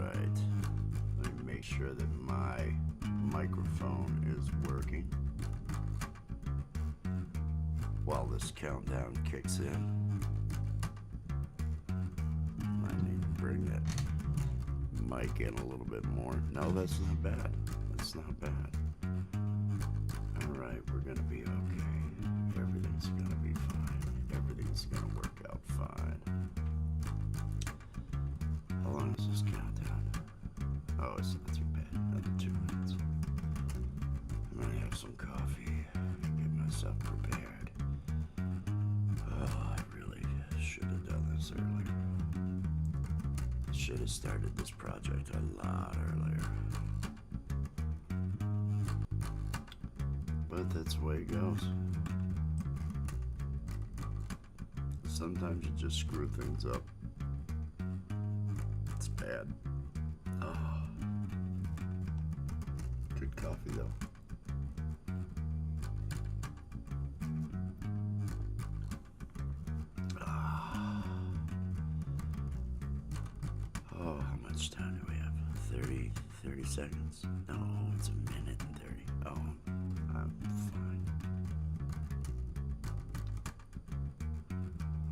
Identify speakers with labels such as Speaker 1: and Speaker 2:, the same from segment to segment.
Speaker 1: right. Let me make sure that my microphone is working while this countdown kicks in. I need to bring that mic in a little bit more. No, that's not bad. That's not bad. Alright, we're gonna be okay. Everything's gonna be fine. Everything's gonna work out fine. How long is this countdown? Oh, it's not too bad. Another 2 minutes. I'm gonna have some coffee. Get myself prepared. Oh, I really should have done this earlier. I should have started this project a lot earlier. But that's the way it goes. Sometimes you just screw things up. It's bad. Oh. Good coffee though. Oh, how much time do we have? 30 seconds? No, it's a minute and 30. Oh, I'm fine.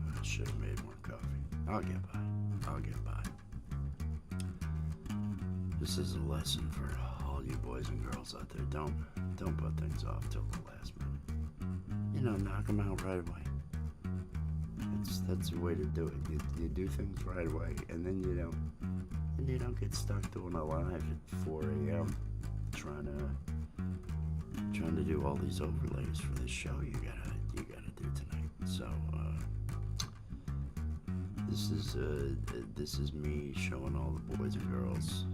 Speaker 1: I should have made more coffee. I'll get by. I'll get by. This is a lesson for all you boys and girls out there. Don't put things off till the last minute. You know, knock them out right away. That's the way to do it. You do things right away, and then you don't get stuck doing a live at 4 a.m. trying to do all these overlays for this show you gotta do tonight. So this is me showing all the boys and girls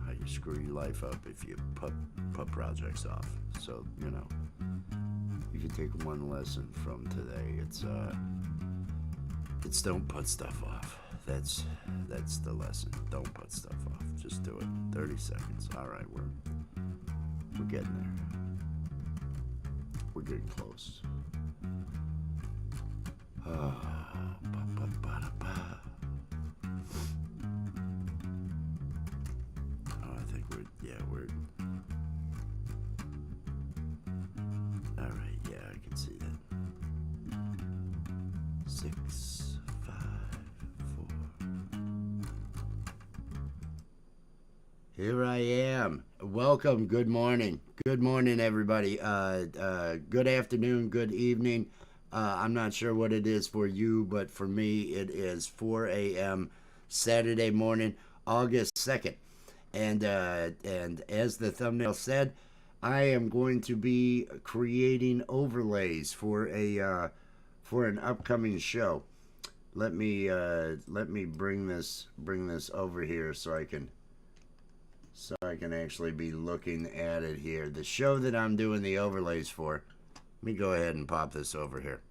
Speaker 1: how you screw your life up if you put projects off. So, you know, if you take one lesson from today, it's don't put stuff off. That's the lesson. Don't put stuff off. Just do it. 30 seconds. All right, we're getting there. We're getting close. Oh, I think we're. All right, yeah, I can see that. 6, 5, 4. Here I am. Welcome. Good morning. Good morning, everybody. Good afternoon. Good evening. I'm not sure what it is for you, but for me, it is 4 a.m. Saturday morning, August 2nd. And as the thumbnail said, I am going to be creating overlays for an upcoming show. Let me bring this over here so I can actually be looking at it here. The show that I'm doing the overlays for. Let me go ahead and pop this over here.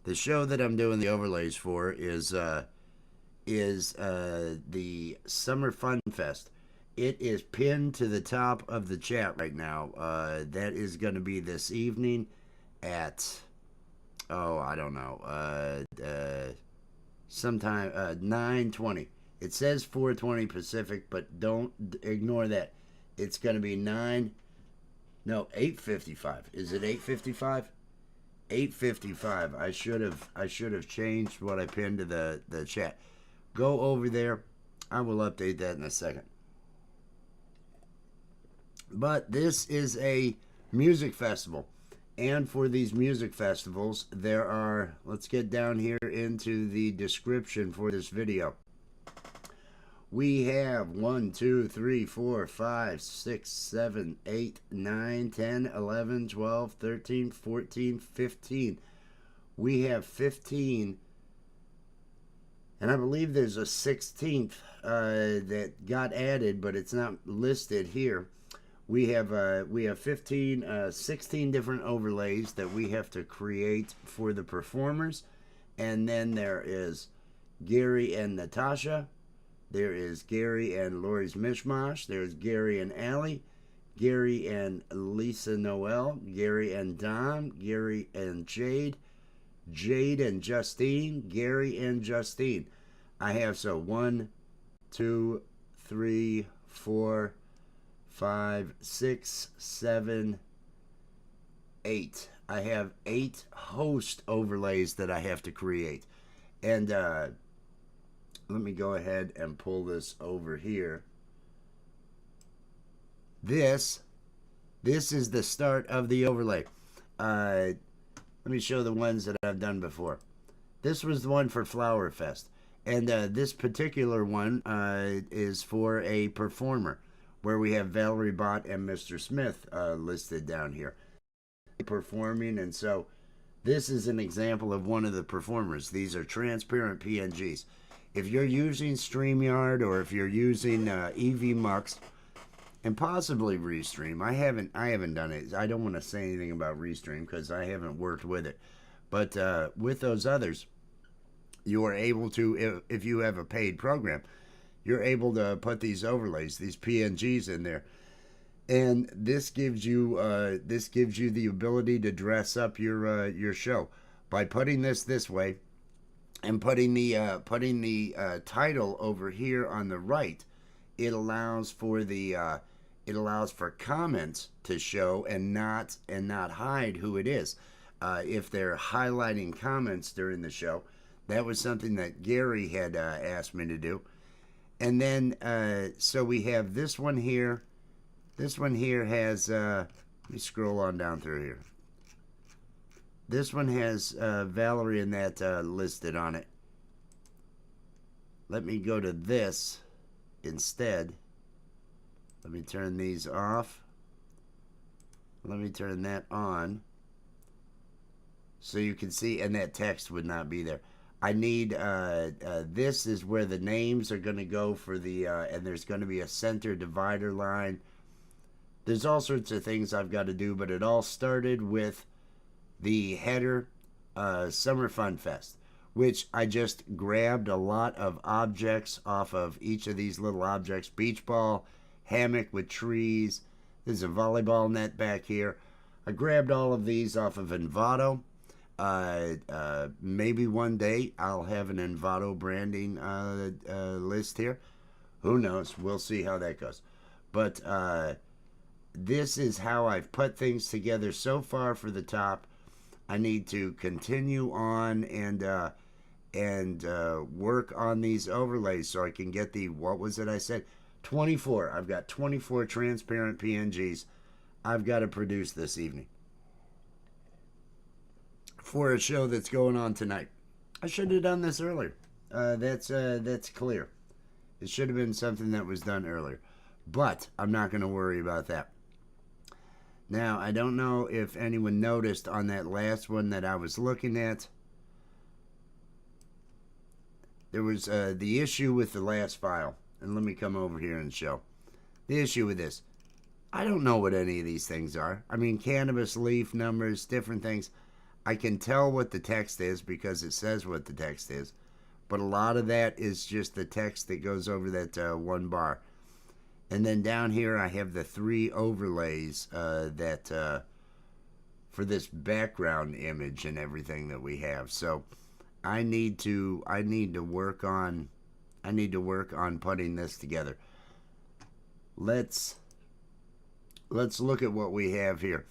Speaker 1: The show that I'm doing the overlays for is the Summer Fun Fest. It is pinned to the top of the chat right now. That is going to be this evening at, I don't know, sometime 9:20. It says 4:20 Pacific, but don't ignore that. It's going to be 8:55. Is it 8:55? 8:55. I should have changed what I pinned to the chat. Go over there. I will update that in a second. But this is a music festival. And for these music festivals, there are, let's get down here into the description for this video. We have 1, 2, 3, 4, 5, 6, 7, 8, 9, 10, 11, 12, 13, 14, 15. We have 15. And I believe there's a 16th that got added, but it's not listed here. We have 16 different overlays that we have to create for the performers. And then there is Gary and Natasha. There is Gary and Lori's Mishmash. There's Gary and Allie. Gary and Lisa Noel. Gary and Dom. Gary and Jade. Jade and Justine. Gary and Justine. I have 1, 2, 3, 4, 5, 6, 7, 8. I have 8 host overlays that I have to create. And let me go ahead and pull this over here. This is the start of the overlay. Let me show the ones that I've done before. This was the one for Flower Fest. And this particular one is for a performer, where we have Valerie Bott and Mr. Smith listed down here. Performing, and so this is an example of one of the performers. These are transparent PNGs. If you're using Streamyard or if you're using evmux and possibly Restream, I haven't done it. I don't want to say anything about Restream because I haven't worked with it. But with those others, you are able to, if you have a paid program, you're able to put these overlays, these PNGs in there. And this gives you the ability to dress up your show by putting this way and putting the title over here on the right. It allows for comments to show and not hide who it is. If they're highlighting comments during the show, that was something that Gary had asked me to do. And then so we have this one here. This one here has, let me scroll on down through here. This one has Valerie and that listed on it. Let me go to this instead. Let me turn these off. Let me turn that on. So you can see, and that text would not be there. I need, this is where the names are going to go for the, and there's going to be a center divider line. There's all sorts of things I've got to do, but it all started with the header, Summer Fun Fest, which I just grabbed a lot of objects off of each of these little objects. Beach ball, hammock with trees. There's a volleyball net back here. I grabbed all of these off of Envato. Maybe one day I'll have an Envato branding list here. Who knows? We'll see how that goes. But this is how I've put things together so far for the top. I need to continue on and work on these overlays so I can get the, what was it I said? 24. I've got 24 transparent PNGs I've got to produce this evening for a show that's going on tonight. I should have done this earlier. That's clear. It should have been something that was done earlier. But I'm not going to worry about that. Now, I don't know if anyone noticed on that last one that I was looking at, there was the issue with the last file. And let me come over here and show. The issue with this, I don't know what any of these things are. I mean, cannabis leaf numbers, different things. I can tell what the text is because it says what the text is. But a lot of that is just the text that goes over that one bar. And then down here I have the 3 overlays that for this background image and everything that we have. So I need to work on putting this together. Let's look at what we have here.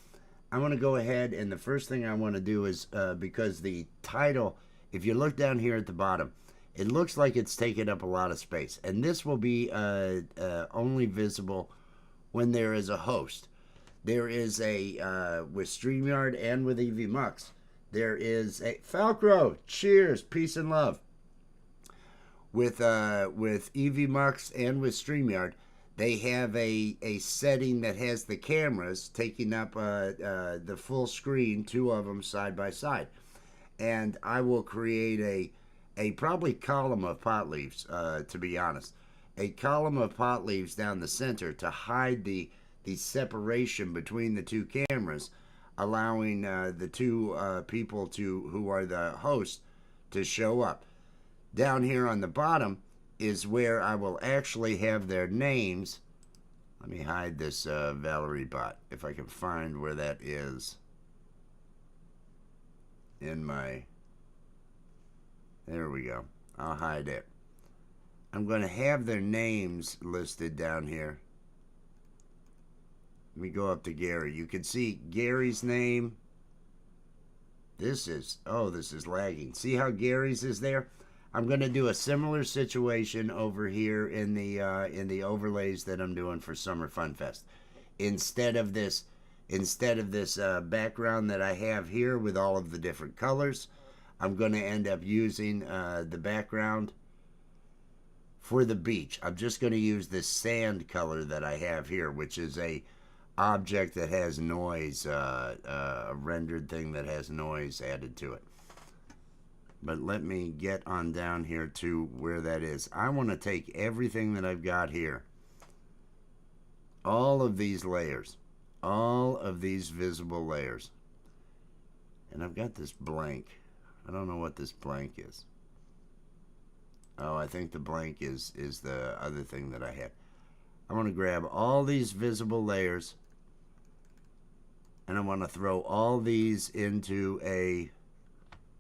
Speaker 1: I want to go ahead, and the first thing I want to do is because the title, if you look down here at the bottom, it looks like it's taken up a lot of space, and this will be only visible when there is a host. There is a with Streamyard and with evmux. There is a Falcro. Cheers, peace and love. With evmux and with Streamyard, they have a setting that has the cameras taking up the full screen, 2 of them side by side, and I will create a probably column of pot leaves, to be honest. A column of pot leaves down the center to hide the separation between the 2 cameras, allowing the 2 people who are the hosts to show up. Down here on the bottom is where I will actually have their names. Let me hide this Valerie Bott, if I can find where that is in my... There we go. I'll hide it. I'm going to have their names listed down here. Let me go up to Gary. You can see Gary's name. This is lagging. See how Gary's is there? I'm going to do a similar situation over here in the overlays that I'm doing for Summer Fun Fest. Instead of this background that I have here with all of the different colors, I'm going to end up using the background for the beach. I'm just going to use this sand color that I have here, which is a object that has noise, a rendered thing that has noise added to it. But let me get on down here to where that is. I want to take everything that I've got here, all of these layers, all of these visible layers, and I've got this blank. I don't know what this blank is. Oh, I think the blank is the other thing that I had. I want to grab all these visible layers, and I want to throw all these into a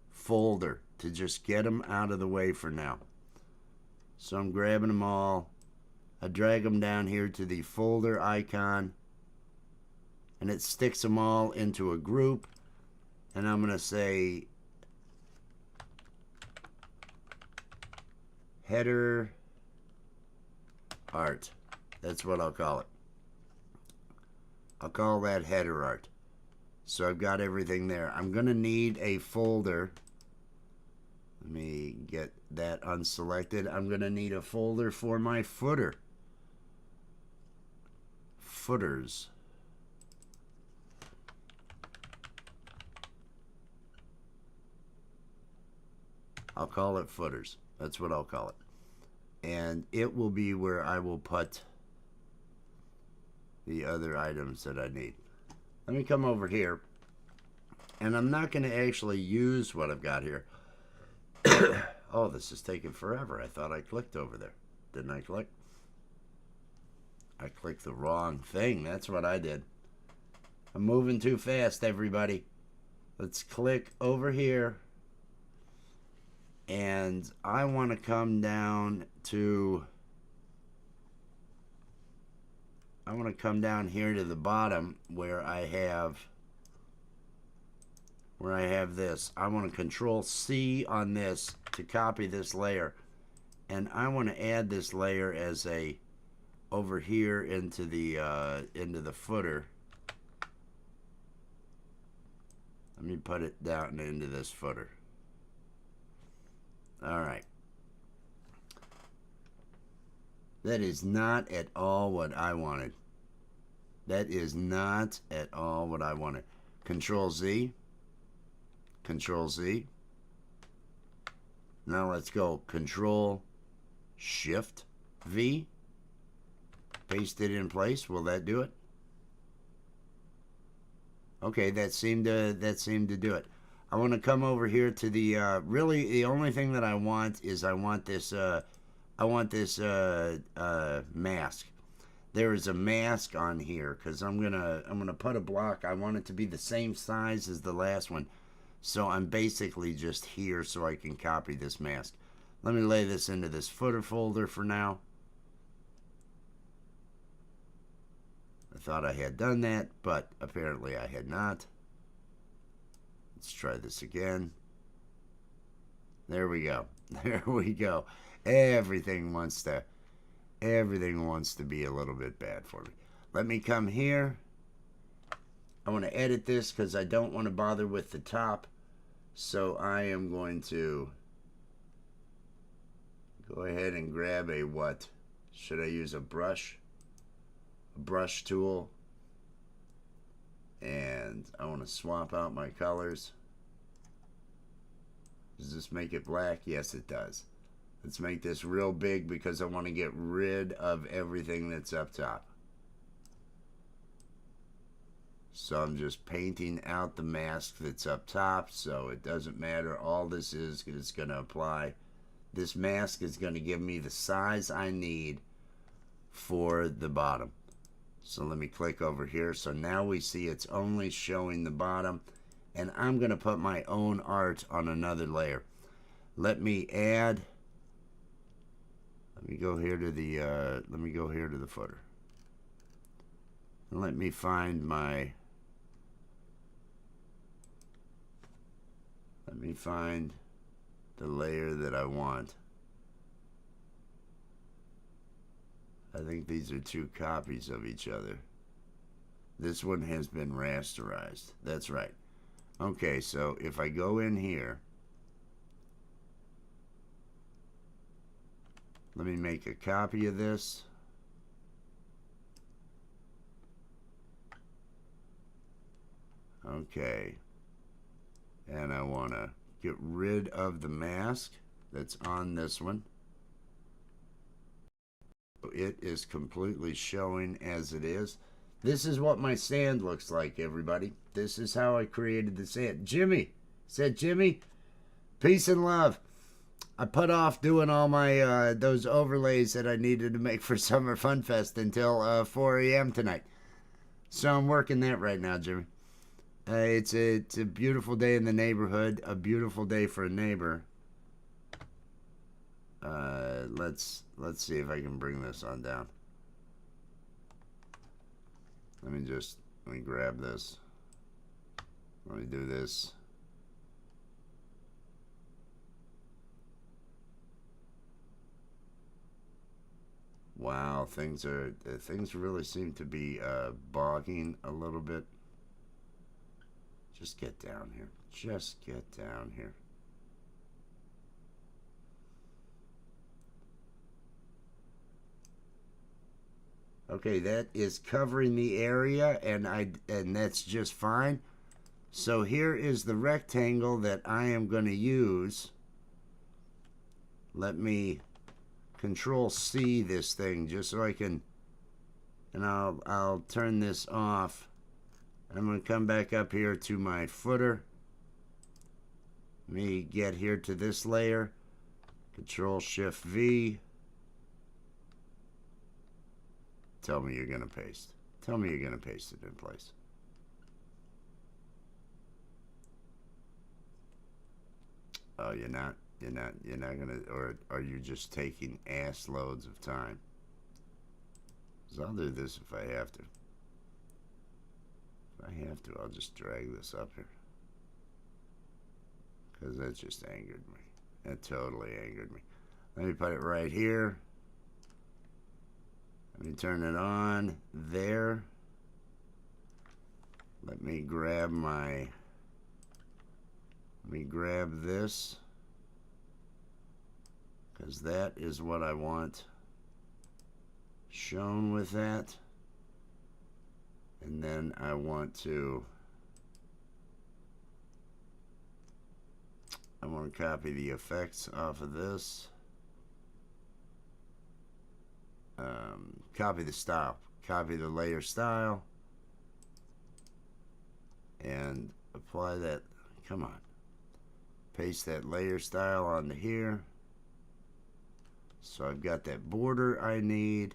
Speaker 1: folder to just get them out of the way for now. So I'm grabbing them all. I drag them down here to the folder icon, and it sticks them all into a group. And I'm going to say header art. That's what I'll call it. I'll call that header art. So I've got everything there. I'm going to need a folder. Let me get that unselected. I'm going to need a folder for my footer. Footers. I'll call it footers. That's what I'll call it. And it will be where I will put the other items that I need. Let me come over here. And I'm not going to actually use what I've got here. Oh, this is taking forever. I thought I clicked over there. Didn't I click? I clicked the wrong thing. That's what I did. I'm moving too fast, everybody. Let's click over here. And I want to come down to... I want to come down here to the bottom where I have this. I want to Control C on this to copy this layer, and I want to add this layer as a over here into the footer. Let me put it down into this footer. All right. That is not at all what I wanted. That is not at all what I wanted. Control Z. Control Z. Now let's go Control Shift V. Paste it in place. Will that do it? Okay, that seemed to do it. I want to come over here to the really the only thing that I want is I want this mask. There is a mask on here because I'm gonna put a block. I want it to be the same size as the last one. So I'm basically just here so I can copy this mask. Let me lay this into this footer folder for now. I thought I had done that, but apparently I had not. Let's try this again. There we go. There we go. Everything wants to be a little bit bad for me. Let me come here. I want to edit this because I don't want to bother with the top. So I am going to go ahead and grab a what? Should I use a brush? A brush tool. And I want to swap out my colors. Does this make it black? Yes, it does. Let's make this real big because I want to get rid of everything that's up top. So I'm just painting out the mask that's up top, so it doesn't matter. All this is going to apply. This mask is going to give me the size I need for the bottom. So let me click over here. So now we see it's only showing the bottom, and I'm going to put my own art on another layer. Let me Let me go here to the footer. And let me find the layer that I want. I think these are two copies of each other. This one has been rasterized. That's right. Okay, so if I go in here, let me make a copy of this. Okay. And I want to get rid of the mask that's on this one. It is completely showing as it is. This is what my sand looks like, everybody. This is how I created the sand. Jimmy said, Jimmy, peace and love. I put off doing all my those overlays that I needed to make for Summer Fun Fest until 4 a.m. tonight. So I'm working that right now, Jimmy. It's a beautiful day in the neighborhood. A beautiful day for a neighbor. Let's see if I can bring this on down. Let me grab this. Let me do this. Wow, things really seem to be bogging a little bit. Just get down here. Just get down here. Okay, that is covering the area, and that's just fine. So here is the rectangle that I am going to use. Let me Control C this thing just so I can, and I'll turn this off. I'm going to come back up here to my footer. Let me get here to this layer. Control Shift V. Tell me you're going to paste. Tell me you're going to paste it in place. Oh, you're not going to, or are you just taking ass loads of time? Because I'll do this if I have to. If I have to, I'll just drag this up here. Because that just angered me. That totally angered me. Let me put it right here. Let me turn it on there. Let me grab this, because that is what I want shown with that. And then I want to copy the effects off of this. Copy the style, copy the layer style, and apply that. Come on, paste that layer style onto here. So I've got that border I need,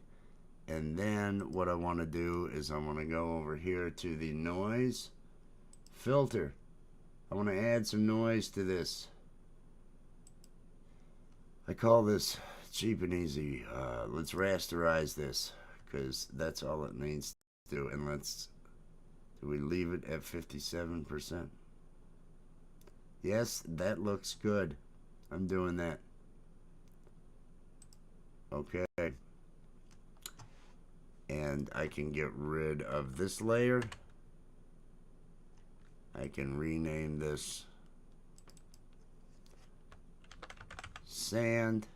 Speaker 1: and then what I want to do is I want to go over here to the noise filter. I want to add some noise to this. I call this cheap and easy. Let's rasterize this, because that's all it needs to do. And do we leave it at 57%? Yes, that looks good. I'm doing that. Okay. And I can get rid of this layer. I can rename this sand.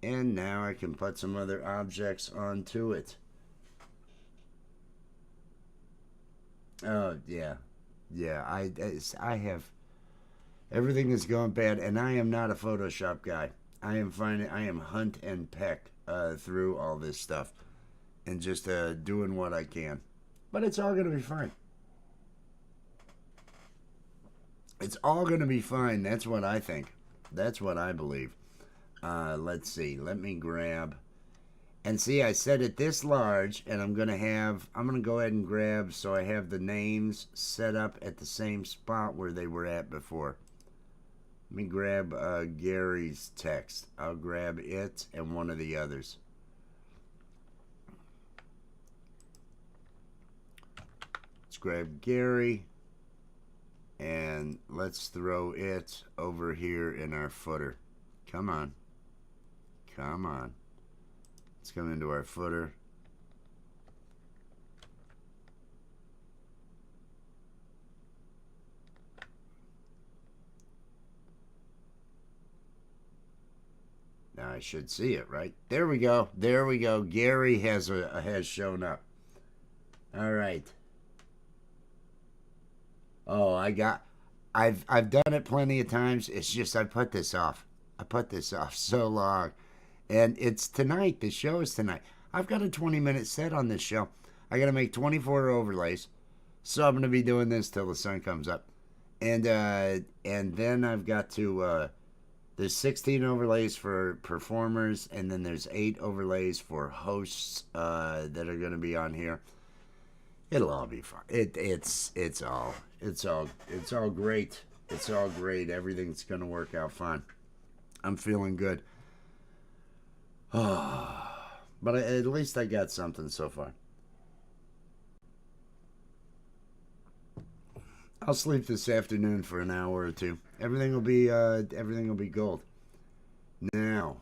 Speaker 1: And now I can put some other objects onto it. Oh, yeah. Yeah, I have, everything is going bad, and I am not a Photoshop guy. I am hunt and peck through all this stuff and just doing what I can. But it's all going to be fine. It's all going to be fine. That's what I think. That's what I believe. Let's see. Let me grab. And see, I set it this large, and I'm going to go ahead and grab so I have the names set up at the same spot where they were at before. Let me grab Gary's text. I'll grab it and one of the others. Let's grab Gary and let's throw it over here in our footer. Come on. Come on. Let's come into our footer. Now I should see it, right? There we go. There we go. Gary has shown up. All right. Oh, I've done it plenty of times. It's just I put this off. I put this off so long. And it's tonight. The show is tonight. I've got a 20-minute set on this show. I got to make 24 overlays. So I'm going to be doing this till the sun comes up. And then I've got to there's 16 overlays for performers, and then there's 8 overlays for hosts that are going to be on here. It'll all be fine. It's all great. It's all great. Everything's going to work out fine. I'm feeling good. But at least I got something so far. I'll sleep this afternoon for an hour or two. Everything will be gold. Now,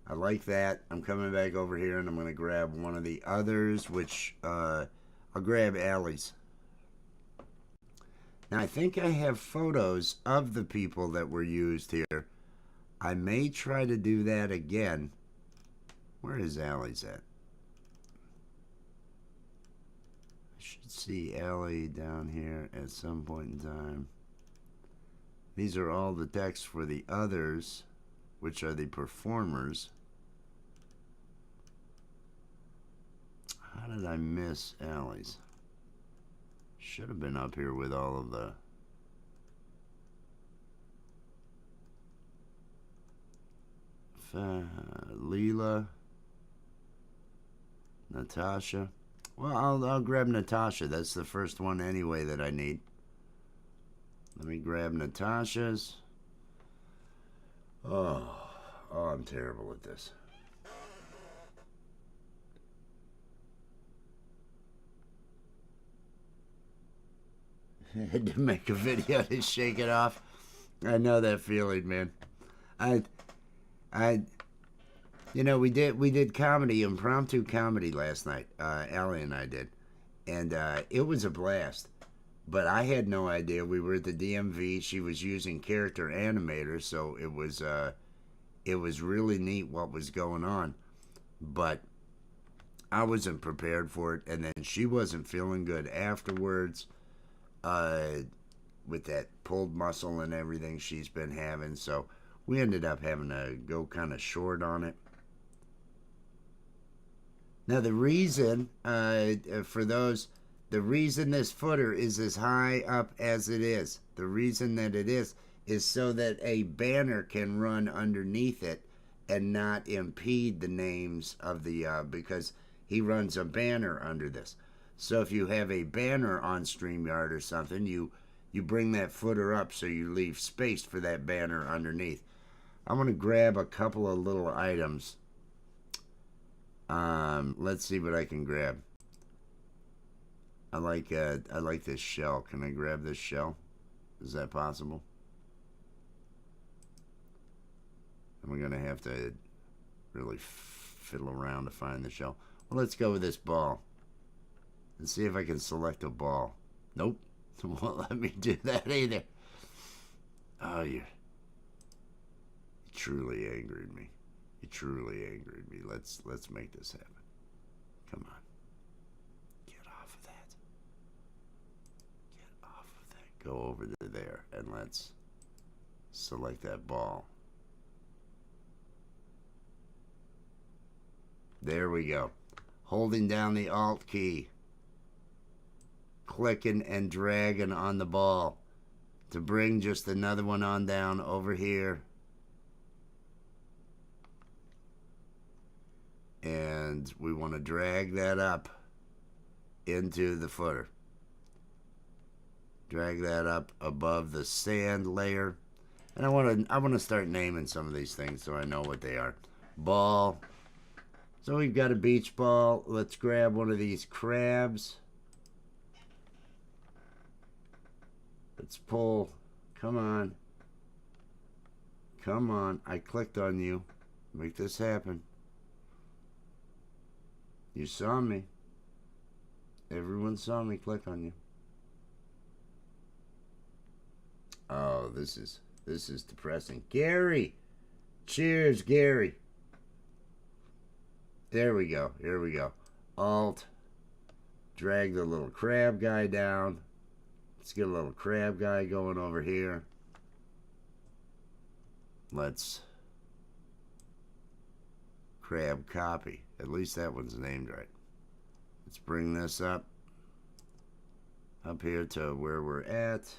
Speaker 1: I like that. I'm coming back over here and I'm going to grab one of the others, which I'll grab Allie's. Now, I think I have photos of the people that were used here. I may try to do that again. Where is Allie's at? I should see Allie down here at some point in time. These are all the texts for the others, which are the performers. How did I miss Allie's? Should have been up here with all of the... Leela, Natasha. Well, I'll grab Natasha. That's the first one anyway that I need. Let me grab Natasha's. Oh, I'm terrible at this. I had to make a video to shake it off. I know that feeling, man. You know, we did comedy, impromptu comedy last night. Allie and I did, and it was a blast. But I had no idea. We were at the DMV. She was using character animators, so it was really neat what was going on. But I wasn't prepared for it, and then she wasn't feeling good afterwards, with that pulled muscle and everything she's been having. So we ended up having to go kind of short on it. Now the reason, the reason this footer is as high up as it is, the reason that it is so that a banner can run underneath it and not impede the names of the, because he runs a banner under this. So if you have a banner on Streamyard or something, you bring that footer up so you leave space for that banner underneath. I'm going to grab a couple of little items. Let's see what I can grab. I like this shell. Can I grab this shell? Is that possible? And we're gonna have to really fiddle around to find the shell. Well, let's go with this ball and see if I can select a ball. Nope, won't let me do that either. Oh, you truly angered me. You truly angered me. Let's make this happen. Come on. Get off of that. Get off of that. Go over to there and let's select that ball. There we go. Holding down the Alt key. Clicking and dragging on the ball to bring just another one on down over here. And we want to drag that up into the footer. Drag that up above the sand layer. And I want to start naming some of these things so I know what they are. Ball. So we've got a beach ball. Let's grab one of these crabs. Let's pull. Come on. Come on. I clicked on you. Make this happen. You saw me. Everyone saw me click on you. Oh, this is depressing. Gary! Cheers, Gary. There we go. Here we go. Alt. Drag the little crab guy down. Let's get a little crab guy going over here. Let's crab copy. At least that one's named right. Let's bring this up here to where we're at.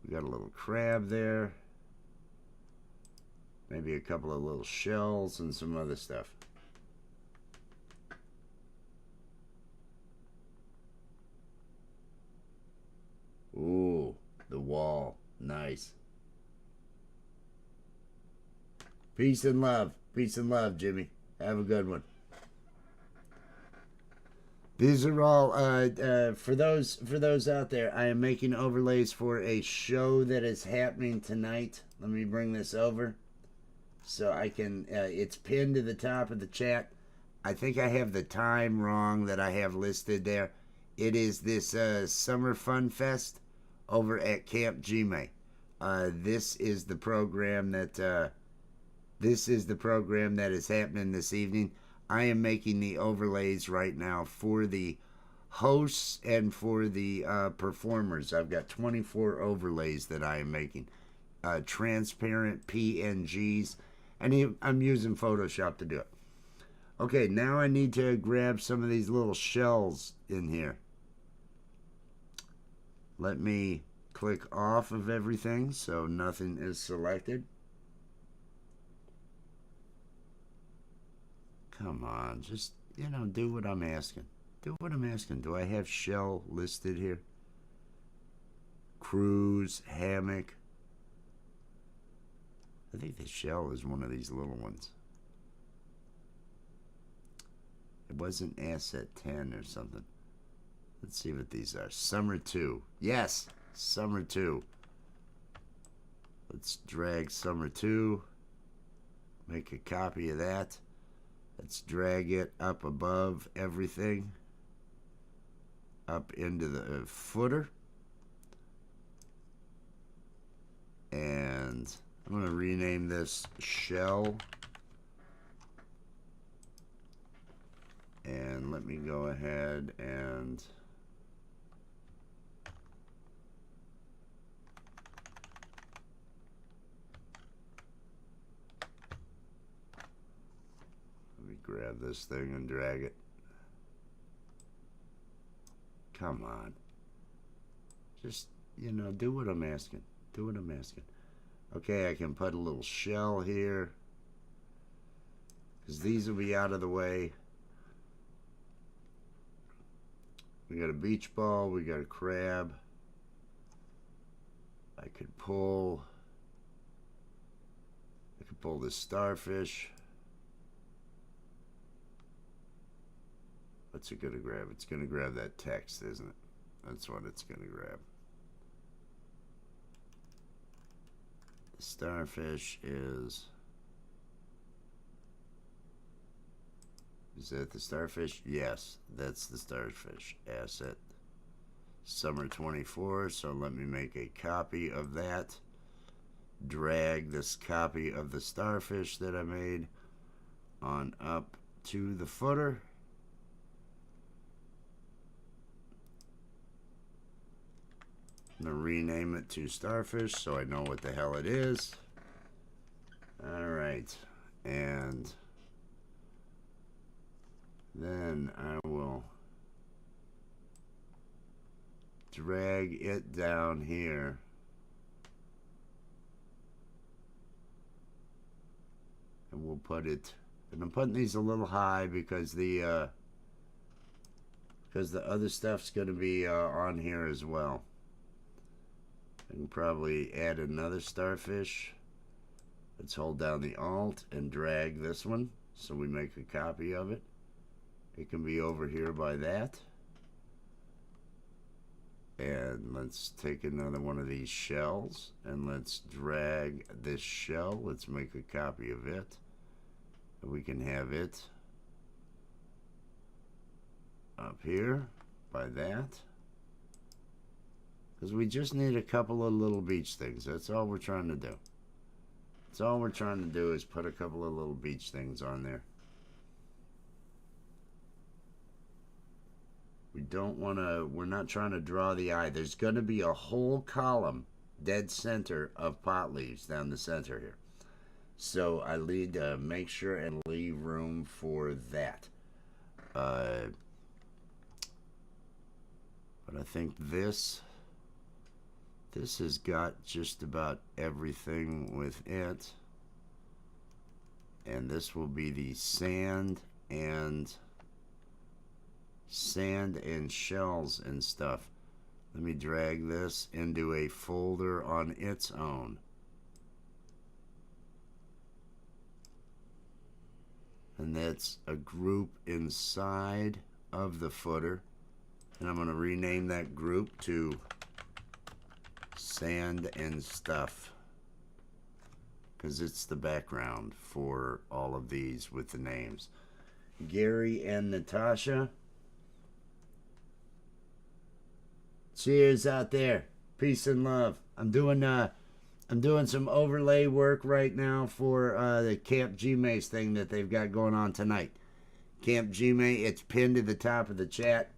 Speaker 1: We got a little crab there. Maybe a couple of little shells and some other stuff. Ooh, the wall. Nice. Peace and love. Peace and love, Jimmy. Have a good one. These are all for those out there. I am making overlays for a show that is happening tonight. Let me bring this over so I can. It's pinned to the top of the chat. I think I have the time wrong that I have listed there. It is this Summer Fun Fest over at Camp Gmail. This is the program that is happening this evening. I am making the overlays right now for the hosts and for the performers. I've got 24 overlays that I am making. Transparent PNGs. And I'm using Photoshop to do it. Okay, now I need to grab some of these little shells in here. Let me click off of everything so nothing is selected. Come on, just, do what I'm asking. Do what I'm asking. Do I have shell listed here? Cruise, hammock. I think the shell is one of these little ones. It wasn't asset 10 or something. Let's see what these are. Summer 2. Yes, Summer 2. Let's drag Summer 2. Make a copy of that. Let's drag it up above everything. Up into the footer. And I'm going to rename this Shell. And let me go ahead and grab this thing and drag it. Come on. Just, do what I'm asking. Do what I'm asking. Okay, I can put a little shell here, because these will be out of the way. We got a beach ball. We got a crab. I could pull this starfish. What's it going to grab? It's going to grab that text, isn't it? That's what it's going to grab. The starfish is that the starfish? Yes, that's the starfish asset. Summer 24, so let me make a copy of that. Drag this copy of the starfish that I made on up to the footer. I'm going to rename it to Starfish so I know what the hell it is. Alright. And then I will drag it down here. And we'll put it... And I'm putting these a little high because the because the other stuff's going to be on here as well. I can probably add another starfish. Let's hold down the Alt and drag this one so we make a copy of it. It can be over here by that. And let's take another one of these shells and let's drag this shell. Let's make a copy of it. We can have it up here by that. Because we just need a couple of little beach things. That's all we're trying to do. That's all we're trying to do is put a couple of little beach things on there. We don't want to, we're not trying to draw the eye. There's going to be a whole column dead center of pot leaves down the center here. So I need to make sure and leave room for that. But I think this has got just about everything with it. And this will be the sand and shells and stuff. Let me drag this into a folder on its own. And that's a group inside of the footer. And I'm going to rename that group to Sand and Stuff, because it's the background for all of these with the names. Gary and Natasha, cheers out there. Peace and love. I'm doing some overlay work right now for the Camp Gmaze thing that they've got going on tonight. Camp Gmaze, it's pinned to the top of the chat.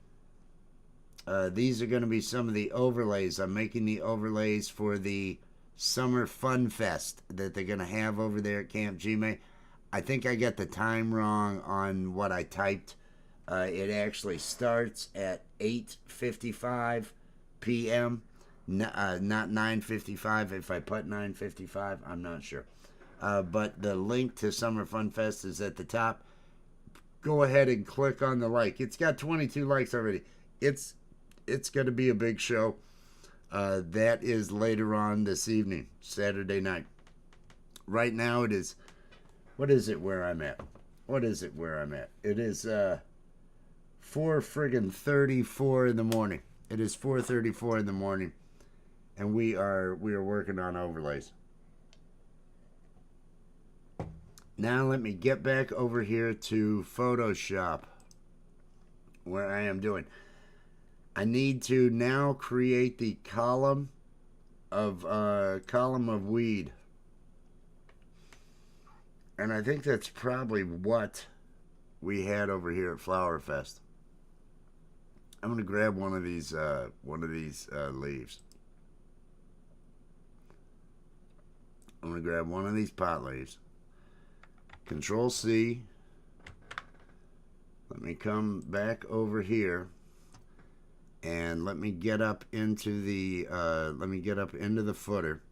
Speaker 1: These are going to be some of the overlays. I'm making the overlays for the Summer Fun Fest that they're going to have over there at Camp Gmaze. I think I got the time wrong on what I typed. It actually starts at 8:55 p.m. Not 9:55. If I put 9:55, I'm not sure. But the link to Summer Fun Fest is at the top. Go ahead and click on the like. It's got 22 likes already. It's going to be a big show. That is later on this evening, Saturday night. Right now it is, what is it where I'm at? What is it where I'm at? It is 4:34 in the morning. It is 4:34 in the morning, and we are working on overlays. Now let me get back over here to Photoshop, where I am doing. I need to now create the column of weed, and I think that's probably what we had over here at Flower Fest. I'm gonna grab one of these leaves. I'm gonna grab one of these pot leaves. Control C. Let me come back over here. And let me get up into the footer,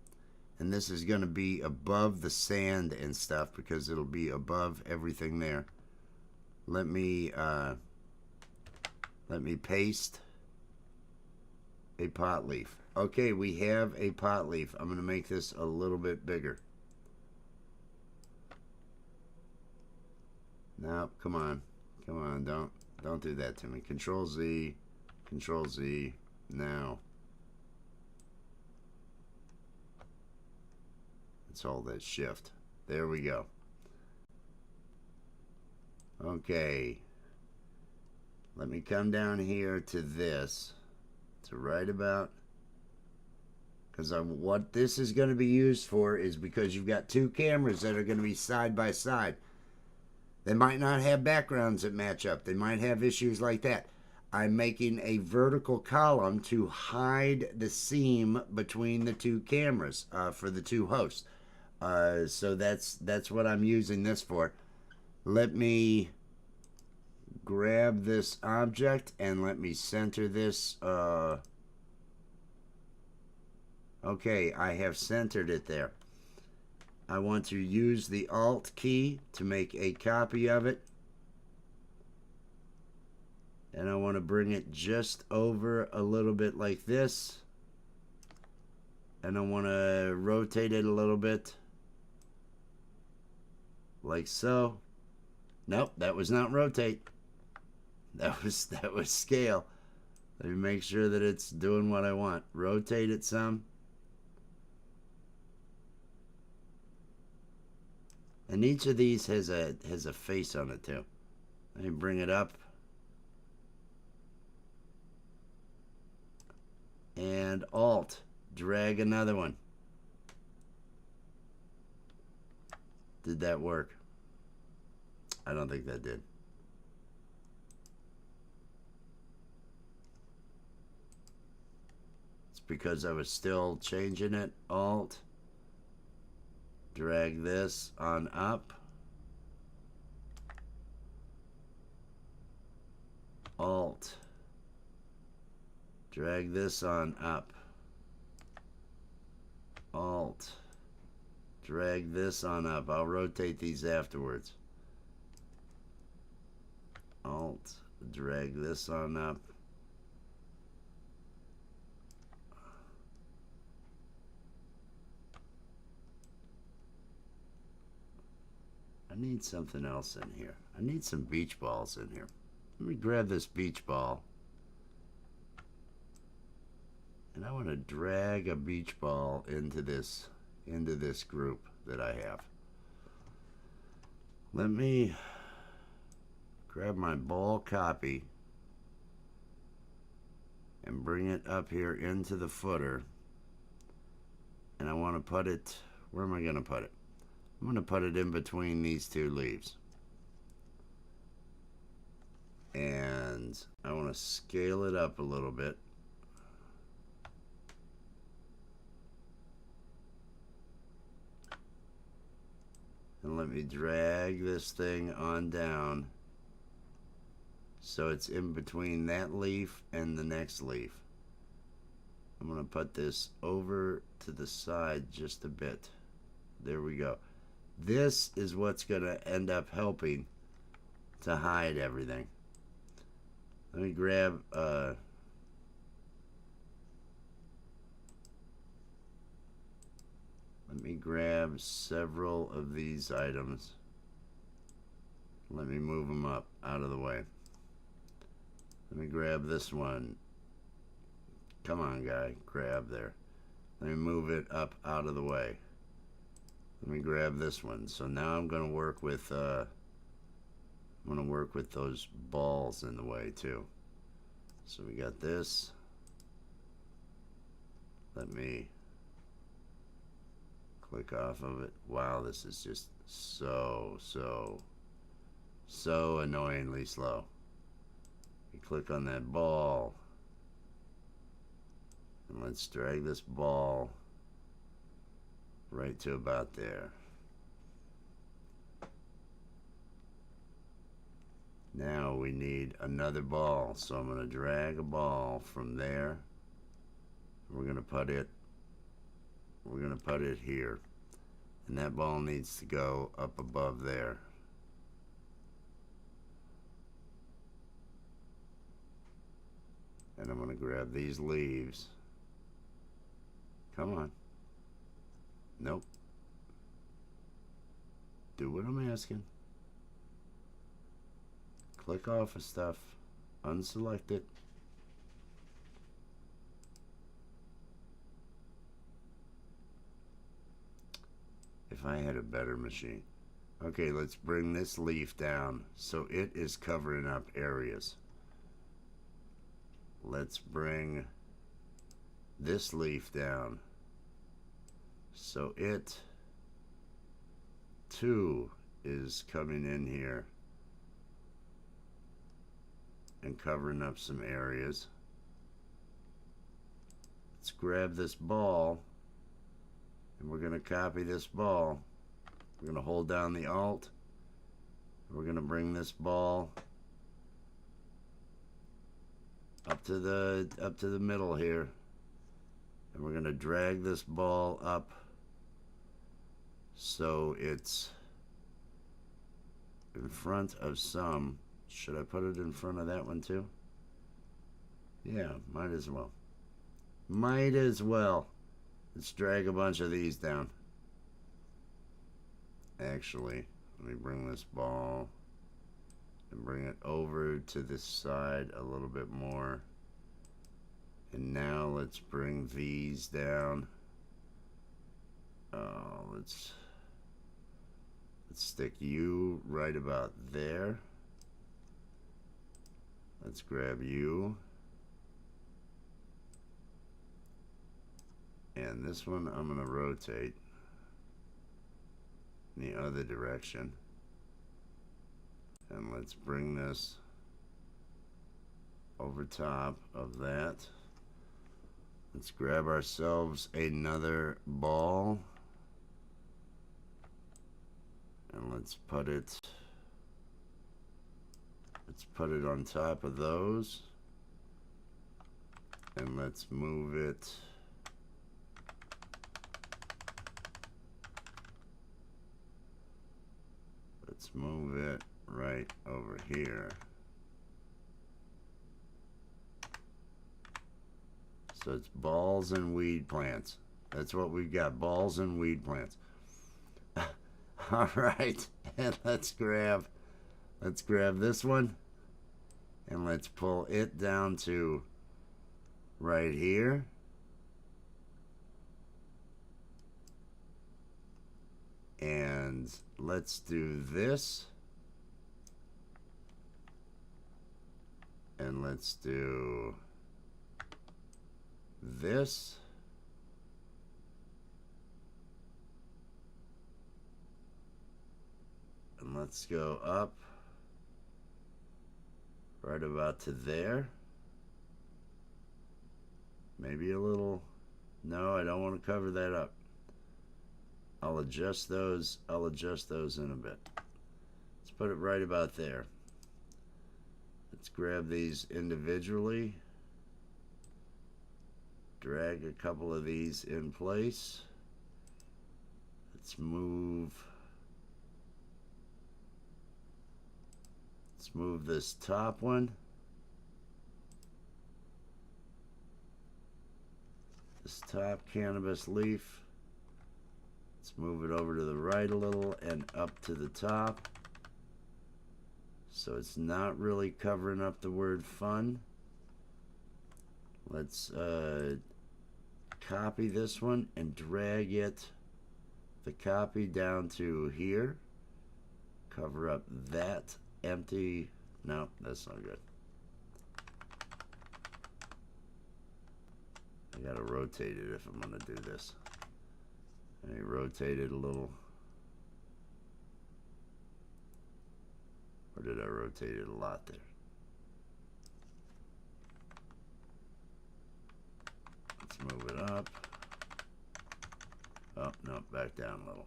Speaker 1: and this is going to be above the sand and stuff because it'll be above everything there. Let me paste a pot leaf. Okay, we have a pot leaf. I'm going to make this a little bit bigger. No, come on, don't do that to me. Control Z. Control Z now. Let's hold that shift. There we go. Okay. Let me come down here to this. To right about. Because what this is going to be used for is because you've got two cameras that are going to be side by side. They might not have backgrounds that match up. They might have issues like that. I'm making a vertical column to hide the seam between the two cameras for the two hosts. So that's what I'm using this for. Let me grab this object and let me center this. Okay, I have centered it there. I want to use the Alt key to make a copy of it. And I want to bring it just over a little bit like this. And I want to rotate it a little bit. Like so. Nope, that was not rotate. That was scale. Let me make sure that it's doing what I want. Rotate it some. And each of these has a face on it too. Let me bring it up. And Alt. Drag another one. Did that work? I don't think that did. It's because I was still changing it. Alt. Drag this on up. Alt. Drag this on up. Alt. Drag this on up. I'll rotate these afterwards. Alt. Drag this on up. I need something else in here. I need some beach balls in here. Let me grab this beach ball. And I want to drag a beach ball into this group that I have. Let me grab my ball copy and bring it up here into the footer. And I want to put it, where am I going to put it? I'm going to put it in between these two leaves. And I want to scale it up a little bit. And let me drag this thing on down so it's in between that leaf and the next leaf. I'm going to put this over to the side just a bit. There we go. This is what's going to end up helping to hide everything. Let me grab several of these items. Let me move them up out of the way. Let me grab this one. Come on, guy, grab there. Let me move it up out of the way. Let me grab this one. So now I'm going to work with those balls in the way too. So we got this. Let me click off of it. Wow, this is just so annoyingly slow. You click on that ball. And let's drag this ball right to about there. Now we need another ball. So I'm going to drag a ball from there. We're going to put it here. And that ball needs to go up above there. And I'm going to grab these leaves. Come on. Nope. Do what I'm asking. Click off of stuff. Unselect it. If I had a better machine. Okay, let's bring this leaf down so it is covering up areas. Let's bring this leaf down so it too is coming in here and covering up some areas. Let's grab this ball and we're going to copy this ball. We're going to hold down the Alt. We're going to bring this ball up to the middle here, and we're going to drag this ball up so it's in front of some. Should I put it in front of that one too? Yeah, might as well. Might as well. Let's drag a bunch of these down. Actually, let me bring this ball and bring it over to this side a little bit more. And now let's bring these down. Let's stick you right about there. Let's grab you. And this one I'm going to rotate in the other direction. And let's bring this over top of that. Let's grab ourselves another ball. And let's put it on top of those. And let's move it right over here. So it's balls and weed plants. That's what we've got, balls and weed plants. All right, and let's grab this one and let's pull it down to right here. And let's do this. And let's do this. And let's go up right about to there. Maybe a little. No, I don't want to cover that up. I'll adjust those in a bit. Let's put it right about there. Let's grab these individually. Drag a couple of these in place. Let's move this top one. This top cannabis leaf. Let's move it over to the right a little and up to the top. So it's not really covering up the word fun. Let's copy this one and drag the copy down to here. Cover up that empty. No, that's not good. I gotta rotate it if I'm gonna do this. Let me rotate it a little. Or did I rotate it a lot there? Let's move it up. Oh, no, back down a little.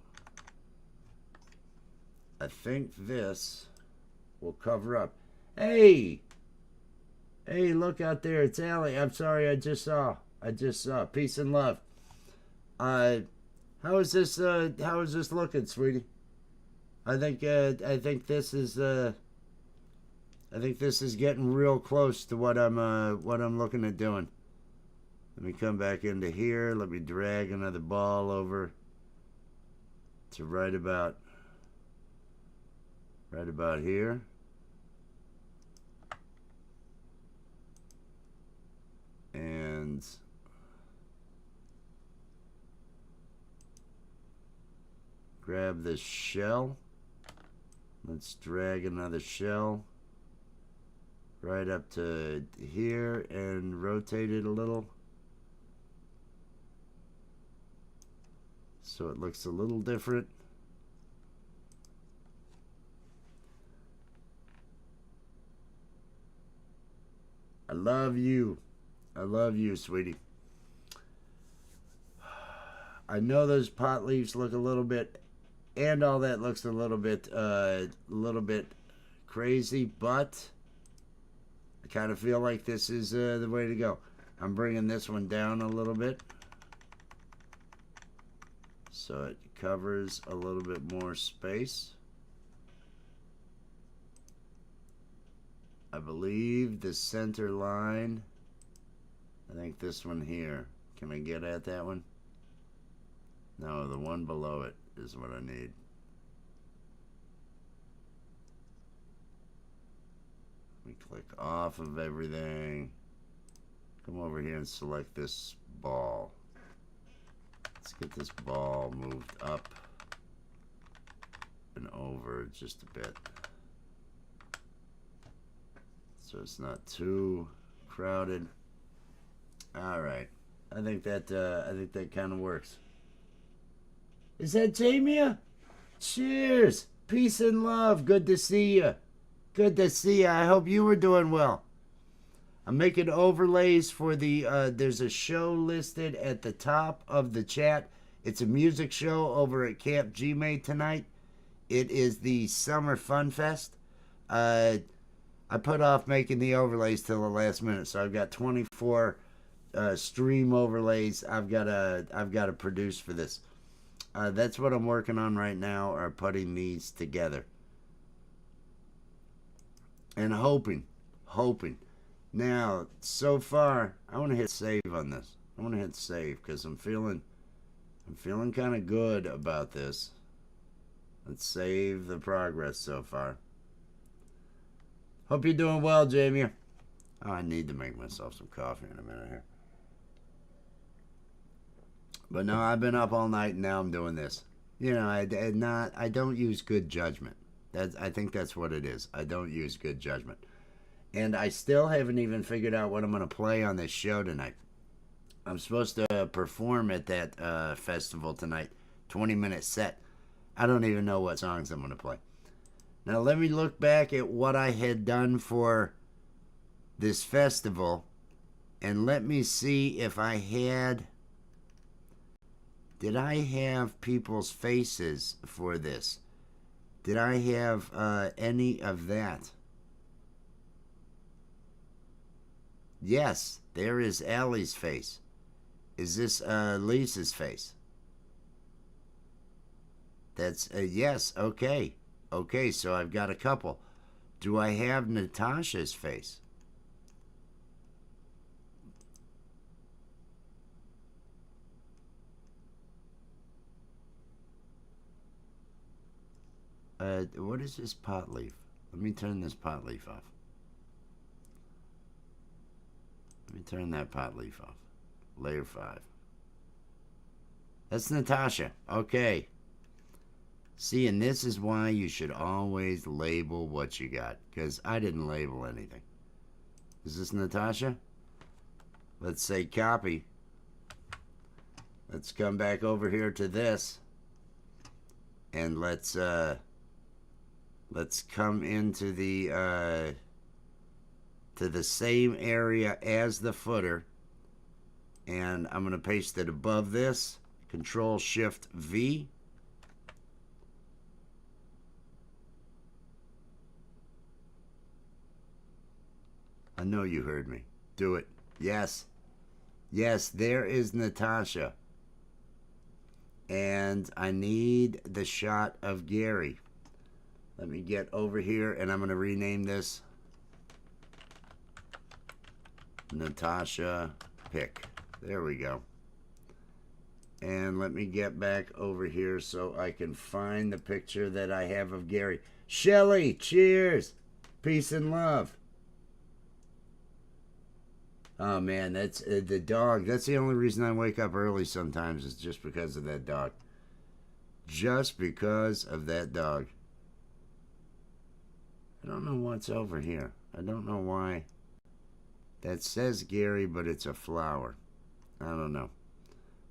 Speaker 1: I think this will cover up. Hey! Hey, look out there. It's Allie. I'm sorry, I just saw. Peace and love. How is this looking, sweetie? I think this is getting real close to what I'm looking at doing. Let me come back into here. Let me drag another ball over to right about here. And grab this shell. Let's drag another shell right up to here and rotate it a little so it looks a little different. I love you. I love you, sweetie. I know those pot leaves look a little bit, and all that looks a little bit crazy, but I kind of feel like this is the way to go. I'm bringing this one down a little bit so it covers a little bit more space. I believe the center line I think this one here. Can I get at that one? No, the one below it is what I need. Let me click off of everything. Come over here and select this ball. Let's get this ball moved up and over just a bit, so it's not too crowded. All right, I think that kind of works. Is that Jamia? Cheers, peace and love. Good to see you. Good to see you. I hope you were doing well. I'm making overlays for the, there's a show listed at the top of the chat. It's a music show over at Camp Gmade tonight. It is the Summer Fun Fest. I put off making the overlays till the last minute, so I've got 24 stream overlays I've got to produce for this. That's what I'm working on right now, are putting these together. And hoping. Now, so far, I want to hit save on this. I want to hit save because I'm feeling kind of good about this. Let's save the progress so far. Hope you're doing well, Jamie. Oh, I need to make myself some coffee in a minute here. But no, I've been up all night and now I'm doing this. You know, I don't use good judgment. I think that's what it is. I don't use good judgment. And I still haven't even figured out what I'm going to play on this show tonight. I'm supposed to perform at that festival tonight. 20-minute set. I don't even know what songs I'm going to play. Now let me look back at what I had done for this festival. And let me see if I had... Did I have people's faces for this? Did I have any of that? Yes, there is Allie's face. Is this Lisa's face? That's yes, okay. Okay, so I've got a couple. Do I have Natasha's face? What is this pot leaf? Let me turn this pot leaf off. Let me turn that pot leaf off. Layer 5. That's Natasha. Okay. See, and this is why you should always label what you got. Because I didn't label anything. Is this Natasha? Let's say copy. Let's come back over here to this. And let's come into the to the same area as the footer, and I'm going to paste it above this. Control Shift V. I know you heard me. Do it. Yes. Yes, there is Natasha. And I need the shot of Gary. Let me get over here, and I'm going to rename this Natasha Pick. There we go. And let me get back over here so I can find the picture that I have of Gary. Shelly, cheers. Peace and love. Oh, man, that's the dog. That's the only reason I wake up early sometimes, is just because of that dog. Just because of that dog. I don't know what's over here. I don't know why. That says Gary, but it's a flower. I don't know.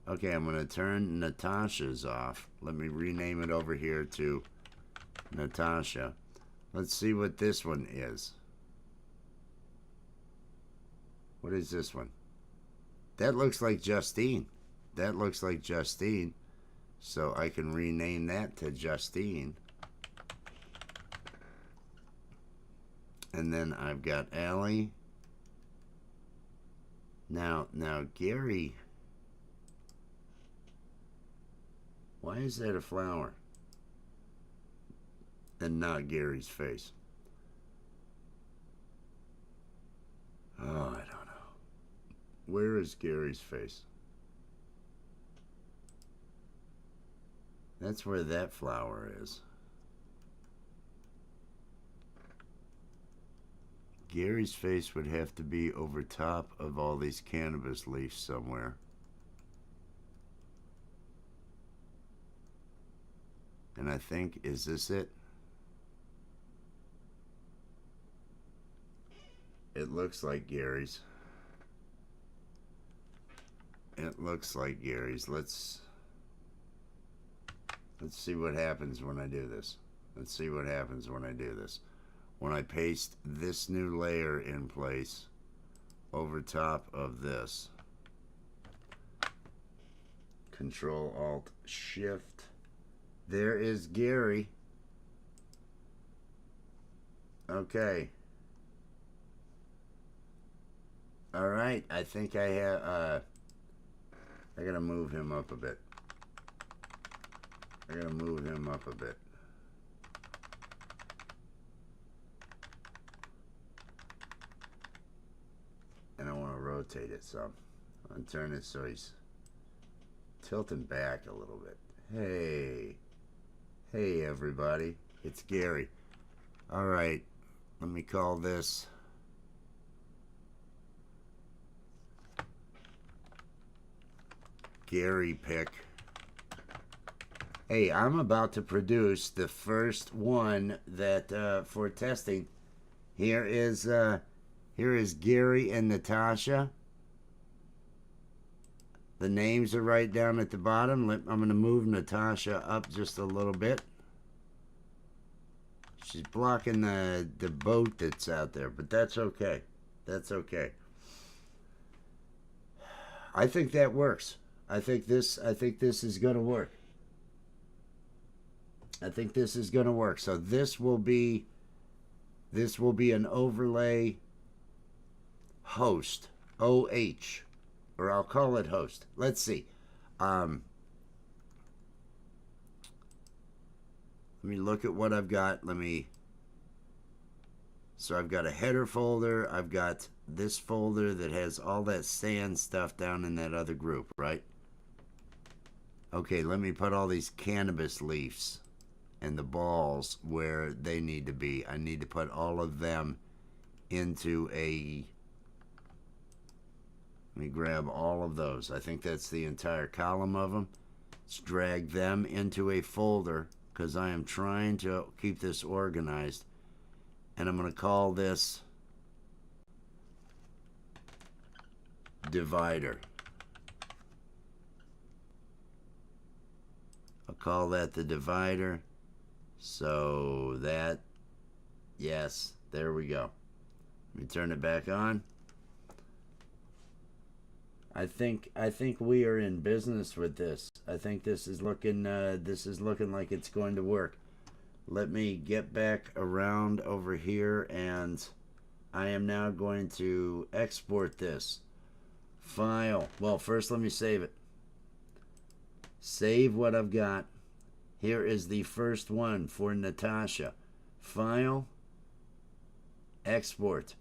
Speaker 1: Okay, I'm going to turn Natasha's off. Let me rename it over here to Natasha. Let's see what this one is. What is this one? That looks like Justine. That looks like Justine. So I can rename that to Justine. And then I've got Allie. Now Gary. Why is that a flower? And not Gary's face. Oh, I don't know. Where is Gary's face? That's where that flower is. Gary's face would have to be over top of all these cannabis leaves somewhere. And I think, is this it? It looks like Gary's. It looks like Gary's. Let's see what happens when I do this. Let's see what happens when I do this. When I paste this new layer in place over top of this. Control Alt Shift. There is Gary. Okay. All right. I think I have. I gotta move him up a bit. I gotta move him up a bit. And I want to rotate it some. I'll turn it so he's tilting back a little bit. Hey. Hey, everybody. It's Gary. All right. Let me call this Gary Pick. Hey, I'm about to produce the first one that for testing. Here is Gary and Natasha. The names are right down at the bottom. I'm going to move Natasha up just a little bit. She's blocking the boat that's out there, but that's okay. That's okay. I think that works. I think this is going to work. I think this is going to work. So this will be an overlay host, OH, or I'll call it host. Let's see. Let me look at what I've got. So I've got a header folder. I've got this folder that has all that sand stuff down in that other group, right? Okay, let me put all these cannabis leaves and the balls where they need to be. I need to put all of them into a... Let me grab all of those. I think that's the entire column of them. Let's drag them into a folder because I am trying to keep this organized. And I'm going to call this divider. I'll call that the divider. So that, yes, there we go. Let me turn it back on. I think we are in business with this. I think this is looking like it's going to work. Let me get back around over here, and I am now going to export this file. Well, first let me save it. Save what I've got. Here is the first one for Natasha. File, export,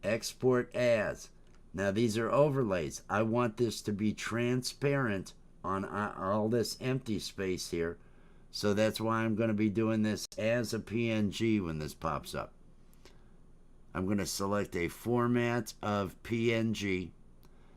Speaker 1: export as. Now these are overlays. I want this to be transparent on all this empty space here. So that's why I'm going to be doing this as a PNG when this pops up. I'm going to select a format of PNG.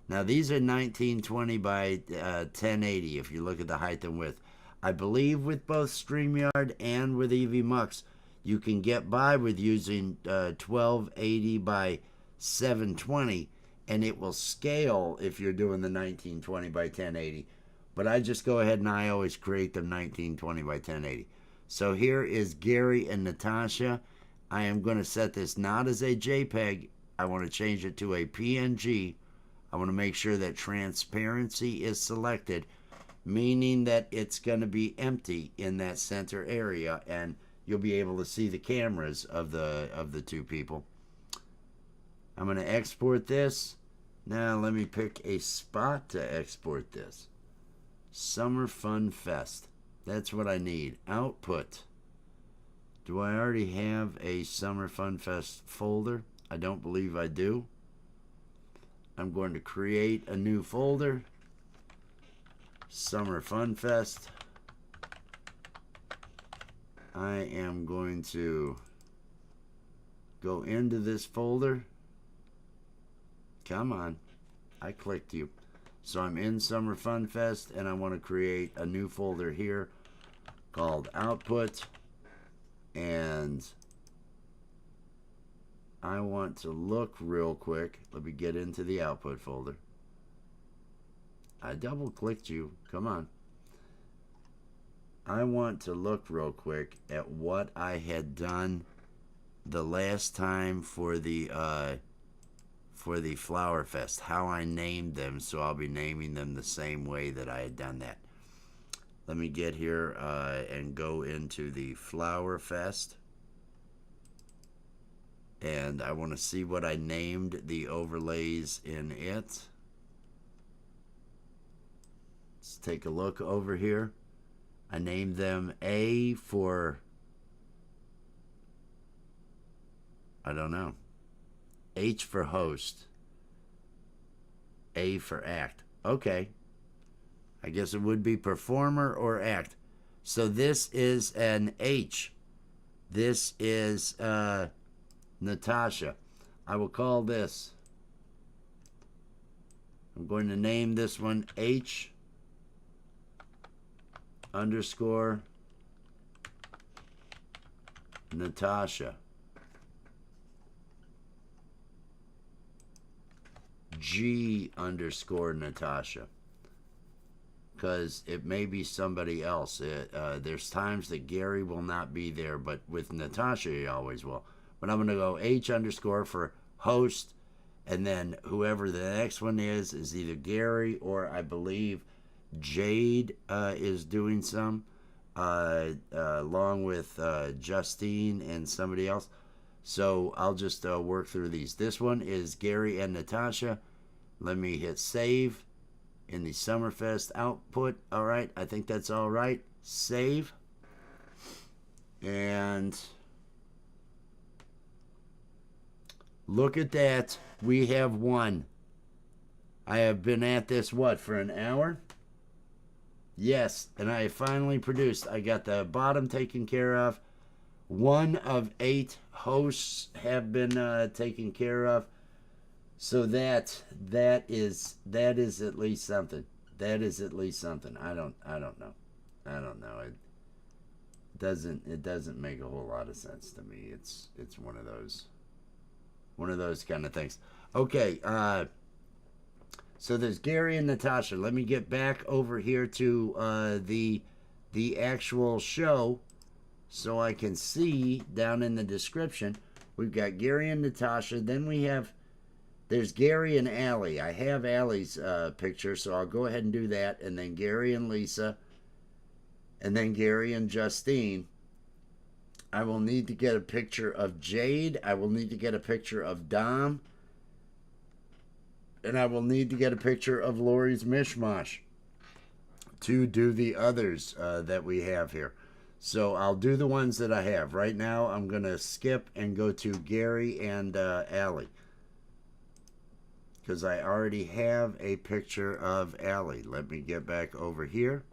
Speaker 1: Now these are 1920 by 1080 if you look at the height and width. I believe with both Streamyard and with evmux, you can get by with using 1280 by 720, and it will scale if you're doing the 1920 by 1080. But I just go ahead and I always create them 1920 by 1080. So here is Gary and Natasha. I am going to set this not as a JPEG. I want to change it to a PNG. I want to make sure that transparency is selected, meaning that it's going to be empty in that center area, and you'll be able to see the cameras of the two people. I'm going to export this. Now let me pick a spot to export this. Summer Fun Fest. That's what I need. Output. Do I already have a Summer Fun Fest folder? I don't believe I do. I'm going to create a new folder. Summer Fun Fest. I am going to go into this folder. Come on. I clicked you. So I'm in Summer Fun Fest, and I want to create a new folder here called Output. And I want to look real quick. Let me get into the Output folder. I double clicked you. Come on. I want to look real quick at what I had done the last time for the Flower Fest, how I named them, so I'll be naming them the same way that I had done that. Let me get here and go into the Flower Fest, and I want to see what I named the overlays in it. Let's take a look over here. I named them A for, I don't know, H for host, A for act. Okay. I guess it would be performer or act. So this is an H. This is Natasha. I will call this, I'm going to name this one H underscore Natasha. G underscore Natasha. Because it may be somebody else. There's times that Gary will not be there, but with Natasha he always will. But I'm going to go H underscore for host, and then whoever the next one is either Gary or I believe Jade is doing some, along with Justine and somebody else. So I'll just work through these. This one is Gary and Natasha. Let me hit save in the Summerfest output. All right, I think that's all right. Save. And look at that. We have one. I have been at this, what, for an hour? Yes, and I finally produced. I got the bottom taken care of. 1 of 8 hosts have been taken care of. So that is at least something. That is at least something. I don't know. I don't know. It doesn't make a whole lot of sense to me. It's one of those kind of things. Okay, so there's Gary and Natasha. Let me get back over here to the actual show so I can see down in the description. We've got Gary and Natasha. Then there's Gary and Allie. I have Allie's picture, so I'll go ahead and do that. And then Gary and Lisa. And then Gary and Justine. I will need to get a picture of Jade. I will need to get a picture of Dom. And I will need to get a picture of Lori's Mishmash to do the others that we have here. So I'll do the ones that I have. Right now, I'm going to skip and go to Gary and Allie, because I already have a picture of Allie. Let me get back over here.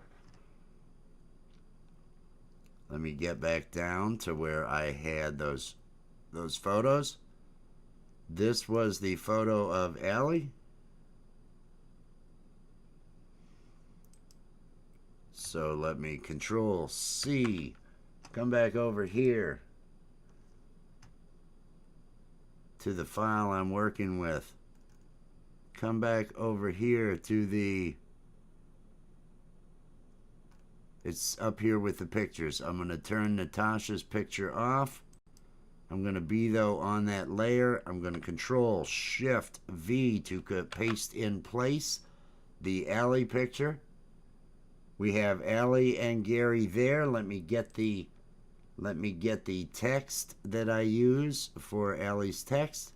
Speaker 1: Let me get back down to where I had those photos. This was the photo of Allie. So let me Control C, come back over here to the file I'm working with. Come back over here to it's up here with the pictures. I'm going to turn Natasha's picture off. I'm going to be, though, on that layer. I'm going to Control Shift V to paste in place the Allie picture. We have Allie and Gary there. Let me get the text that I use for Allie's text,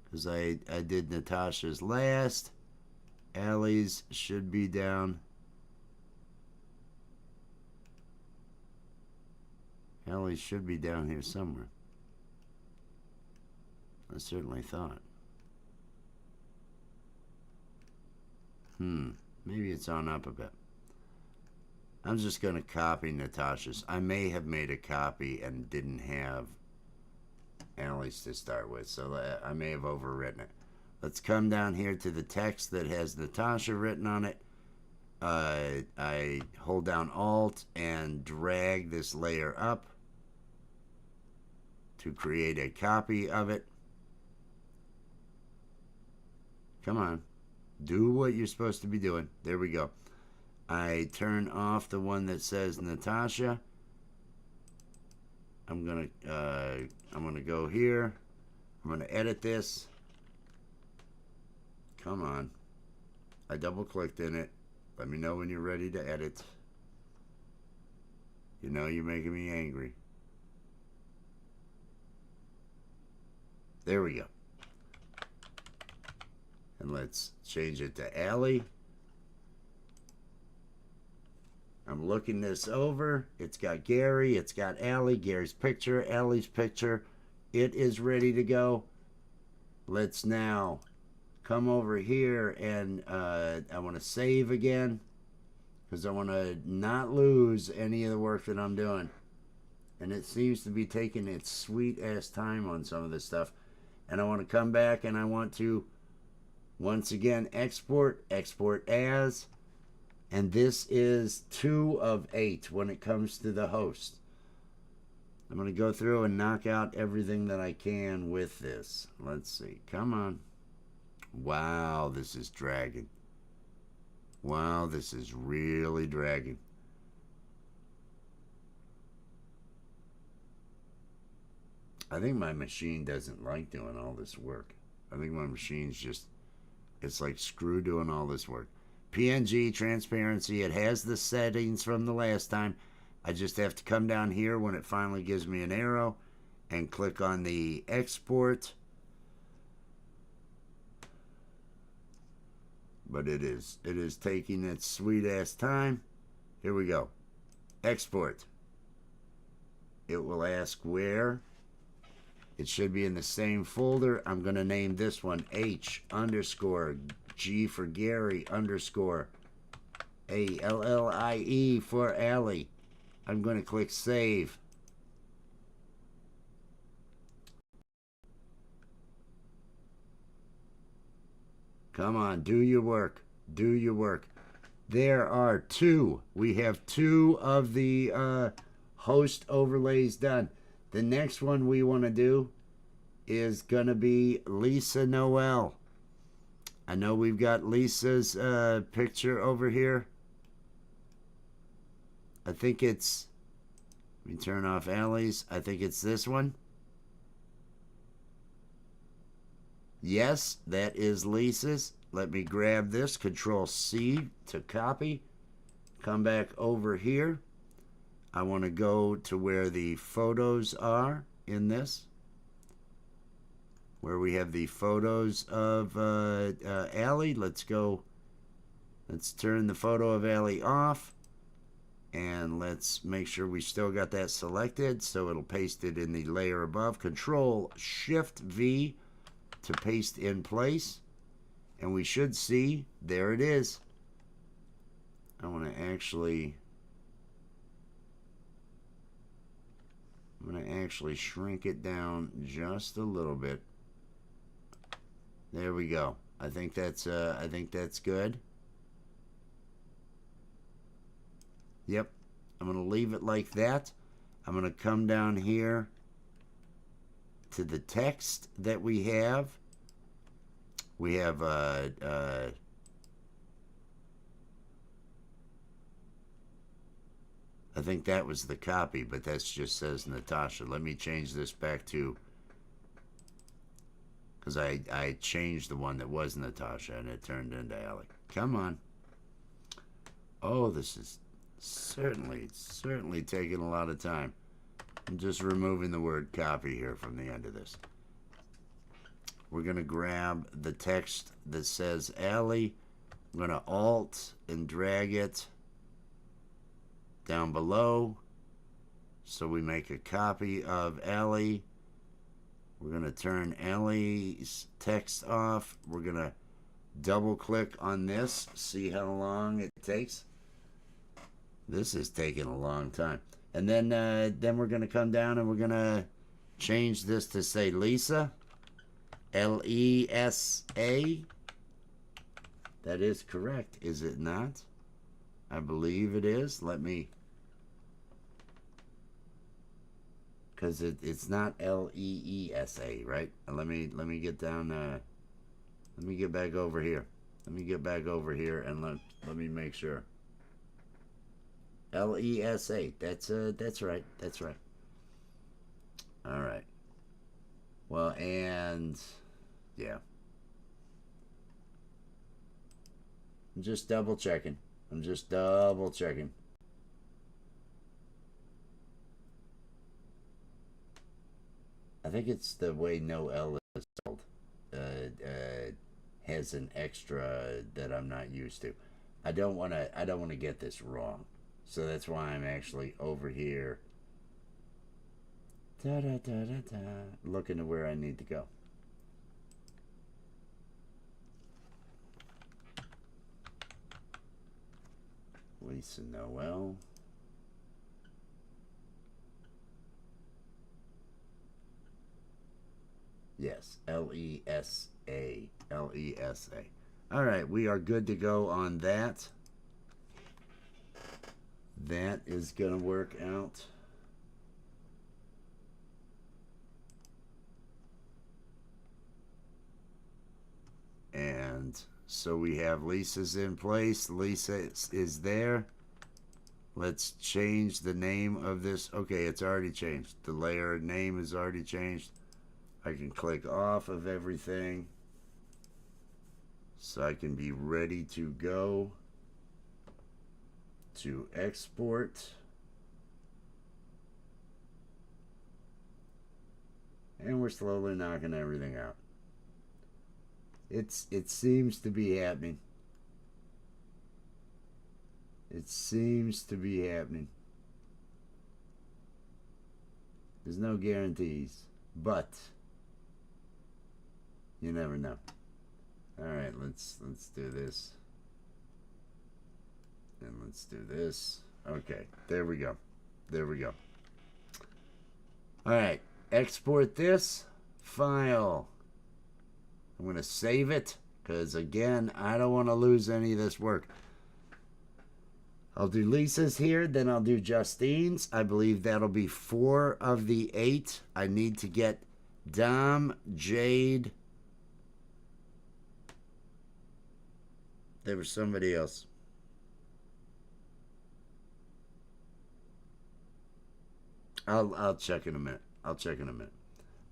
Speaker 1: because I did Natasha's last. Allie's should be down. Allie should be down here somewhere. I certainly thought. Maybe it's on up a bit. I'm just going to copy Natasha's. I may have made a copy and didn't have Allie's to start with, so I may have overwritten it. Let's come down here to the text that has Natasha written on it. I hold down Alt and drag this layer up to create a copy of it. Come on. Do what you're supposed to be doing. There we go. I turn off the one that says Natasha. I'm gonna go here. I'm gonna edit this. Come on. I double clicked in it. Let me know when you're ready to edit. You know you're making me angry. There we go. And let's change it to Allie. I'm looking this over. It's got Gary. It's got Allie. Gary's picture. Allie's picture. It is ready to go. Let's now come over here and I want to save again because I want to not lose any of the work that I'm doing. And it seems to be taking its sweet ass time on some of this stuff. And I want to come back and I want to once again export as, and this is 2 of 8 when it comes to the host. I'm going to go through and knock out everything that I can with this. Let's see. Come on. Wow, this is dragging. Wow, this is really dragging. I think my machine doesn't like doing all this work. I think my machine's just, it's like screw doing all this work. PNG, transparency, it has the settings from the last time. I just have to come down here when it finally gives me an arrow and click on the export. But it is taking its sweet ass time. Here we go. Export. It will ask where. It should be in the same folder. I'm going to name this one H_G for Gary _ ALLIE for Allie. I'm going to click save. Come on, do your work. Do your work. There are 2. We have 2 of the host overlays done. The next one we want to do is going to be Lisa Noel. I know we've got Lisa's picture over here. I think it's, let me turn off Allie's. I think it's this one. Yes, that is Lisa's. Let me grab this, Control-C to copy. Come back over here. I want to go to where the photos are in this. Where we have the photos of Allie. Let's go. Let's turn the photo of Allie off. And let's make sure we still got that selected. So it'll paste it in the layer above. Control-Shift-V to paste in place. And we should see, there it is. I want to actually... I'm going to actually shrink it down just a little bit. There we go. I think that's good. Yep. I'm going to leave it like that. I'm going to come down here to the text that we have. We have I think that was the copy, but that just says Natasha. Let me change this back to, because I changed the one that was Natasha and it turned into Alec. Come on. Oh, this is certainly taking a lot of time. I'm just removing the word copy here from the end of this. We're going to grab the text that says Allie. I'm going to Alt and drag it down below so we make a copy of Allie. We're going to turn Allie's text off. We're going to double click on this, see how long it takes. This is taking a long time. And then we're going to come down and we're going to change this to say Lisa. Lesa. That is correct, is it not? I believe it is. Let me, because it's not Leesa, right? Let me get down. Let me get back over here. Let me get back over here and let me make sure. Lesa. That's right. That's right. All right. Well, and yeah. I'm just double checking. I'm just double checking. I think it's the way no L is spelled. Has an extra that I'm not used to. I don't want to get this wrong. So that's why I'm actually over here. Looking to where I need to go. Lisa Noel. Yes, Lesa. Lesa. All right, we are good to go on that. That is going to work out. And so we have Lisa's in place. Lisa is there. Let's change the name of this. Okay, it's already changed. The layer name is already changed. I can click off of everything so I can be ready to go to export. And we're slowly knocking everything out. It seems to be happening. It seems to be happening. There's no guarantees, but you never know. All right, let's do this. And let's do this. Okay, there we go. There we go. All right, export this file. I'm going to save it because, again, I don't want to lose any of this work. I'll do Lisa's here, then I'll do Justine's. I believe that'll be 4 of the 8. I need to get Dom, Jade. There was somebody else. I'll check in a minute. I'll check in a minute.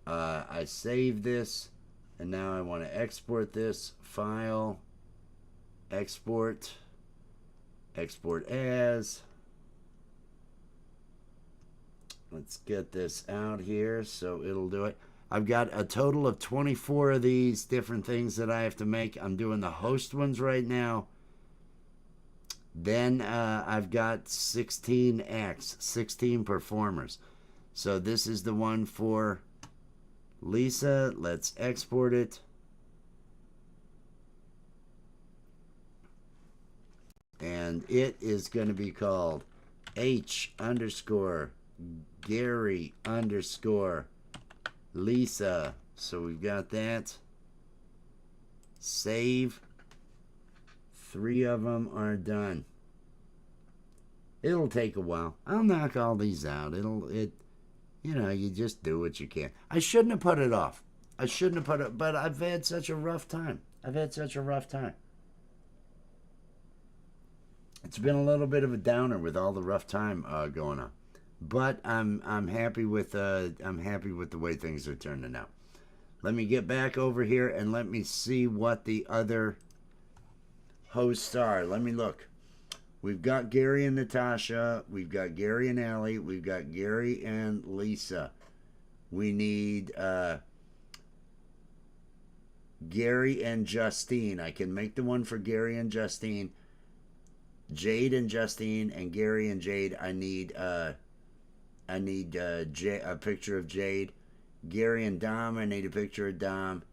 Speaker 1: I saved this, and now I want to export this file. Export. Export as. Let's get this out here so it'll do it. I've got a total of 24 of these different things that I have to make. I'm doing the host ones right now. Then I've got 16 acts, 16 performers. So this is the one for Lisa. Let's export it. And it is going to be called H_Gary_Lisa. So we've got that. Save. 3 of them are done. It'll take a while. I'll knock all these out. You know, you just do what you can. I shouldn't have put it off. I shouldn't have put it, but I've had such a rough time. It's been a little bit of a downer with all the rough time going on, but I'm happy with the way things are turning out. Let me get back over here and let me see what the other hosts are. Let me look. We've got Gary and Natasha. We've got Gary and Allie. We've got Gary and Lisa. We need Gary and Justine. I can make the one for Gary and Justine. Jade and Justine, and Gary and Jade. I need a picture of Jade. Gary and Dom. I need a picture of Dom.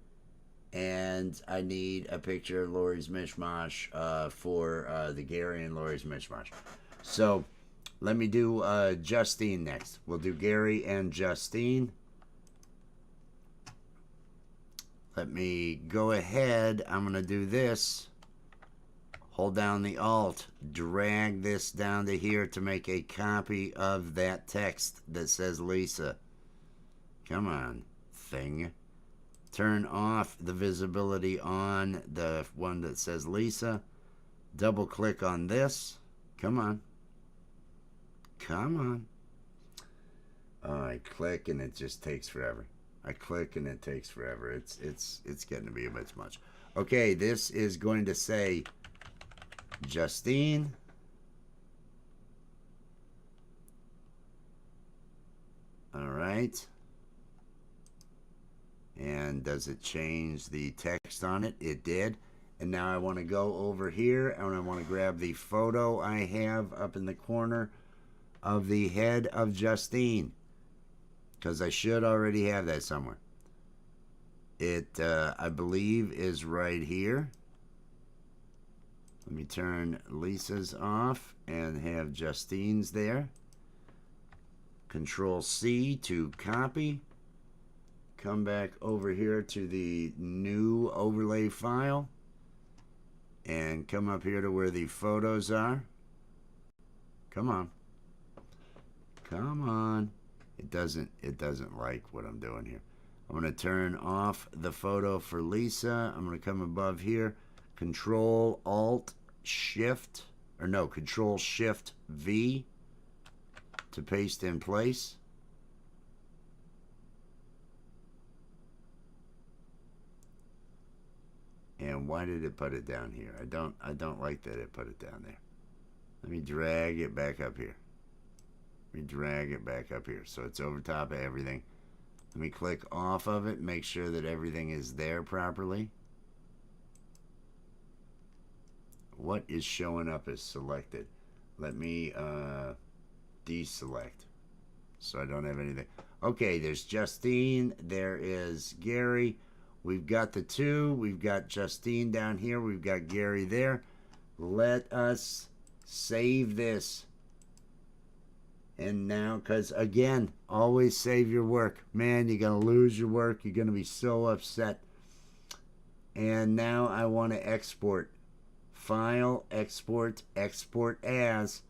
Speaker 1: and I need a picture of Lori's Mishmash for the Gary and Lori's Mishmash. So let me do Justine next. We'll do Gary and Justine. Let me go ahead. I'm going to do this. Hold down the Alt. Drag this down to here to make a copy of that text that says Lisa. Come on, thing. Turn off the visibility on the one that says Lisa. Double click on this. Come on. Come on. Oh, I click and it just takes forever. I click and it takes forever. It's getting to be a bit much. Okay, this is going to say Justine. All right. And does it change the text on it? It did. And now I want to go over here and I want to grab the photo I have up in the corner of the head of Justine, because I should already have that somewhere. It, I believe, is right here. Let me turn Lisa's off and have Justine's there. Control C to copy. Come back over here to the new overlay file and come up here to where the photos are. Come on. Come on. It doesn't like what I'm doing here. I'm going to turn off the photo for Lisa. I'm going to come above here. Control Alt Shift, or no, Control Shift V to paste in place. And why did it put it down here? I don't like that it put it down there. Let me drag it back up here. Let me drag it back up here so it's over top of everything. Let me click off of it, make sure that everything is there properly. What is showing up as selected? Let me deselect so I don't have anything. Okay, there's Justine, there is Gary. We've got the two. We've got Justine down here. We've got Gary there. Let us save this. And now, because again, always save your work. Man, you're going to lose your work. You're going to be so upset. And now I want to export. File, export, export as.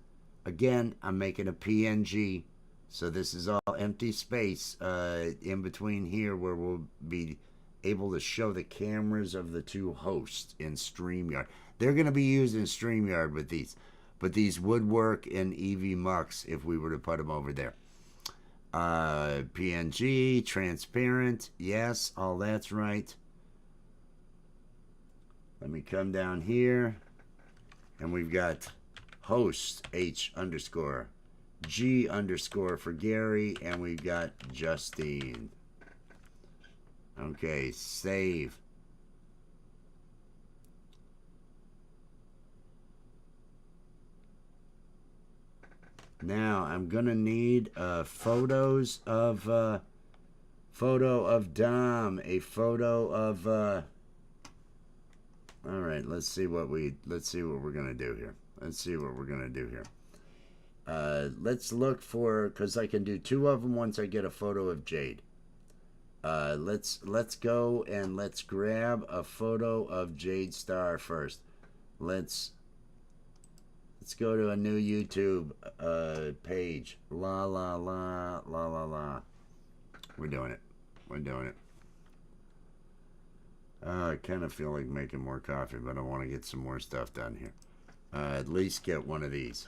Speaker 1: Again, I'm making a PNG. So this is all empty space in between here where we'll be able to show the cameras of the two hosts in Streamyard. They're going to be used in Streamyard with these, but these would work in evmux if we were to put them over there. PNG, transparent, yes, all that's right. Let me come down here, and we've got host H underscore, G underscore for Gary, and we've got Justine. Okay, save. Now I'm gonna need photos of photo of Dom, a photo of all right, let's see what we're gonna do here. Let's look for, because I can do two of them once I get a photo of Jade. Let's go and let's grab a photo of Jade Star first. Let's go to a new YouTube page. La la la la la la. We're doing it. I kind of feel like making more coffee, but I want to get some more stuff done here. At least get one of these.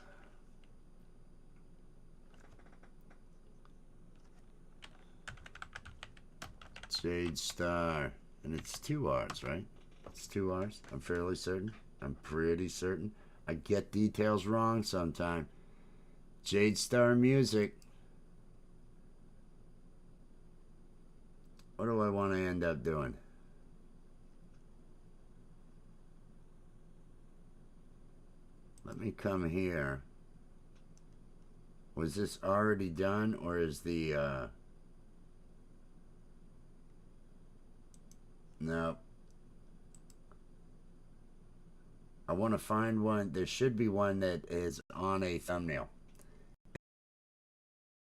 Speaker 1: Jade Star. And it's 2 R's, right? It's 2 R's. I'm fairly certain. I'm pretty certain. I get details wrong sometime. Jade Star Music. What do I want to end up doing? Let me come here. Was this already done, or is the... No, want to find one. There should be one that is on a thumbnail.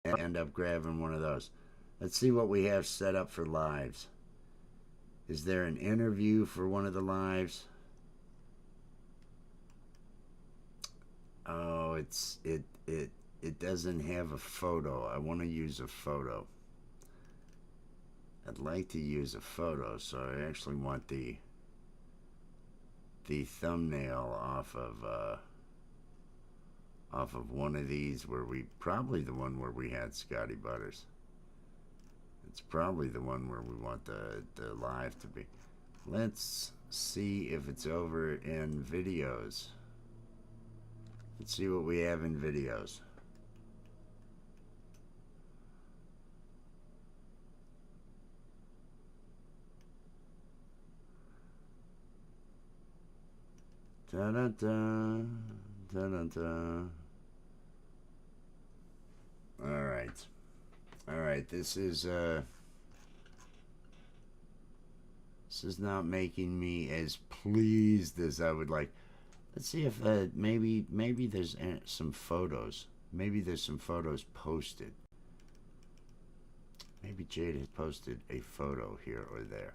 Speaker 1: And end up grabbing one of those. Let's see what we have set up for lives. Is there an interview for one of the lives? Oh, it doesn't have a photo. I want to use a photo. I'd like to use a photo, so I actually want the thumbnail off of one of these where we, probably the one where we had Scotty Butters. It's probably the one where we want the live to be. Let's see if it's over in videos. Let's see what we have in videos. Da-da-da, da-da-da. All right, this is not making me as pleased as I would like. Let's see if maybe there's some photos. Maybe there's some photos posted. Maybe Jade has posted a photo here or there.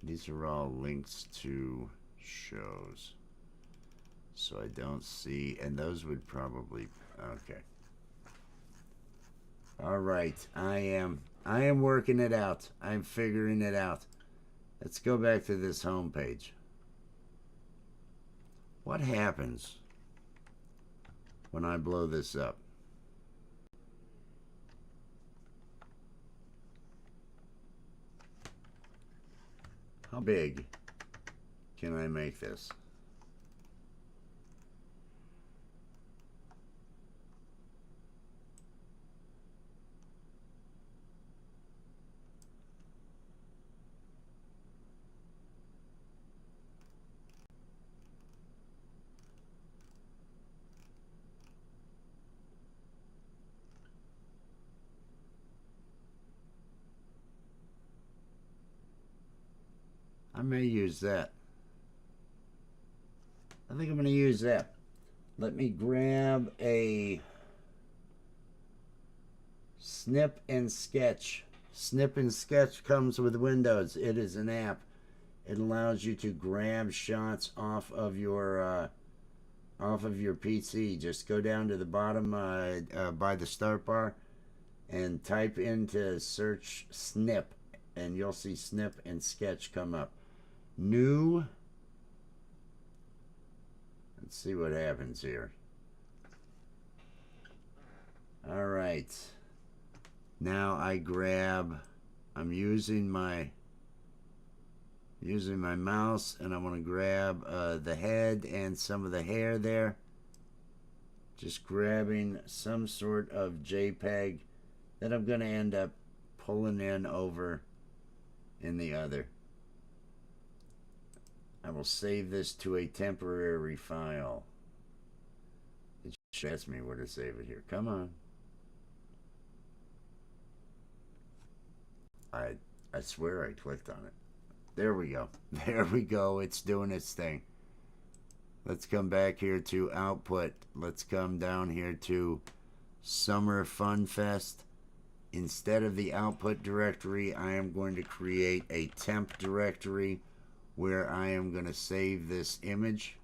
Speaker 1: These are all links to shows. So I don't see, and those would probably, okay. All right, I am working it out. I'm figuring it out. Let's go back to this home page. What happens when I blow this up? How big can I make this? I may use that. I think I'm going to use that. Let me grab a Snip and Sketch. Snip and Sketch comes with Windows. It is an app. It allows you to grab shots off of your PC. Just go down to the bottom by the start bar and type into search Snip, and you'll see Snip and Sketch come up. New. Let's see what happens here. All right. Now I grab, I'm using my mouse, and I want to grab the head and some of the hair there. Just grabbing some sort of JPEG that I'm going to end up pulling in over in the other. I will save this to a temporary file. It asks me where to save it here. Come on. I swear I clicked on it. There we go. There we go. It's doing its thing. Let's come back here to output. Let's come down here to Summer Fun Fest. Instead of the output directory, I am going to create a temp directory where I am going to save this image.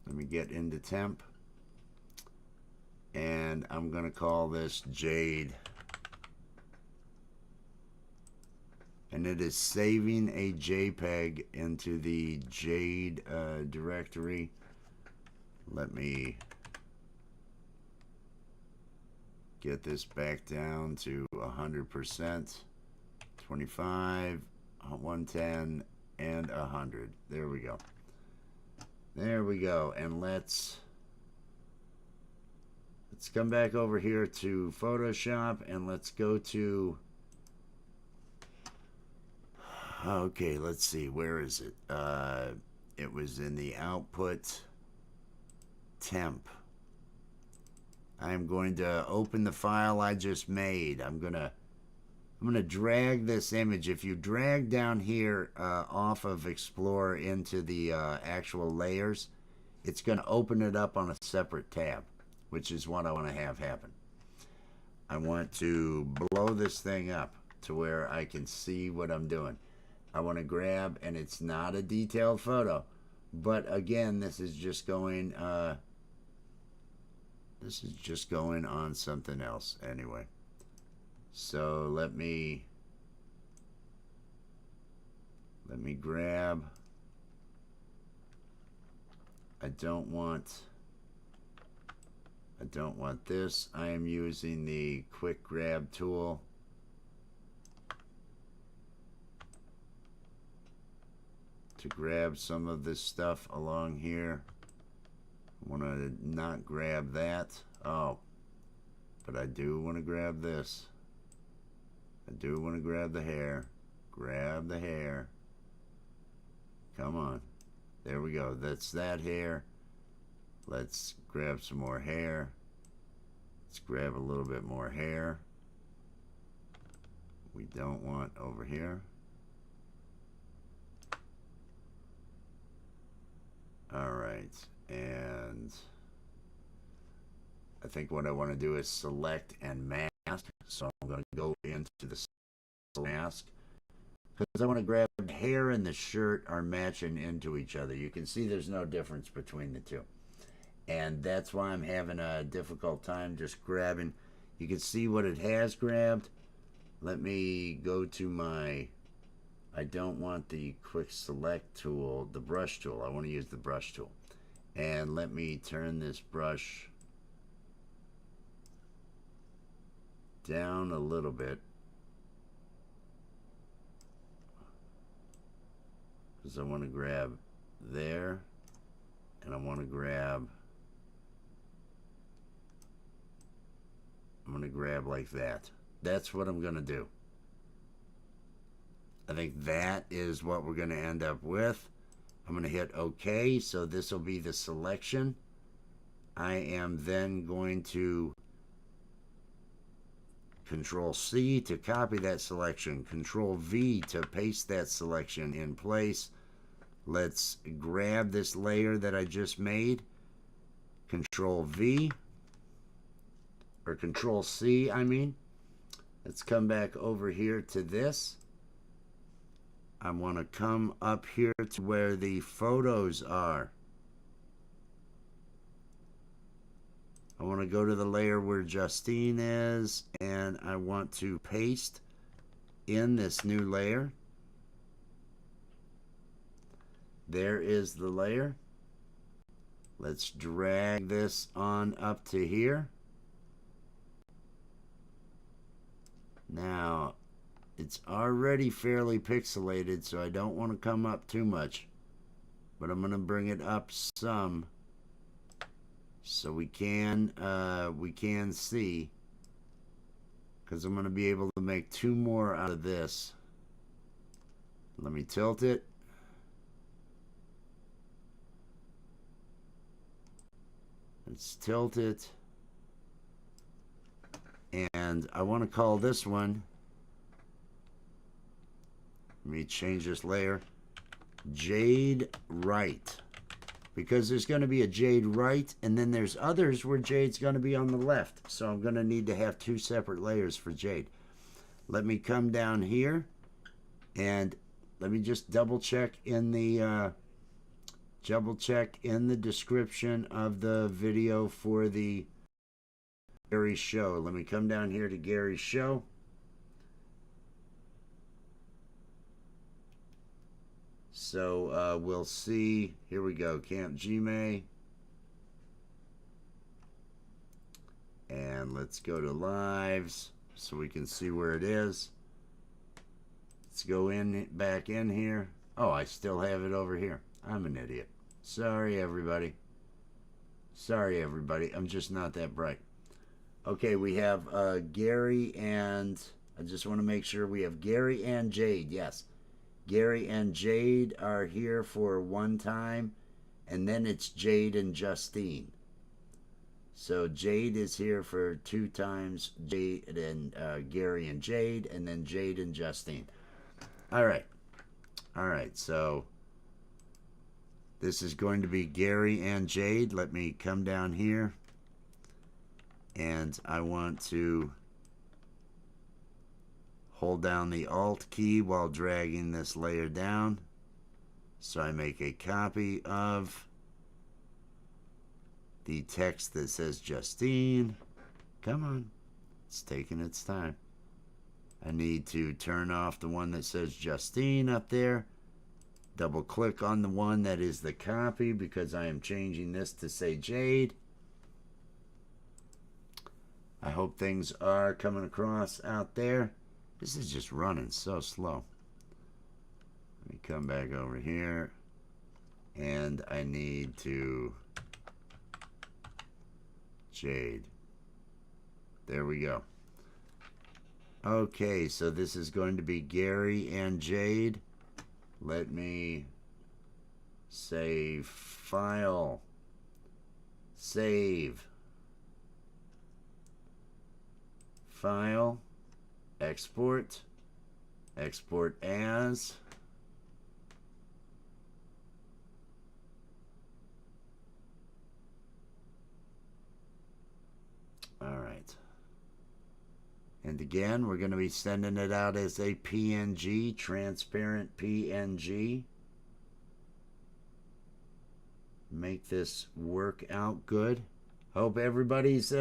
Speaker 1: Let me get into temp. And I'm going to call this Jade. And it is saving a JPEG into the Jade directory. Let me get this back down to 100%. 25, 110, and 100. There we go. There we go. And let's come back over here to Photoshop, and let's go to, okay, let's see, where is it? It was in the output temp. I'm going to open the file I just made. I'm going to I'm going to drag this image. If you drag down here off of Explorer into the actual layers, it's going to open it up on a separate tab, which is what I want to have happen. I want to blow this thing up to where I can see what I'm doing. I want to grab, and it's not a detailed photo, but again, this is just going on something else anyway. So let me grab. I don't want this. I am using the quick grab tool. To grab some of this stuff along here. I want to not grab that. Oh, but I do want to grab this. I do want to grab the hair. Grab the hair. Come on. There we go. That's that hair. Let's grab some more hair. Let's grab a little bit more hair. We don't want over here. All right. And I think what I want to do is select and mask. So I'm going to go into the mask because I want to grab the hair and the shirt are matching into each other. You can see there's no difference between the two. And that's why I'm having a difficult time just grabbing. You can see what it has grabbed. Let me go to my, I don't want the quick select tool, the brush tool. I want to use the brush tool. And let me turn this brush down a little bit. Because I want to grab there. And I want to grab, I'm going to grab like that. That's what I'm going to do. I think that is what we're going to end up with. I'm going to hit OK. So this will be the selection. I am then going to Control C to copy that selection. Control V to paste that selection in place. Let's grab this layer that I just made. Control V. Or Control C, I mean. Let's come back over here to this. I want to come up here to where the photos are. I want to go to the layer where Justine is, and I want to paste in this new layer. There is the layer. Let's drag this on up to here. Now, it's already fairly pixelated, so I don't want to come up too much. But I'm going to bring it up some so we can see. Because I'm going to be able to make two more out of this. Let me tilt it. Let's tilt it. And I want to call this one, let me change this layer, Jade Right. Because there's going to be a Jade Right, and then there's others where Jade's going to be on the left. So I'm going to need to have two separate layers for Jade. Let me come down here, and let me just double check in the description of the video for the Gary's show. Let me come down here to Gary's show. So we'll see. Here we go. Camp Gmail. And let's go to lives so we can see where it is. Let's go back in here. Oh, I still have it over here. I'm an idiot. Sorry, everybody. Sorry, everybody. I'm just not that bright. Okay, we have Gary and, I just want to make sure we have Gary and Jade. Yes. Gary and Jade are here for one time, and then it's Jade and Justine. So Jade is here for 2 times Jade and Gary and Jade, and then Jade and Justine. All right. So this is going to be Gary and Jade. Let me come down here, and I want to hold down the Alt key while dragging this layer down. So I make a copy of the text that says Justine. Come on. It's taking its time. I need to turn off the one that says Justine up there. Double click on the one that is the copy because I am changing this to say Jade. I hope things are coming across out there. This is just running so slow. Let me come back over here, and I need to Jade. There we go. Okay, so this is going to be Gary and Jade. Let me say file, save, file, export, export as. All right. And again, we're going to be sending it out as a PNG, transparent PNG. Make this work out good. Hope everybody's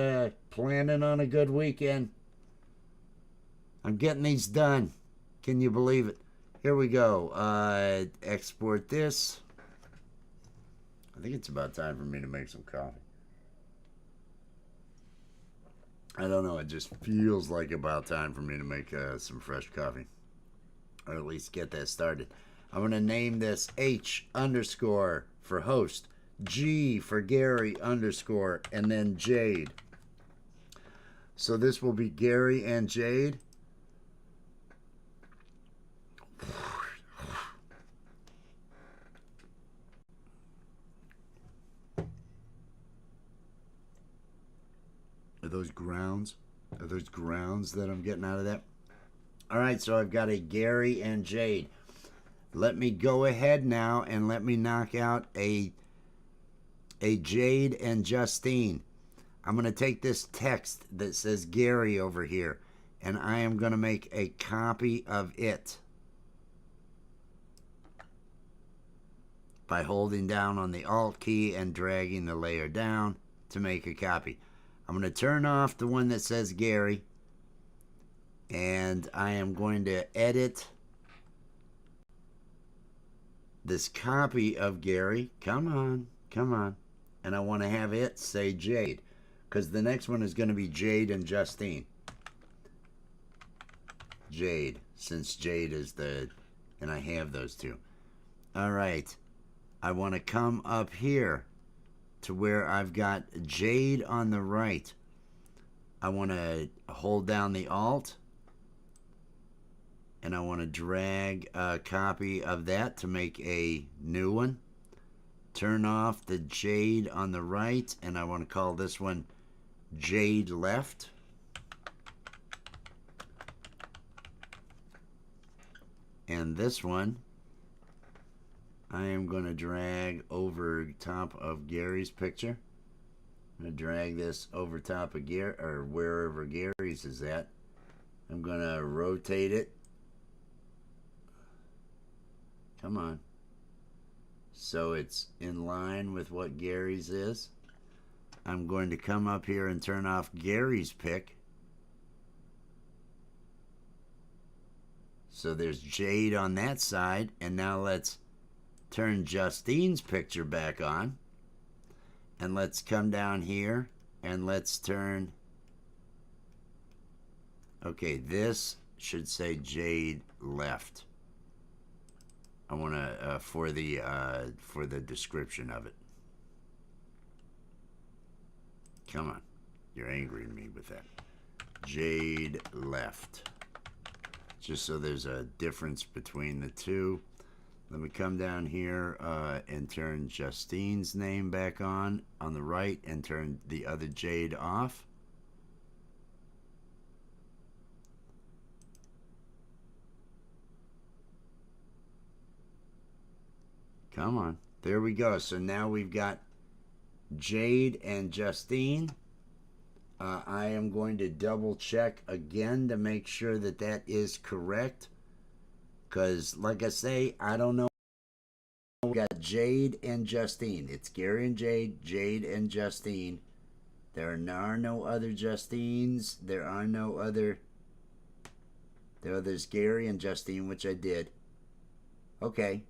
Speaker 1: planning on a good weekend. I'm getting these done. Can you believe it? Here we go. Export this. I think it's about time for me to make some coffee. I don't know, it just feels like about time for me to make some fresh coffee. Or at least get that started. I'm going to name this H underscore for host, G for Gary underscore, and then Jade. So this will be Gary and Jade. Are those grounds? Are those grounds that I'm getting out of that? All right, so I've got a Gary and Jade. Let me go ahead now and let me knock out a Jade and Justine. I'm going to take this text that says Gary over here, and I am going to make a copy of it by holding down on the Alt key and dragging the layer down to make a copy. I'm going to turn off the one that says Gary, and I am going to edit this copy of Gary. Come on, come on. And I want to have it say Jade, because the next one is going to be Jade and Justine. Jade, since Jade is the, and I have those two. All right. I want to come up here to where I've got Jade on the right. I want to hold down the Alt, and I want to drag a copy of that to make a new one. Turn off the Jade on the right, and I want to call this one Jade Left. And this one I am going to drag over top of Gary's picture. I'm going to drag this over top of Gary, or wherever Gary's is at. I'm going to rotate it. Come on. So it's in line with what Gary's is. I'm going to come up here and turn off Gary's pic. So there's Jade on that side, and now let's turn Justine's picture back on, and let's come down here and let's turn, okay, this should say Jade Left. I want to for the description of it. Come on, you're angering me with that. Jade Left, just so there's a difference between the two. Let me come down here and turn Justine's name back on the right, and turn the other Jade off. Come on. There we go. So now we've got Jade and Justine. I am going to double check again to make sure that that is correct. Because, like I say, I don't know. We got Jade and Justine. It's Gary and Jade, Jade and Justine. There are no other Justines. There are no other. There's Gary and Justine, which I did. Okay.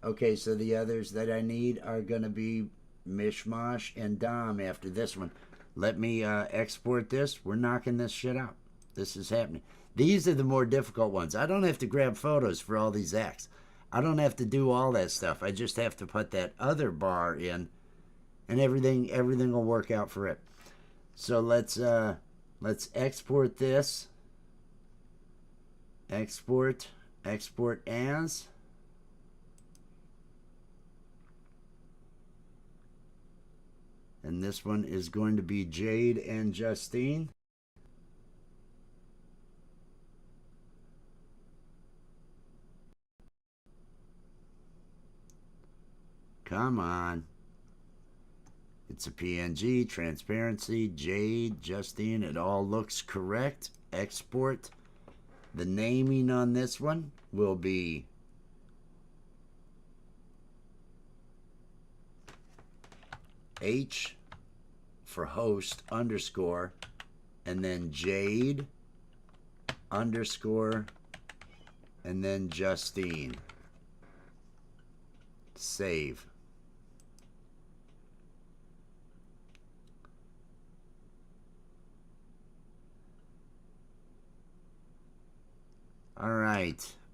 Speaker 1: Okay, so the others that I need are going to be Mishmash and Dom after this one. Let me export this. We're knocking this shit out. This is happening. These are the more difficult ones. I don't have to grab photos for all these acts. I don't have to do all that stuff. I just have to put that other bar in, and everything will work out for it. So let's export this. Export as. And this one is going to be Jade and Justine. Come on. It's a PNG, transparency, Jade, Justine. It all looks correct. Export. The naming on this one will be H for host underscore, and then Jade underscore, and then Justine. Save.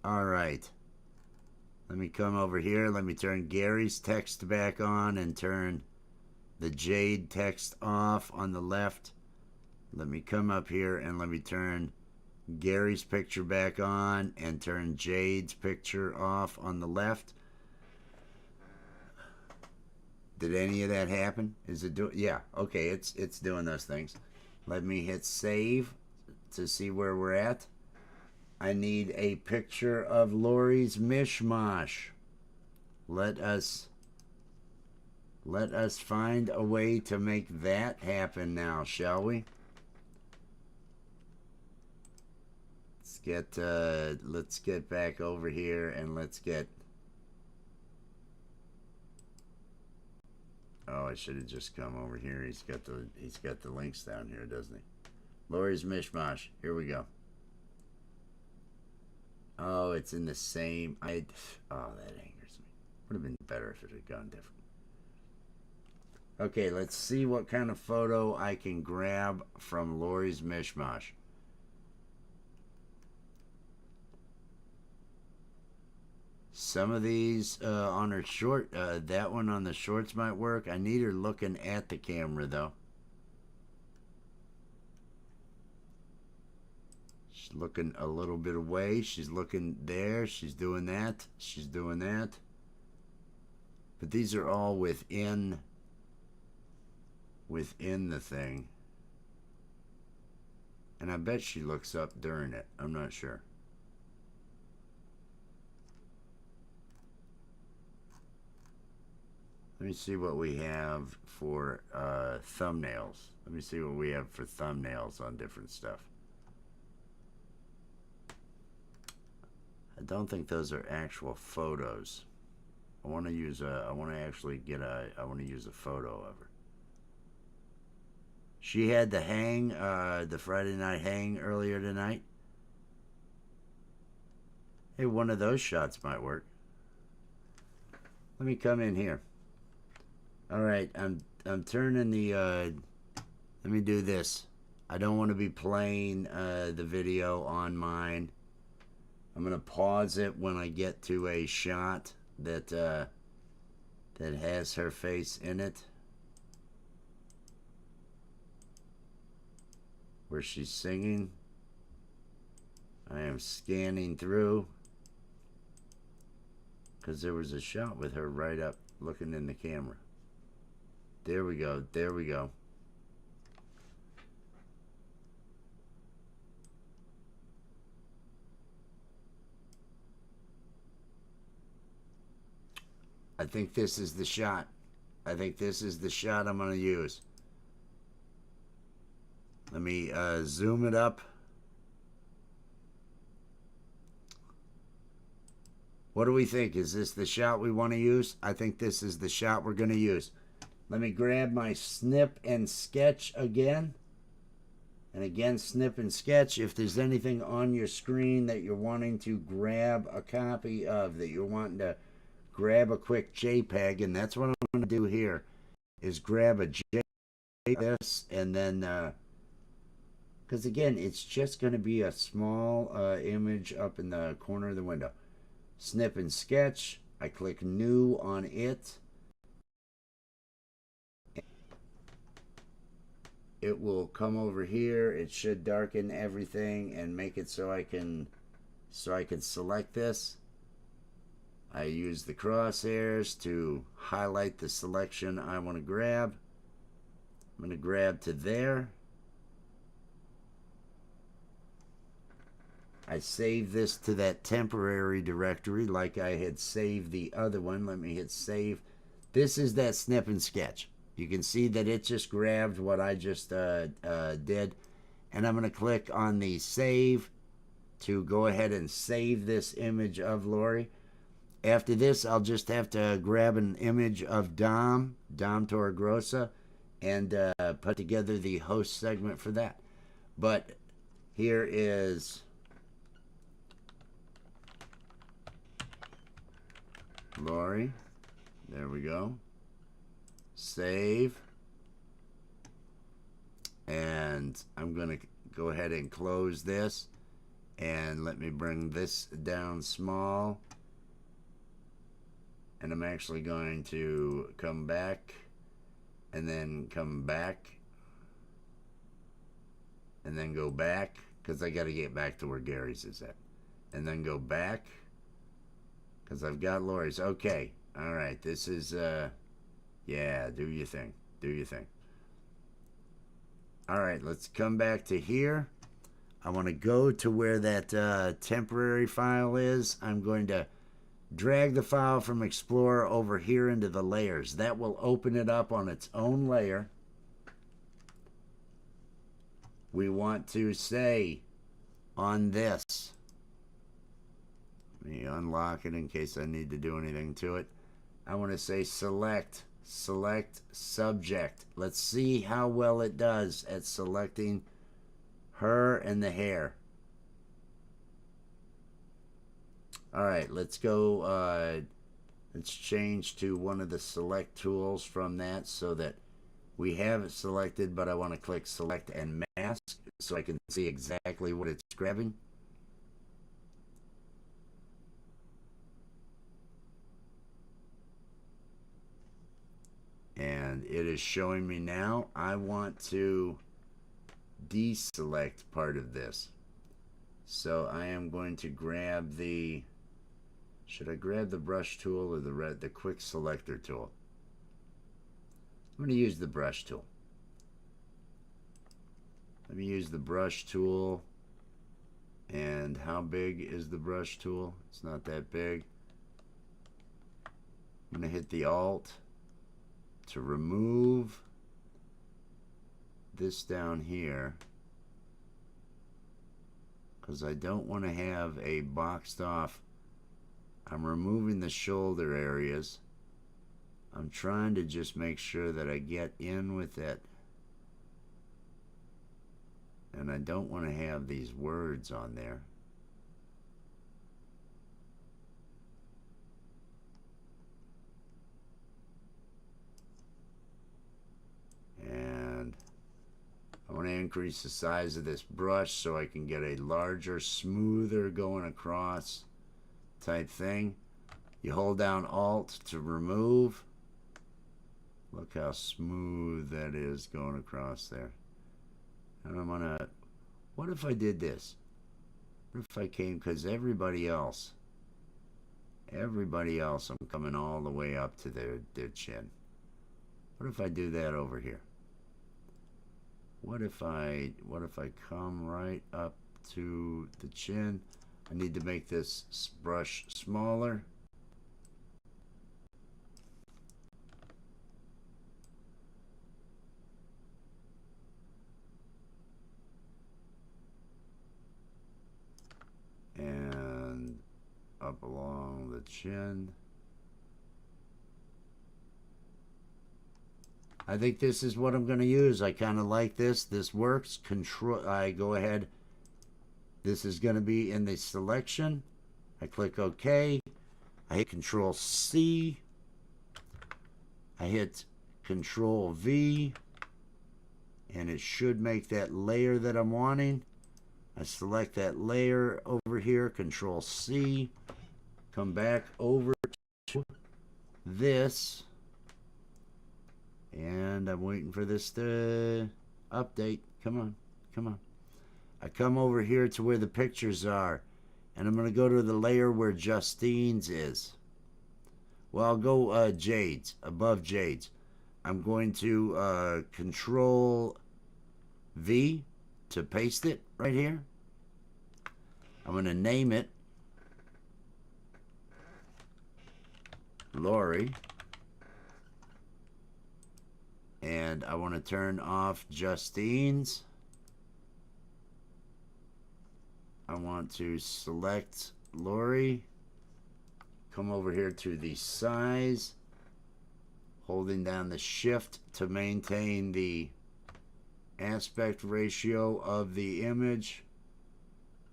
Speaker 1: All right. Let me come over here. Let me turn Gary's text back on and turn the Jade text off on the left. Let me come up here and let me turn Gary's picture back on and turn Jade's picture off on the left. Did any of that happen? Is it doing? Yeah, okay, it's doing those things. Let me hit save to see where we're at. I need a picture of Lori's Mishmash. Let us find a way to make that happen now, shall we? Let's get back over here and let's get. Oh, I should have just come over here. He's got the links down here, doesn't he? Lori's Mishmash. Here we go. Oh, it's in the same. Oh, that angers me. Would have been better if it had gone different. Okay, let's see what kind of photo I can grab from Lori's Mishmash. Some of these on her short, that one on the shorts might work. I need her looking at the camera though. She's looking a little bit away. She's looking there. She's doing that. She's doing that. But these are all within the thing. And I bet she looks up during it. I'm not sure. Let me see what we have for thumbnails. Let me see what we have for thumbnails on different stuff. I don't think those are actual photos. I want to use I want to use a photo of her. She had the hang, the Friday night hang earlier tonight. Hey, one of those shots might work. Let me come in here. All right, I'm turning the. Let me do this. I don't want to be playing the video on mine. I'm gonna pause it when I get to a shot that that has her face in it, where she's singing. I am scanning through. Because there was a shot with her right up looking in the camera. There we go. There we go. I think this is the shot. I think this is the shot I'm going to use. Let me zoom it up. What do we think? Is this the shot we want to use? I think this is the shot we're going to use. Let me grab my snip and sketch again. And again, snip and sketch. If there's anything on your screen that you're wanting to grab a copy of, that you're wanting to grab a quick JPEG, and that's what I'm going to do here, is grab a JPEG, this, and then, because again, it's just going to be a small image up in the corner of the window. Snip and sketch. I click new on it. It will come over here. It should darken everything and make it so I can select this. I use the crosshairs to highlight the selection I want to grab. I'm going to grab to there. I save this to that temporary directory like I had saved the other one. Let me hit save. This is that snip and sketch. You can see that it just grabbed what I just did. And I'm going to click on the save to go ahead and save this image of Lori. After this, I'll just have to grab an image of Dom Torregrossa, and put together the host segment for that. But here is Lori. There we go. Save. And I'm going to go ahead and close this. And let me bring this down small. And I'm actually going to come back. And then come back. And then go back. Because I got to get back to where Gary's is at. And then go back. Because I've got Lori's. Okay. All right. This is, yeah, do your thing. Do your thing. All right. Let's come back to here. I want to go to where that temporary file is. I'm going to drag the file from Explorer over here into the layers. That will open it up on its own layer. We want to say on this. Let me unlock it in case I need to do anything to it. I want to say select subject. Let's see how well it does at selecting her and the hair. All right, let's go. Let's change to one of the select tools from that so that we have it selected, but I want to click select and mask so I can see exactly what it's grabbing. And it is showing me now. I want to deselect part of this. So I am going to grab the, should I grab the brush tool or the quick selector tool? I'm going to use the brush tool. Let me use the brush tool. And how big is the brush tool? It's not that big. I'm going to hit the Alt to remove this down here, because I don't want to have a boxed off. I'm removing the shoulder areas. I'm trying to just make sure that I get in with it, and I don't want to have these words on there. And I want to increase the size of this brush so I can get a larger, smoother going across type thing. You hold down Alt to remove. Look how smooth that is going across there. And I'm gonna, what if I did this? What if I came, because everybody else Everybody else, I'm coming all the way up to their chin. What if I do that over here? What if I come right up to the chin? I need to make this brush smaller. And up along the chin. I think this is what I'm going to use. I kind of like this. This works. Control. I go ahead. This is going to be in the selection. I click OK. I hit Control C. I hit Control V. And it should make that layer that I'm wanting. I select that layer over here. Control C. Come back over to this. And I'm waiting for this to update. Come on. Come on. I come over here to where the pictures are. And I'm going to go to the layer where Justine's is. Well, I'll go Jade's. Above Jade's. I'm going to Control V to paste it right here. I'm going to name it Lori. And I want to turn off Justine's. I want to select Lori. Come over here to the size. Holding down the shift to maintain the aspect ratio of the image.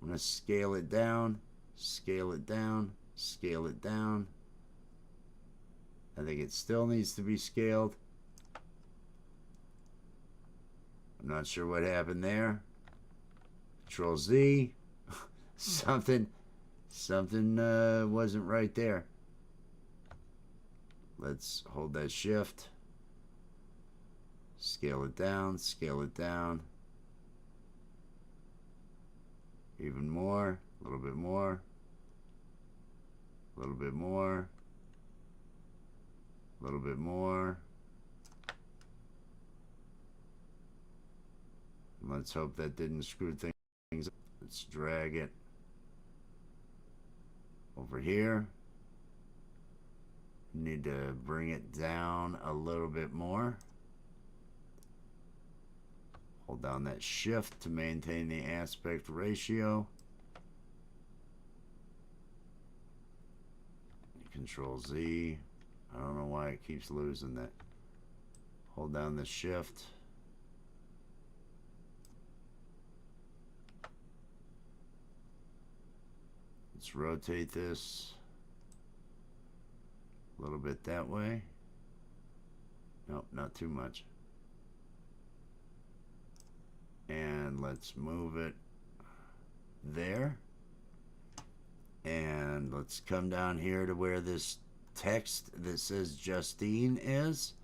Speaker 1: I'm going to scale it down, scale it down, scale it down. I think it still needs to be scaled. I'm not sure what happened there. Control Z. something wasn't right there. Let's hold that shift. Scale it down, scale it down. Even more, a little bit more. A little bit more. A little bit more. Let's hope that didn't screw things up. Let's drag it over here. Need to bring it down a little bit more. Hold down that shift to maintain the aspect ratio. Control Z. I don't know why it keeps losing that. Hold down the shift. Let's rotate this a little bit that way. Nope, not too much. And let's move it there. And let's come down here to where this text that says Justine is.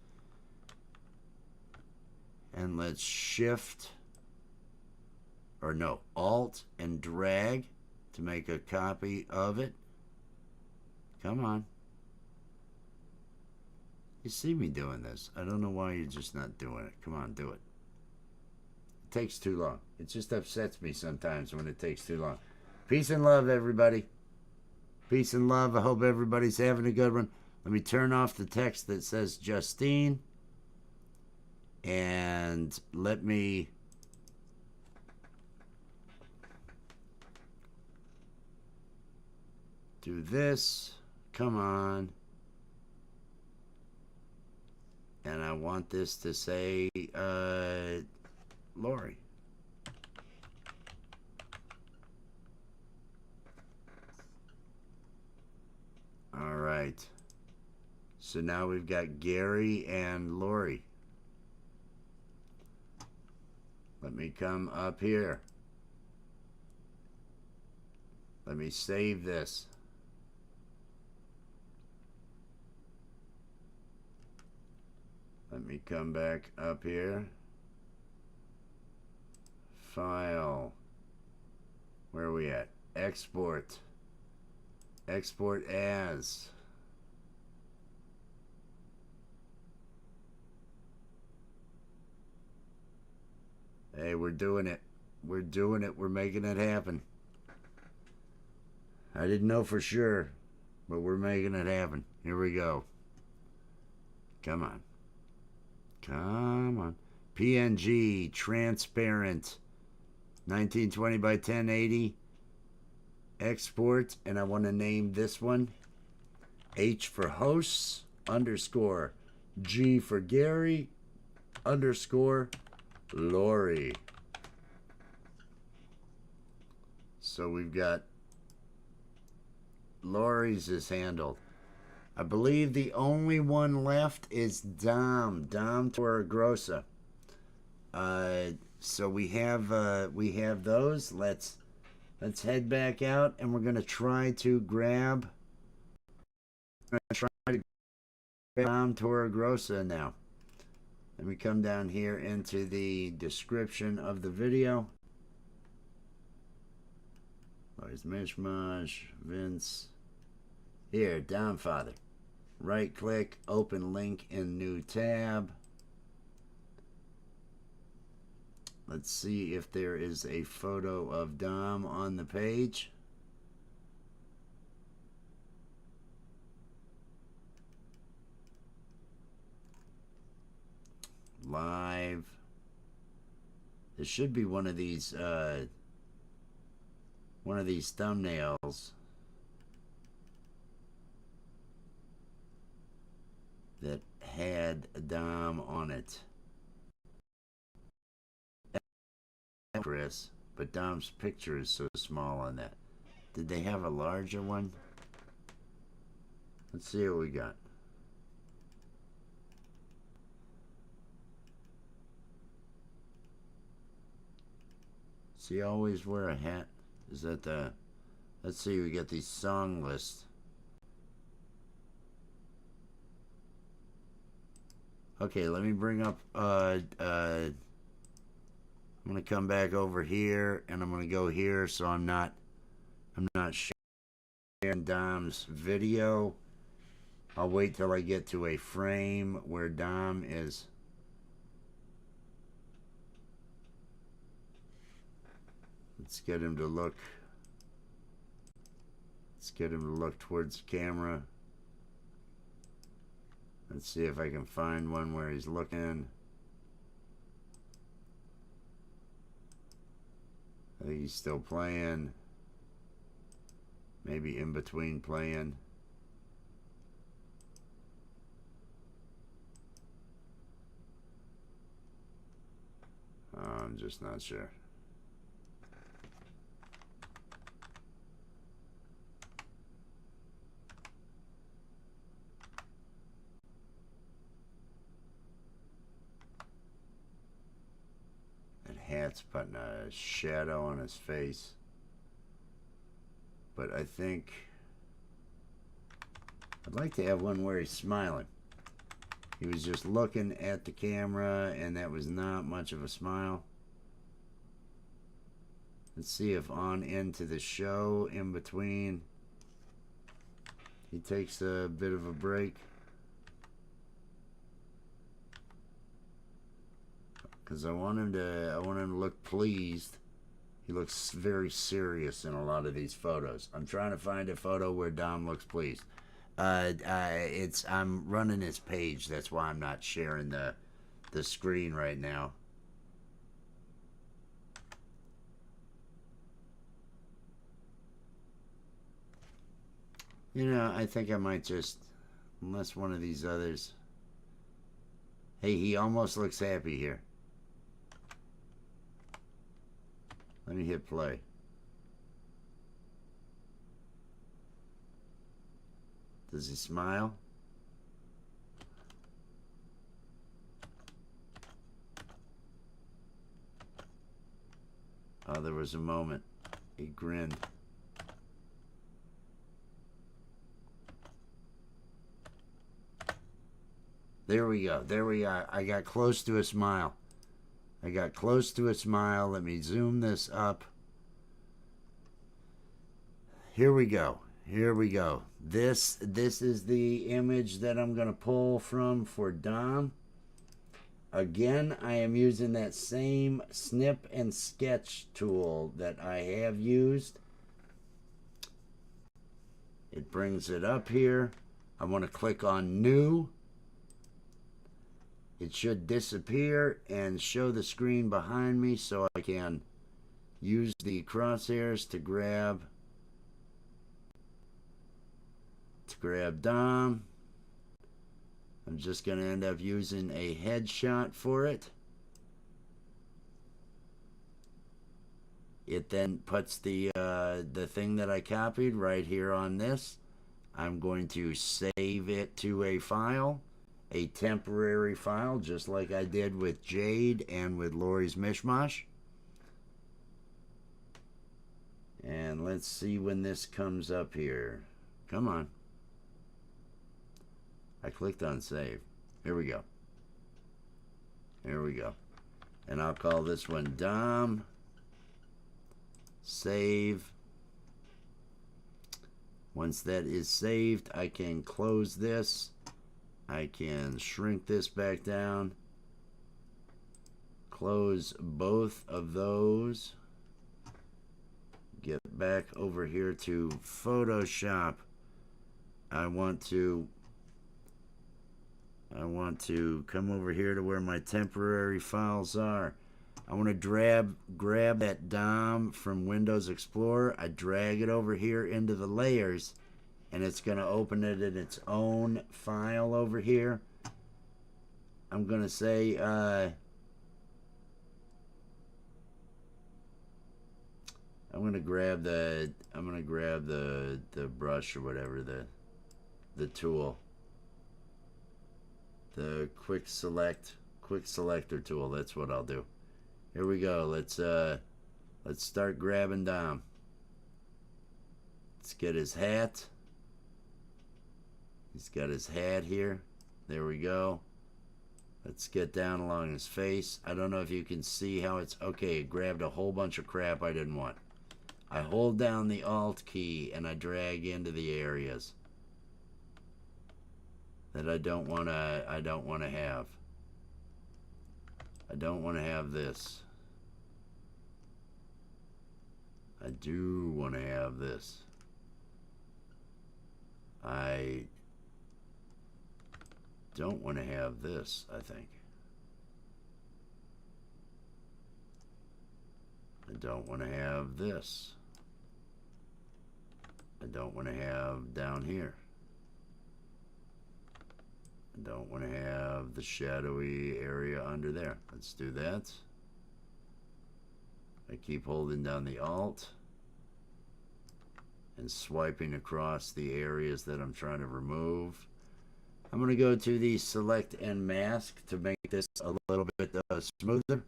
Speaker 1: And let's shift, or no, Alt and drag to make a copy of it. Come on. You see me doing this. I don't know why you're just not doing it. Come on, do it. It takes too long. It just upsets me sometimes when it takes too long. Peace and love, everybody. Peace and love. I hope everybody's having a good one. Let me turn off the text that says Justine. And let me do this. Come on. And I want this to say Lori. All right. So now we've got Gary and Lori. Let me come up here. Let me save this. Let me come back up here. File. Where are we at? Export. Export as. Hey, we're doing it. We're doing it. We're making it happen. I didn't know for sure, but we're making it happen. Here we go. Come on. Come on. PNG, transparent, 1920 by 1080. Export, and I want to name this one H for hosts underscore G for Gary underscore Lori. So we've got Lori's is handled. I believe the only one left is Dom Torregrossa. So we have those. Let's head back out, and we're gonna try to grab Dom Torregrossa now. Let me come down here into the description of the video. There's Mishmash, Vince. Here, Domfather. Right click, open link in new tab. Let's see if there is a photo of Dom on the page. Live. There should be one of these thumbnails that had Dom on it. Chris, but Dom's picture is so small on that. Did they have a larger one? Let's see what we got. Does he always wear a hat? Is that the... Let's see, we got the song list. Okay, let me bring up I'm gonna come back over here, and I'm gonna go here so I'm not sharing Dom's video. I'll wait till I get to a frame where Dom is. Let's get him to look. Let's get him to look towards the camera. Let's see if I can find one where he's looking. I think he's still playing. Maybe in between playing. I'm just not sure. Hat's putting a shadow on his face, but I think I'd like to have one where he's smiling. He was just looking at the camera, and that was not much of a smile. Let's see if on into the show in between he takes a bit of a break. Because I want him to look pleased. He looks very serious in a lot of these photos. I'm trying to find a photo where Dom looks pleased. I'm running his page. That's why I'm not sharing the screen right now. You know, I think I might just, unless one of these others. Hey, he almost looks happy here. Let me hit play. Does he smile? Oh, there was a moment. He grinned. There we go. There we are. I got close to a smile. I got close to a smile. Let me zoom this up. Here we go. Here we go. This is the image that I'm going to pull from for Dom. Again, I am using that same snip and sketch tool that I have used. It brings it up here. I want to click on new. It should disappear and show the screen behind me so I can use the crosshairs to grab Dom. I'm just going to end up using a headshot for it. It then puts the thing that I copied right here on this. I'm going to save it to a file, a temporary file, just like I did with Jade and with Lori's Mishmash. And let's see when this comes up here. Come on. I clicked on save. Here we go. Here we go. And I'll call this one Dom. Save. Once that is saved, I can close this. I can shrink this back down. Close both of those. Get back over here to Photoshop. I want to come over here to where my temporary files are. I want to grab that Dom from Windows Explorer. I drag it over here into the layers, and it's going to open it in its own file over here. I'm going to say I'm going to grab the brush or whatever, the tool. The quick selector tool. That's what I'll do. Here we go. Let's start grabbing Dom. Let's get his hat. He's got his hat here. There we go. Let's get down along his face. I don't know if you can see how it's okay. It grabbed a whole bunch of crap I didn't want. I hold down the Alt key and I drag into the areas that I don't want to have. I don't want to have this. I do want to have this. I don't want to have this, I think. I don't want to have this. I don't want to have down here. I don't want to have the shadowy area under there. Let's do that. I keep holding down the Alt and swiping across the areas that I'm trying to remove. I'm going to go to the Select and Mask to make this a little bit smoother.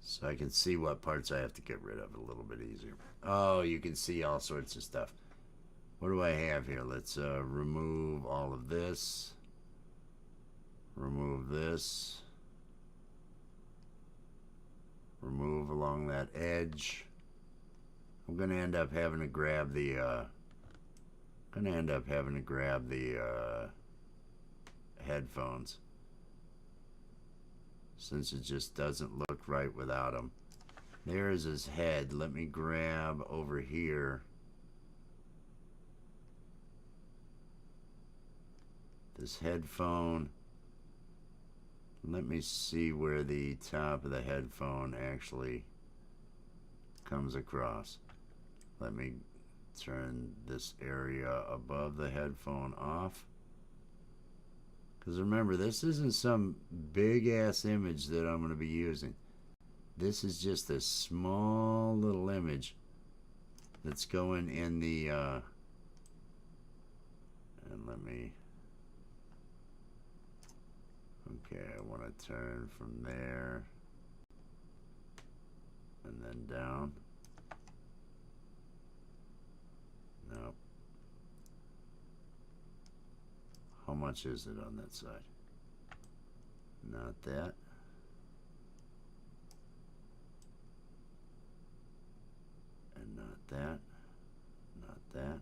Speaker 1: So I can see what parts I have to get rid of a little bit easier. Oh, you can see all sorts of stuff. What do I have here? Let's remove all of this. Remove this. Remove along that edge. I'm going to end up having to grab the headphones, since it just doesn't look right without them. There's his head. Let me grab over here this headphone. Let me see where the top of the headphone actually comes across. Let me turn this area above the headphone off. Because remember, this isn't some big ass image that I'm going to be using. This is just a small little image that's going in the and let me, okay, I want to turn from there and then down. Nope. How much is it on that side? Not that. And not that. Not that.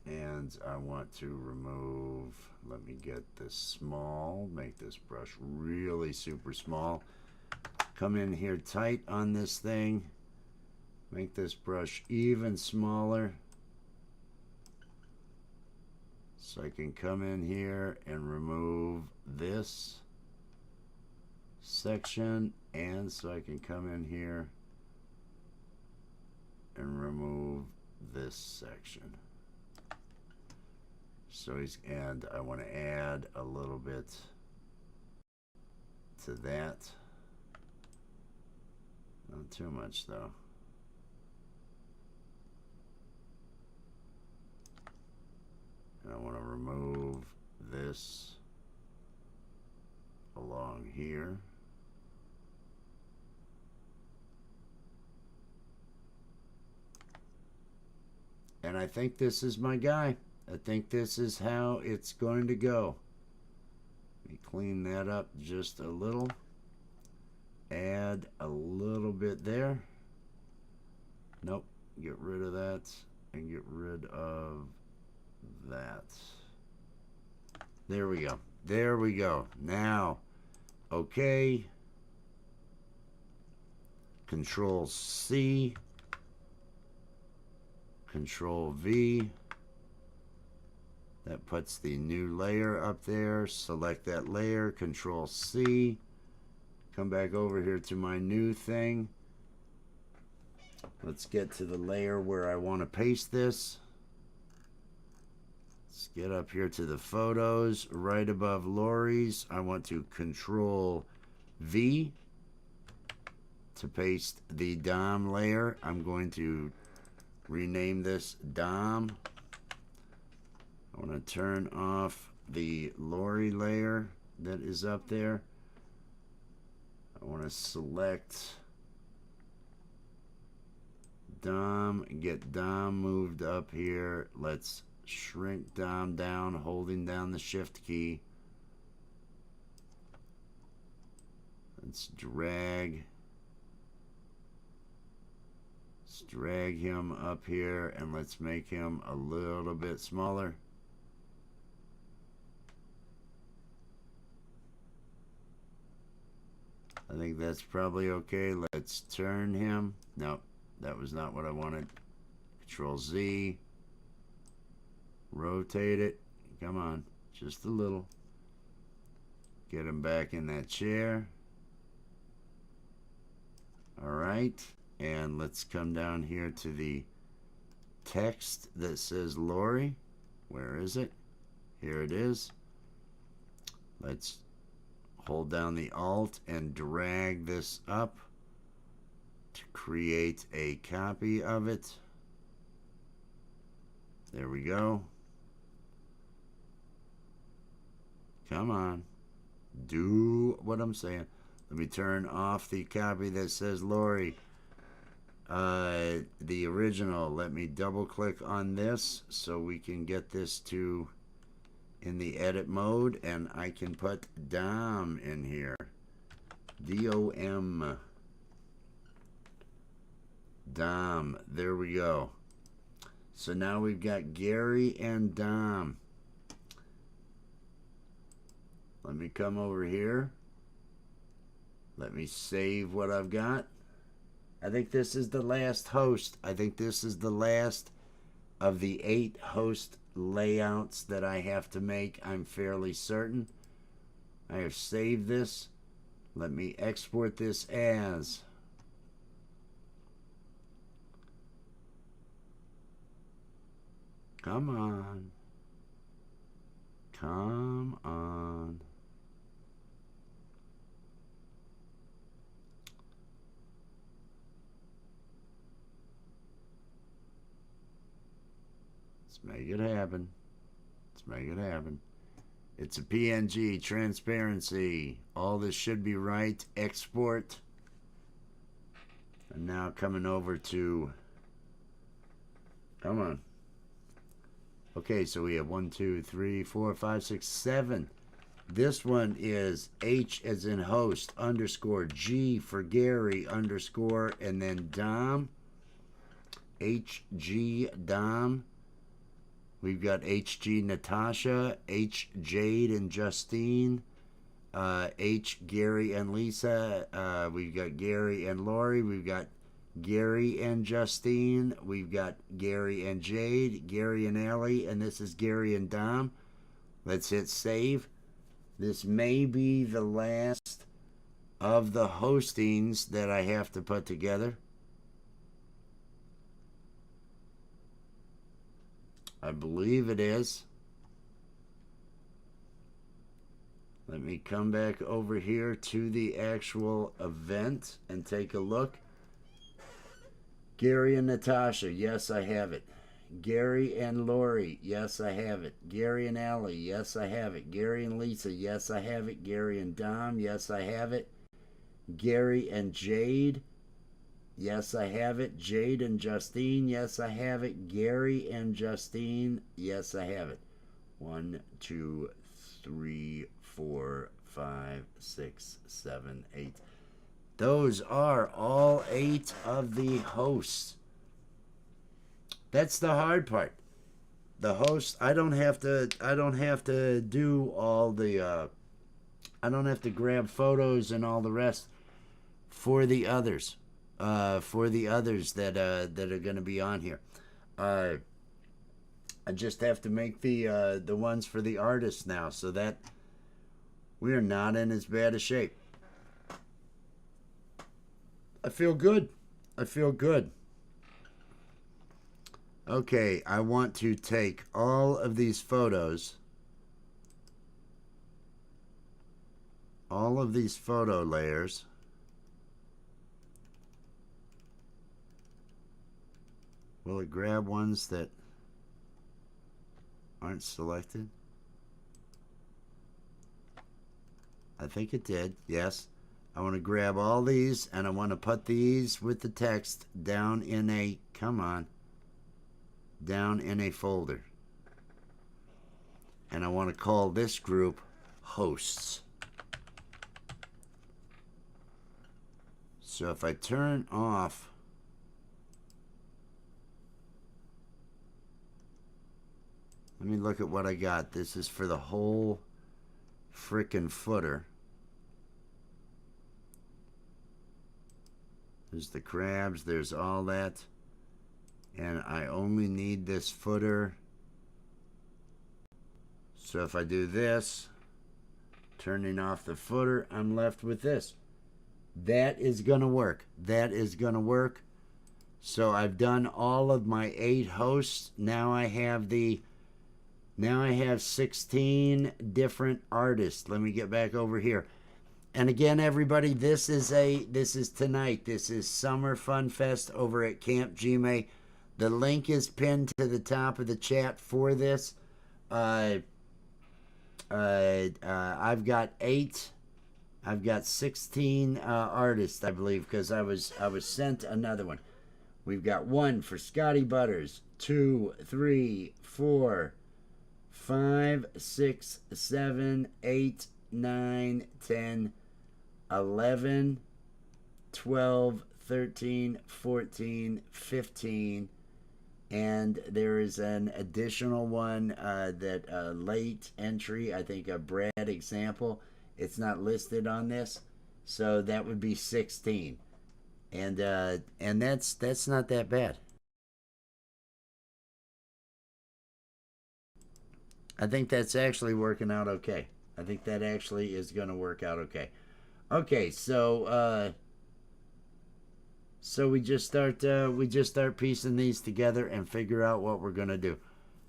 Speaker 1: And I want to remove, let me get this small, make this brush really super small. Come in here tight on this thing. Make this brush even smaller. So I can come in here and remove this section, and so I can come in here and remove this section. So and I want to add a little bit to that. Not too much though. And I want to remove this along here. And I think this is my guy. I think this is how it's going to go. Let me clean that up just a little. Add a little bit there. Nope. Get rid of that and get rid of that. There we go. There we go. Now, okay. Control C. Control V. That puts the new layer up there. Select that layer. Control C. Come back over here to my new thing. Let's get to the layer where I want to paste this. Let's get up here to the photos. Right above Lori's, I want to Control V to paste the DOM layer. I'm going to rename this DOM. I want to turn off the Lori layer that is up there. I want to select DOM and get DOM moved up here. Let's shrink DOM down, holding down the Shift key. Let's drag him up here, and let's make him a little bit smaller. I think that's probably okay. Let's turn him. No, that was not what I wanted. Control Z. Rotate it. Come on, just a little. Get him back in that chair. All right, and let's come down here to the text that says Lori. Where is it? Here it is. Let's hold down the Alt and drag this up to create a copy of it. There we go. Come on. Do what I'm saying. Let me turn off the copy that says Lori. The original. Let me double click on this so we can get this to in the edit mode, and I can put DOM in here. D-O-M. DOM. There we go. So now we've got Gary and Dom. Let me come over here. Let me save what I've got. I think this is the last host. I think this is the last of the 8 host layouts that I have to make. I'm fairly certain. I have saved this. Let me export this as. Come on. Come on. Let's make it happen. Let's make it happen. It's a PNG, transparency. All this should be right. Export. And now coming over to, come on. Okay, so we have 1, 2, 3, 4, 5, 6, 7. This one is H as in host underscore G for Gary underscore and then Dom. HG Dom. We've got HG Natasha, H Jade and Justine, H Gary and Lisa. We've got Gary and Lori. We've got Gary and Justine. We've got Gary and Jade, Gary and Allie, and this is Gary and Dom. Let's hit save. This may be the last of the hostings that I have to put together. I believe it is. Let me come back over here to the actual event and take a look. Gary and Natasha, yes, I have it. Gary and Lori, yes, I have it. Gary and Allie, yes, I have it. Gary and Lisa, yes, I have it. Gary and Dom, yes, I have it. Gary and Jade, yes, I have it. Jade and Justine, yes, I have it. Gary and Justine, yes, I have it. 1, 2, 3, 4, 5, 6, 7, 8. Those are all 8 of the hosts. That's the hard part. The host, I don't have to do all the I don't have to grab photos and all the rest for the others. That are going to be on here. I just have to make the ones for the artists now, so that we are not in as bad a shape. I feel good. I feel good. Okay, I want to take all of these photos, all of these photo layers, will it grab ones that aren't selected? I think it did, yes. I want to grab all these and I want to put these with the text down in a, come on, down in a folder. And I want to call this group hosts. So if I turn off let me look at what I got. This is for the whole frickin' footer. There's the crabs, there's all that. And I only need this footer. So if I do this, turning off the footer, I'm left with this. That is going to work. That is going to work. So I've done all of my 8 hosts. Now I have 16 different artists. Let me get back over here. And again, everybody, this is tonight. This is Summer Fun Fest over at Camp Gmail. The link is pinned to the top of the chat for this. I've got 16 artists, I believe, because I was sent another one. We've got 1 for Scotty Butters, 2, 3, 4, 5, 6, 7, 8, 9, 10, 11, 12, 13, 14, 15, and there is an additional one that late entry, I think a Brad example. It's not listed on this, so that would be 16, and that's not that bad. I think that's actually working out okay. I think that actually is going to work out okay. Okay, so we just start piecing these together and figure out what we're going to do.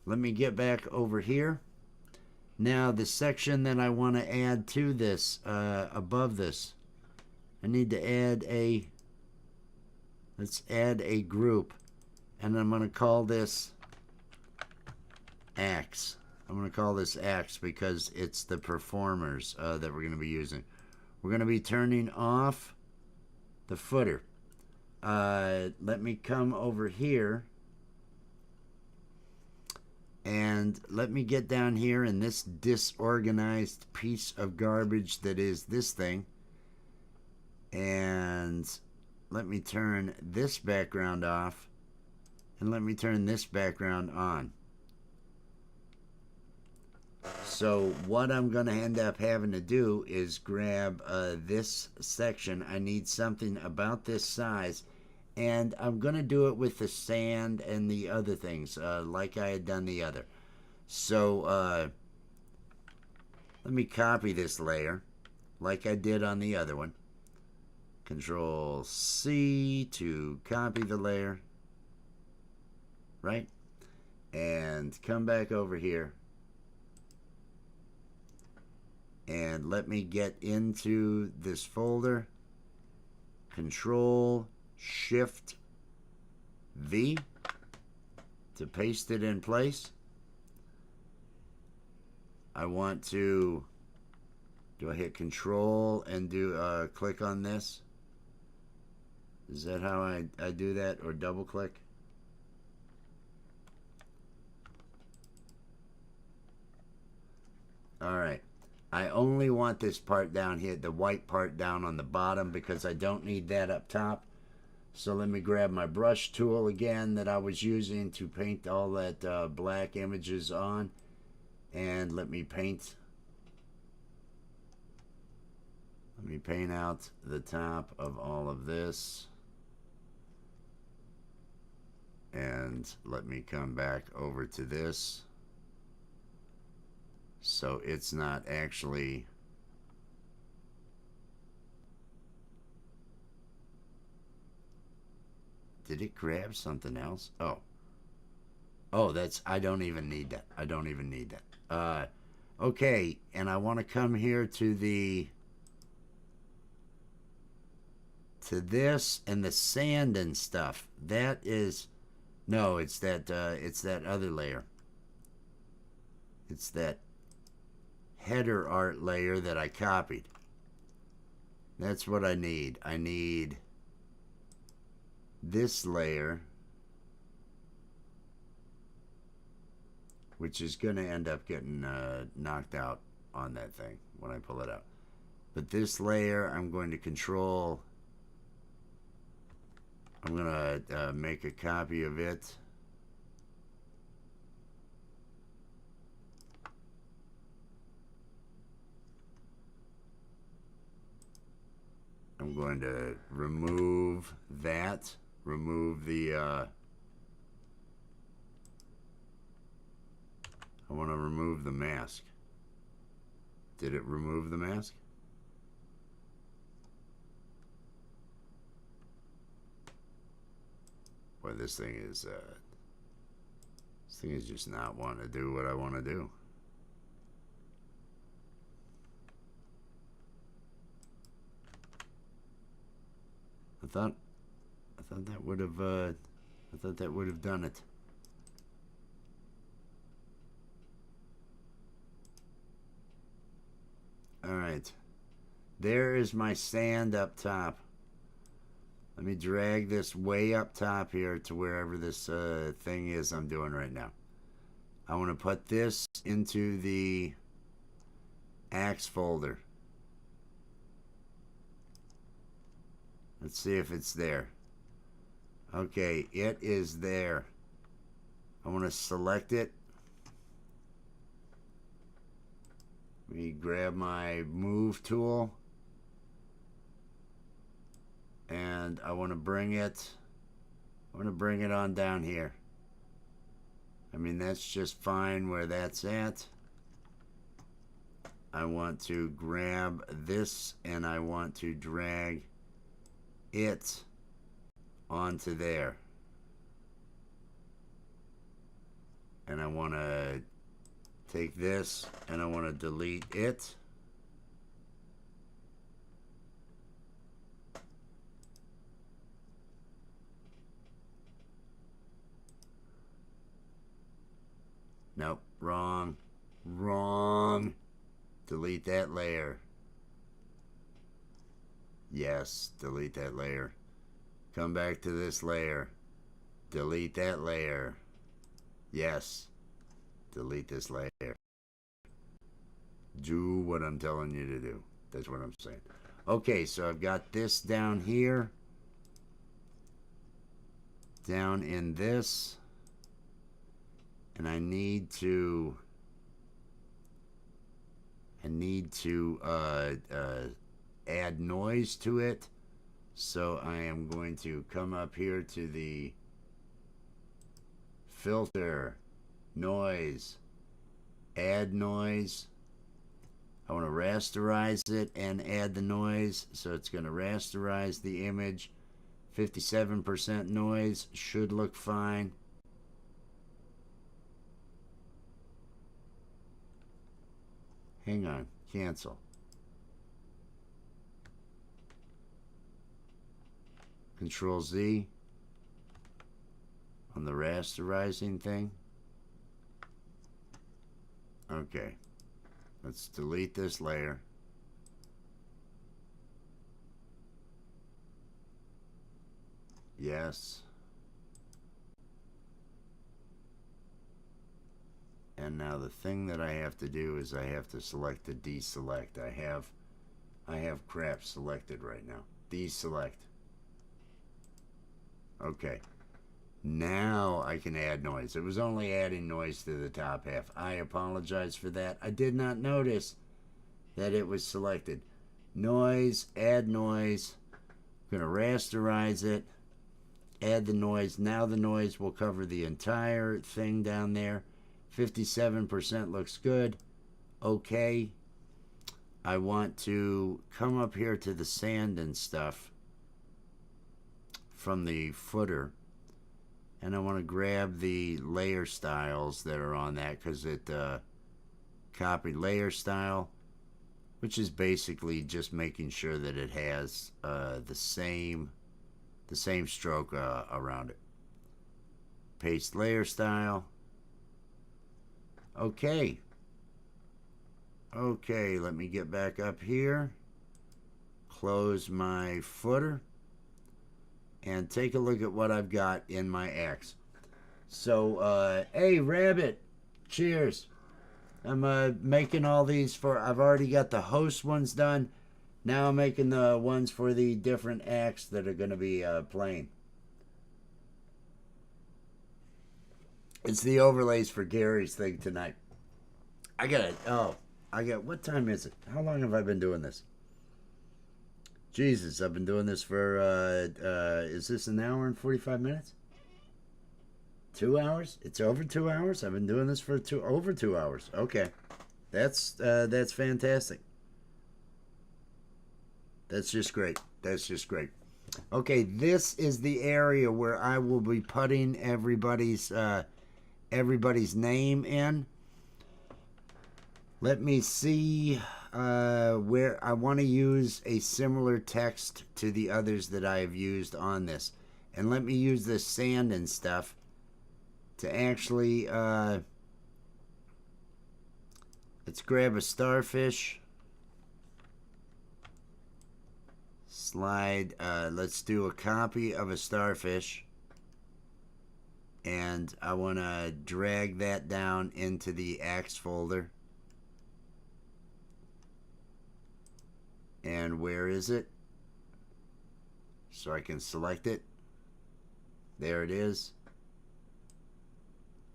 Speaker 1: Let me get back over here. Now the section that I want to add to this, above this, I need to add let's add a group, and I'm going to call this acts. I'm going to call this acts because it's the performers that we're going to be using. We're going to be turning off the footer. Let me come over here and And let me get down here in this disorganized piece of garbage that is this thing. And let me turn this background off. And let me turn this background on. So what I'm going to end up having to do is grab this section. I need something about this size. And I'm going to do it with the sand and the other things, like I had done the other. So let me copy this layer, like I did on the other one. Control C to copy the layer, right? And come back over here. And let me get into this folder. Control Shift V to paste it in place. I want to, do I hit Control and do click on this? Is that how I do that, or double click? Alright. I only want this part down here, the white part down on the bottom, because I don't need that up top. So let me grab my brush tool again that I was using to paint all that black images on. And let me paint out the top of all of this. And let me come back over to this. So it's not actually... Did it grab something else? Oh, that's... I don't even need that. I don't even need that. Okay, and I want to come here to the... to this and the sand and stuff. That is... No, it's that other layer. It's that header art layer that I copied. That's what I need. I need this layer, which is going to end up getting knocked out on that thing when I pull it out. But this layer, I'm going to control... I'm going to make a copy of it. I'm going to remove that. Remove the... I want to remove the mask. Did it remove the mask? Boy, this thing is just not wanting to do what I want to do. I thought that would have done it. All right, there is my sand up top. Let me drag this way up top here to wherever this thing is I'm doing right now. I want to put this into the axe folder. Let's see if it's there. Okay, it is there. I want to select it. Let me grab my move tool. And I want to bring it on down here. I mean, that's just fine where that's at. I want to grab this and I want to drag it onto there. And I want to take this and I want to delete it. Nope, wrong. Delete that layer. Yes, delete that layer. Come back to this layer. Delete that layer. Yes. delete this layer. Do what I'm telling you to do. That's what I'm saying. Okay, so I've got this down here, down in this, and I need to add noise to it. So I am going to come up here to the filter, noise, add noise. I want to rasterize it and add the noise. So it's going to rasterize the image. 57% noise should look fine. Hang on, cancel. Control Z on the rasterizing thing. Okay, let's delete this layer. Yes. And now the thing that I have to do is I have to select the deselect. I have crap selected right now. Deselect. Okay. Now I can add noise. It was only adding noise to the top half. I apologize for that. I did not notice that it was selected. Noise, add noise. I'm going to rasterize it. Add the noise. Now the noise will cover the entire thing down there. 57% looks good. Okay. I want to come up here to the sand and stuff from the footer. And I want to grab the layer styles that are on that because it copied layer style, which is basically just making sure that it has the same stroke around it. Paste layer style. Okay. Okay, let me get back up here. Close my footer. And take a look at what I've got in my X. So, hey, Rabbit, cheers. I'm making all these for, I've already got the host ones done. Now I'm making the ones for the different acts that are going to be playing. It's the overlays for Gary's thing tonight. What time is it? How long have I been doing this? Jesus, I've been doing this for, is this an hour and 45 minutes? 2 hours? It's over 2 hours? I've been doing this for over 2 hours. Okay. That's fantastic. That's just great. That's just great. Okay, this is the area where I will be putting everybody's name in. Let me see where I want to use a similar text to the others that I have used on this. And let me use this sand and stuff to actually, let's grab a starfish. Slide, let's do a copy of a starfish. And I want to drag that down into the axe folder. And where is it? So I can select it. There it is.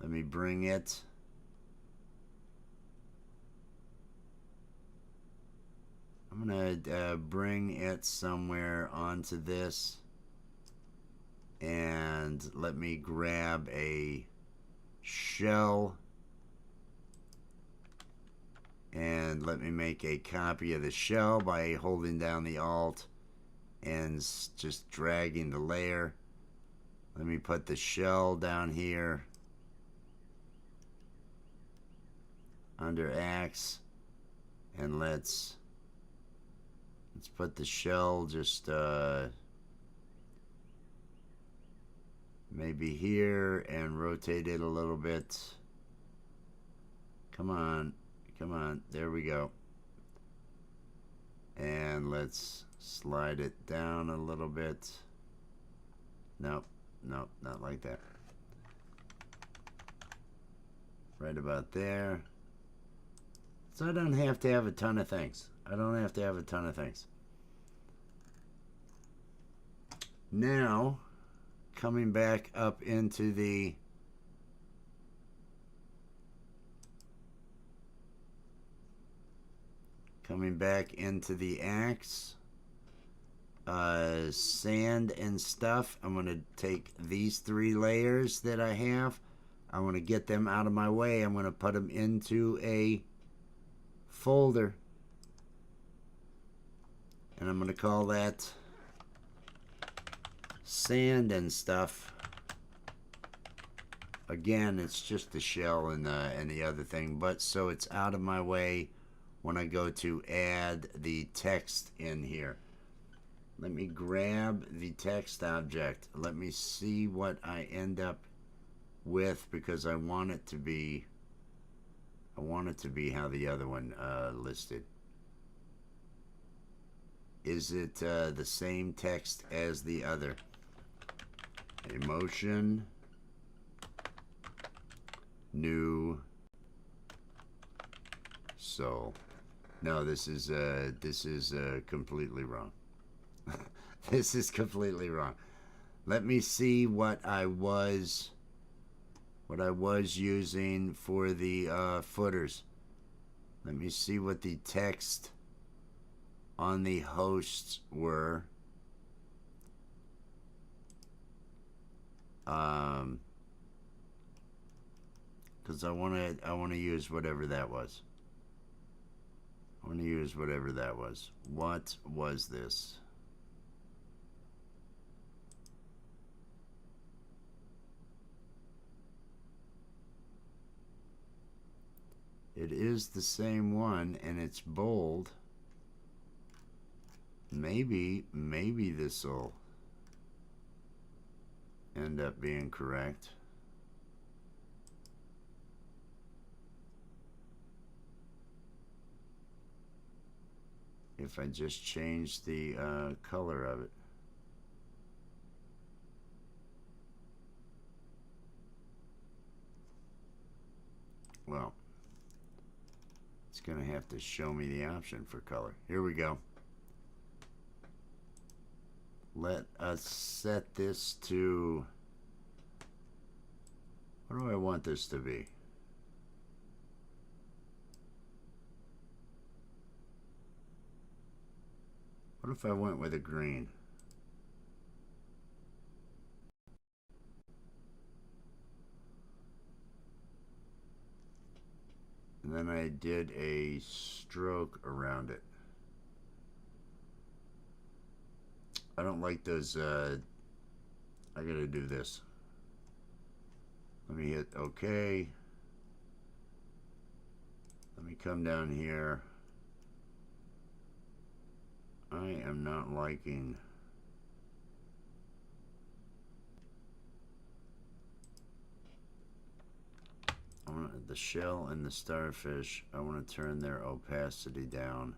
Speaker 1: Let me bring it. I'm going to bring it somewhere onto this. And let me grab a shell. And let me make a copy of the shell by holding down the Alt and just dragging the layer. Let me put the shell down here under axe, and let's put the shell just maybe here and rotate it a little bit. Come on. Come on, there we go. And let's slide it down a little bit. Nope, nope, not like that. right about there. So I don't have to have a ton of things. I don't have to have a ton of things. Now, coming back up into the axe, sand and stuff. I'm going to take these 3 layers that I have. I want to get them out of my way. I'm going to put them into a folder. And I'm going to call that sand and stuff. Again, it's just the shell and the other thing, but so it's out of my way when I go to add the text in here. Let me grab the text object. Let me see what I end up with, because I want it to be how the other one listed. Is it the same text as the other? Emotion, new soul. No, this is completely wrong. This is completely wrong. Let me see what I was using for the footers. Let me see what the text on the hosts were. Because I want to use whatever that was. I want to use whatever that was. What was this? It is the same one, and it's bold. Maybe this will end up being correct. If I just change the color of it. Well, it's going to have to show me the option for color. Here we go. Let us set this to, what do I want this to be? What if I went with a green? And then I did a stroke around it. I don't like those, I gotta do this. Let me hit OK. Let me come down here. I am not liking the shell and the starfish. I want to turn their opacity down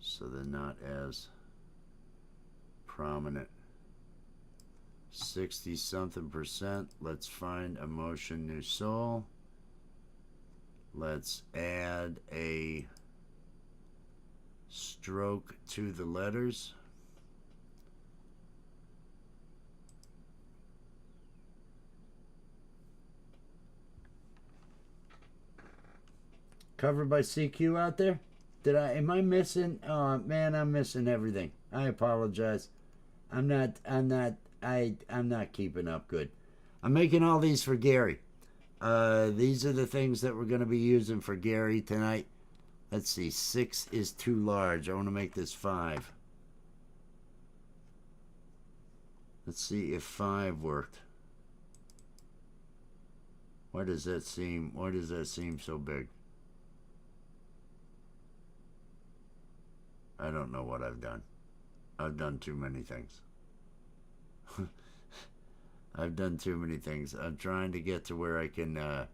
Speaker 1: so they're not as prominent. 60 something percent. Let's find emotion, new soul. Let's add a stroke to the letters. Covered by CQ out there? Am I missing? Oh man, I'm missing everything. I apologize. I'm not keeping up good. I'm making all these for Gary. These are the things that we're going to be using for Gary tonight. Let's see, 6 is too large. I want to make this 5. Let's see if 5 worked. Why does that seem so big? I don't know what I've done. I've done too many things. I've done too many things. I'm trying to get to where I can, let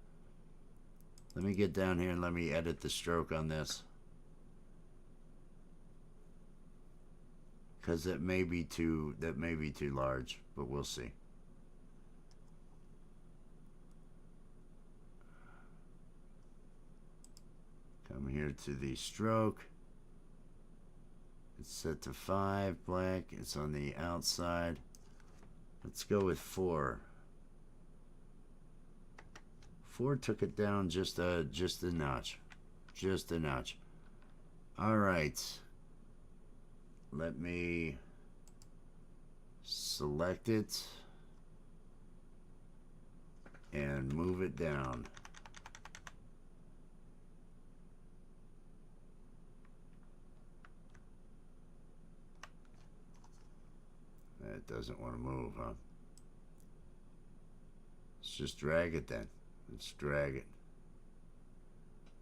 Speaker 1: me get down here and let me edit the stroke on this. Because that may be too large, but we'll see. Come here to the stroke. It's set to 5 black. It's on the outside. Let's go with 4. 4 took it down just a notch. Just a notch. All right. Let me select it and move it down. That doesn't want to move, huh? Let's just drag it then. Let's drag it.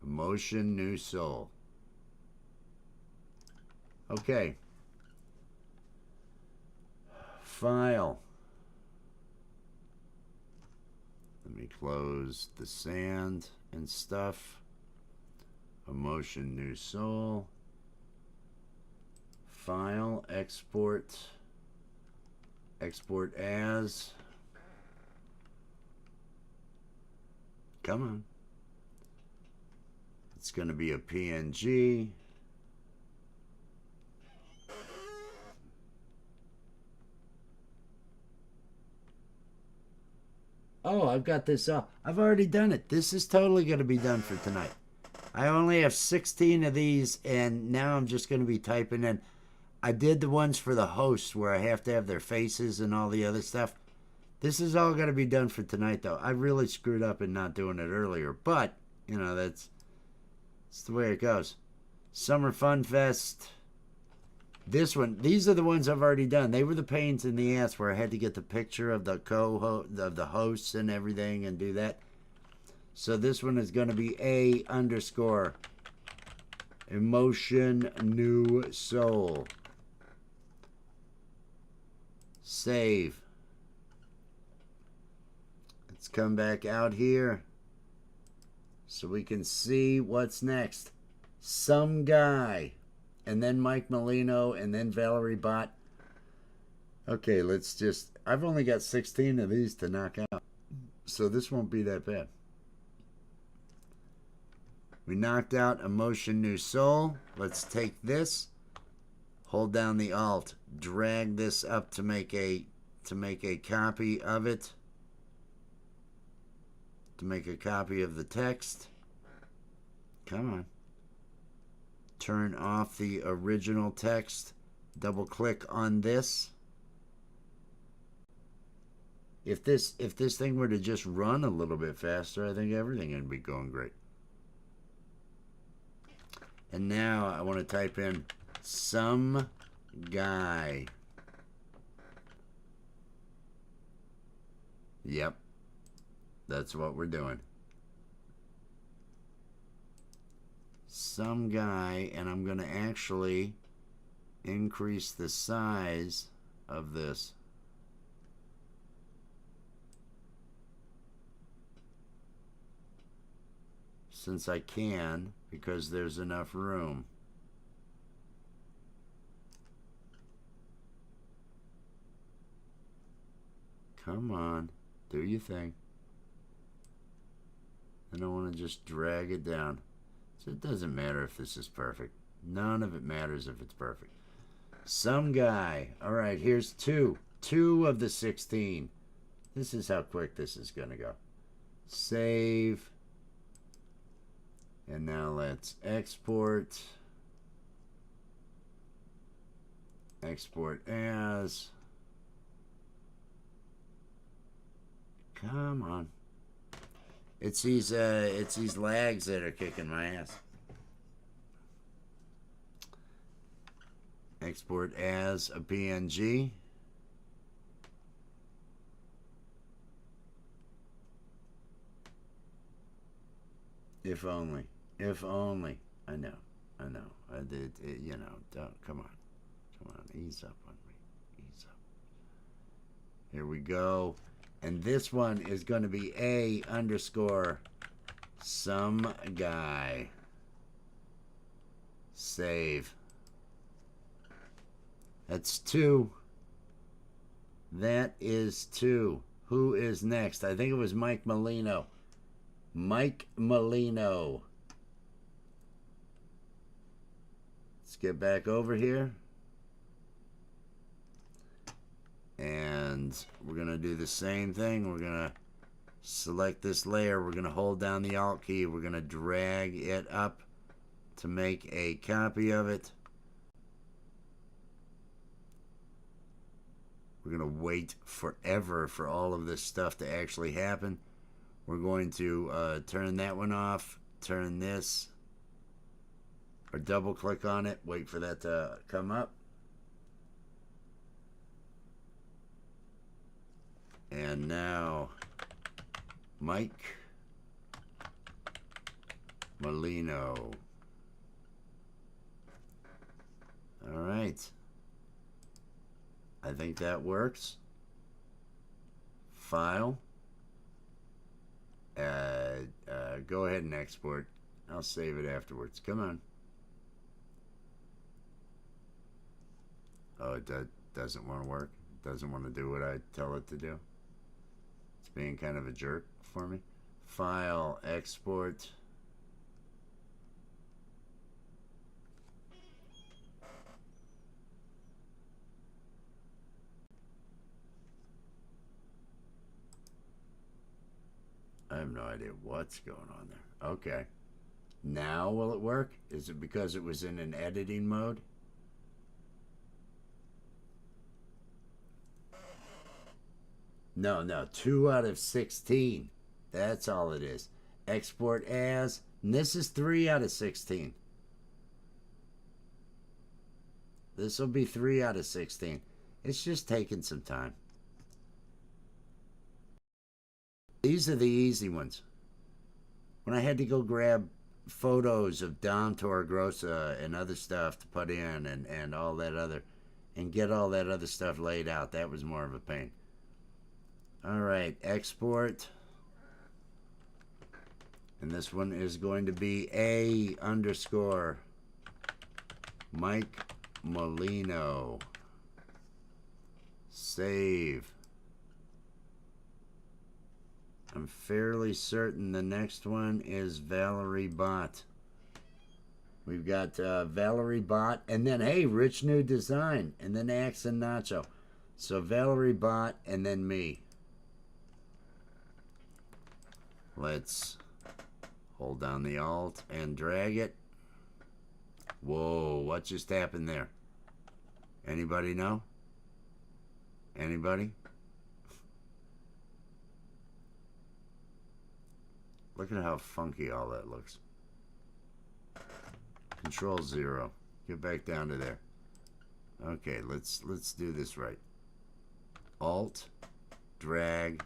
Speaker 1: Emotion, new soul. Okay. File. Let me close the sand and stuff. Emotion, new soul. File, export. Export as. Come on. It's going to be a PNG. Oh, I've got this up. I've already done it. This is totally going to be done for tonight. I only have 16 of these, and now I'm just going to be typing in. I did the ones for the hosts where I have to have their faces and all the other stuff. This is all going to be done for tonight, though. I really screwed up in not doing it earlier, but, you know, that's the way it goes. Summer Fun Fest. This one, these are the ones I've already done. They were the pains in the ass where I had to get the picture of the hosts and everything and do that. So this one is going to be A_ emotion new soul. Save. Let's come back out here so we can see what's next. Some guy. And then Mike Molino, and then Valerie Bott. Okay, let's just... I've only got 16 of these to knock out. So this won't be that bad. We knocked out Emotion New Soul. Let's take this. Hold down the Alt. Drag this up to make a copy of it. To make a copy of the text. Come on. Turn off the original text. Double click on this. If this thing were to just run a little bit faster, I think everything would be going great. And now I want to type in some guy. Yep. That's what we're doing. Some guy, and I'm going to actually increase the size of this. Since I can, because there's enough room. Come on, do your thing. And I want to just drag it down. So it doesn't matter if this is perfect. None of it matters if it's perfect. Some guy. All right, here's 2. 2 of the 16. This is how quick this is going to go. Save. And now let's export. Export as. Come on. It's these lags that are kicking my ass. Export as a PNG. If only. If only. I know. I know. I did. You know. Don't. Come on. Come on. Ease up on me. Ease up. Here we go. And this one is going to be A_ some guy. Save. That's 2. That is 2. Who is next? I think it was Mike Molino. Mike Molino. Let's get back over here. And we're going to do the same thing. We're going to select this layer. We're going to hold down the Alt key. We're going to drag it up to make a copy of it. We're going to wait forever for all of this stuff to actually happen. We're going to turn that one off, turn this, or double click on it, wait for that to come up. And now, Mike Molino. All right. I think that works. File. Go ahead and export. I'll save it afterwards. Come on. Oh, it doesn't want to work. It doesn't want to do what I tell it to do. It's being kind of a jerk for me. File, export. I have no idea what's going on there. Okay. Now will it work? Is it because it was in an editing mode? No, 2 out of 16. That's all it is. Export as, and this is 3 out of 16. This will be 3 out of 16. It's just taking some time. These are the easy ones. When I had to go grab photos of Dom Torregrossa and other stuff to put in and all that other, and get all that other stuff laid out, that was more of a pain. All right, export. And this one is going to be _ Mike Molino. Save. I'm fairly certain the next one is Valerie Bott. We've got Valerie Bott, and then, hey, Rich New Design, and then Axe and Nacho. So Valerie Bott, and then me. Let's hold down the Alt and drag it. Whoa, what just happened there? Anybody know? Anybody? Look at how funky all that looks. Control 0. Get back down to there. Okay, let's do this right. Alt, drag.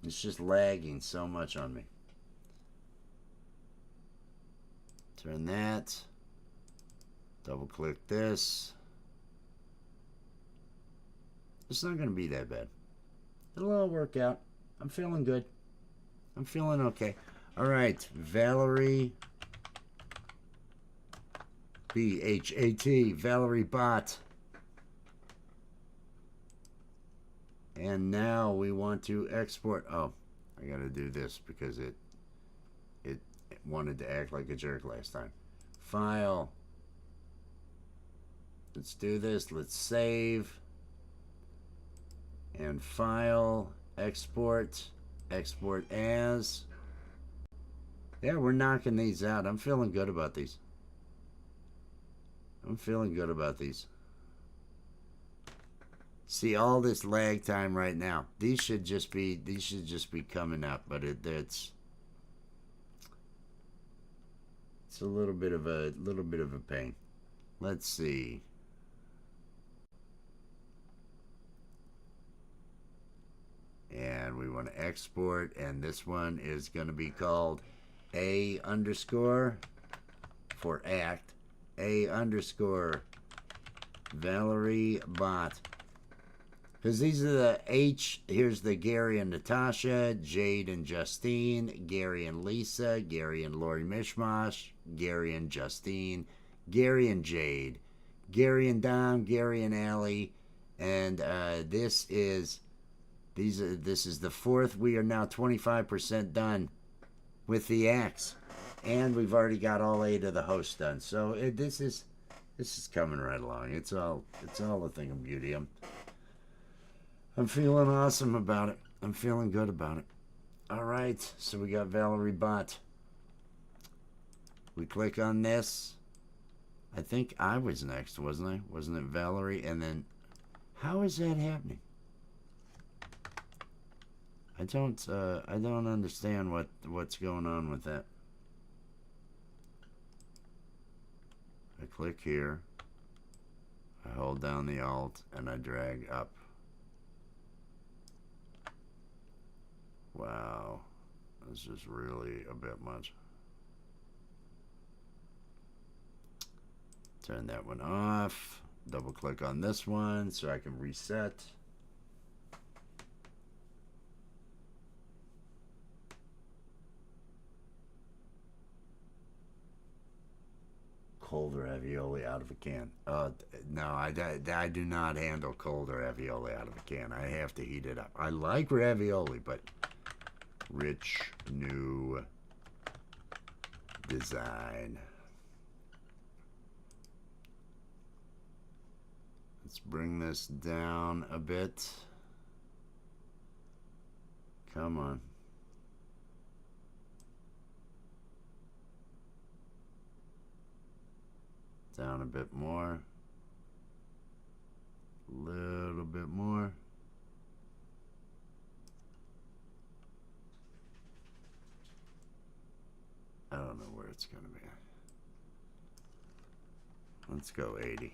Speaker 1: It's just lagging so much on me. Turn that. Double click this. It's not going to be that bad. It'll all work out. I'm feeling good. I'm feeling okay. All right, Valerie B-H-A-T, Valerie Bott. And now we want to export. Oh, I got to do this because it wanted to act like a jerk last time. File. Let's do this. Let's save. And file. Export as. Yeah, we're knocking these out. I'm feeling good about these. See all this lag time right now. These should just be coming up, but it's a little bit of a pain. Let's see. And we want to export, and this one is going to be called _ for act, _ Valerie Bott. Because these are the H, here's the Gary and Natasha, Jade and Justine, Gary and Lisa, Gary and Lori Mishmash, Gary and Justine, Gary and Jade, Gary and Dom, Gary and Allie, and this is the fourth. We are now 25% done with the axe. and we've already got all 8 of the hosts done. So this is coming right along. It's all a thing of beauty. I'm feeling awesome about it. I'm feeling good about it. All right, so we got Valerie Bot. We click on this. I think I was next, wasn't I? Wasn't it Valerie? And then, how is that happening? I don't understand what's going on with that. I click here. I hold down the Alt and I drag up. Wow, this is really a bit much. Turn that one off. Double click on this one so I can reset. Cold ravioli out of a can. No, I do not handle cold ravioli out of a can. I have to heat it up. I like ravioli, but rich new design. Let's bring this down a bit. Come on. Down a bit more. A little bit more. I don't know where it's going to be. Let's go 80.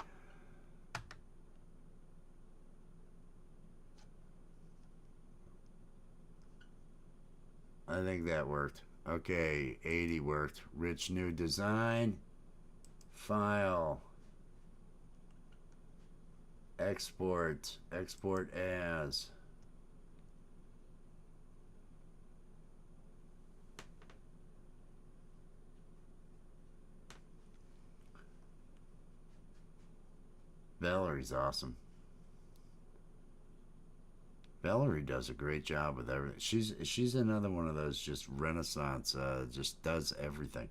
Speaker 1: I think that worked. Okay, 80 worked. Rich new design. File. Export. Export as. Valerie's awesome. Valerie does a great job with everything. She's another one of those just renaissance, just does everything.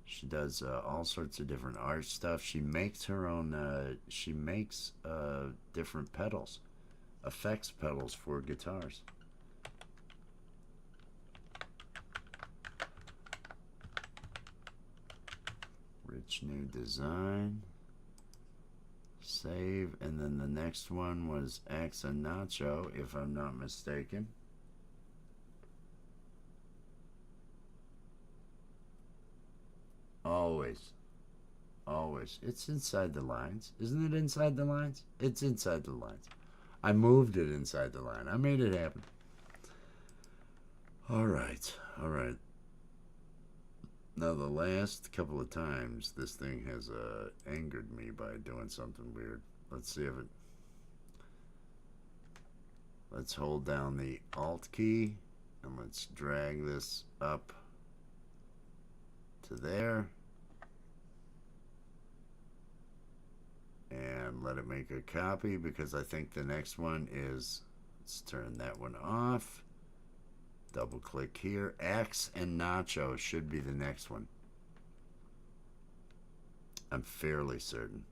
Speaker 1: She does all sorts of different art stuff. She makes her own, she makes different pedals, effects pedals for guitars. Rich new design. Save, and then the next one was X and Nacho, if I'm not mistaken. Always. Always. It's inside the lines. Isn't it inside the lines? It's inside the lines. I moved it inside the line. I made it happen. Alright. Alright. Now, the last couple of times, this thing has angered me by doing something weird. Let's see if it... Let's hold down the Alt key, and let's drag this up to there. And let it make a copy, because I think the next one is... Let's turn that one off. Double click here. X and Nacho should be the next one. I'm fairly certain.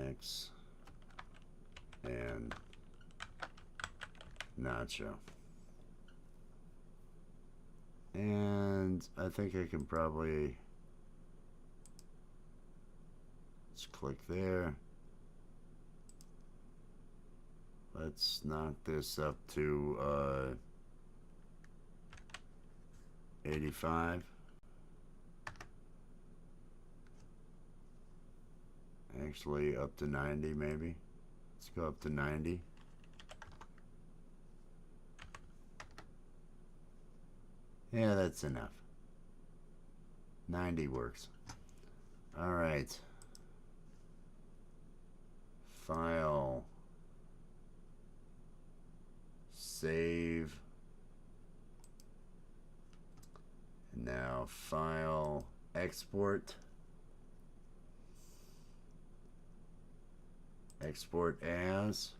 Speaker 1: X and Nacho. And I think I can probably... Let's click there. Let's knock this up to 85. Actually, up to 90 maybe. Let's go up to 90. Yeah, that's enough. 90 works. All right. File, save, and now file, export, Export as.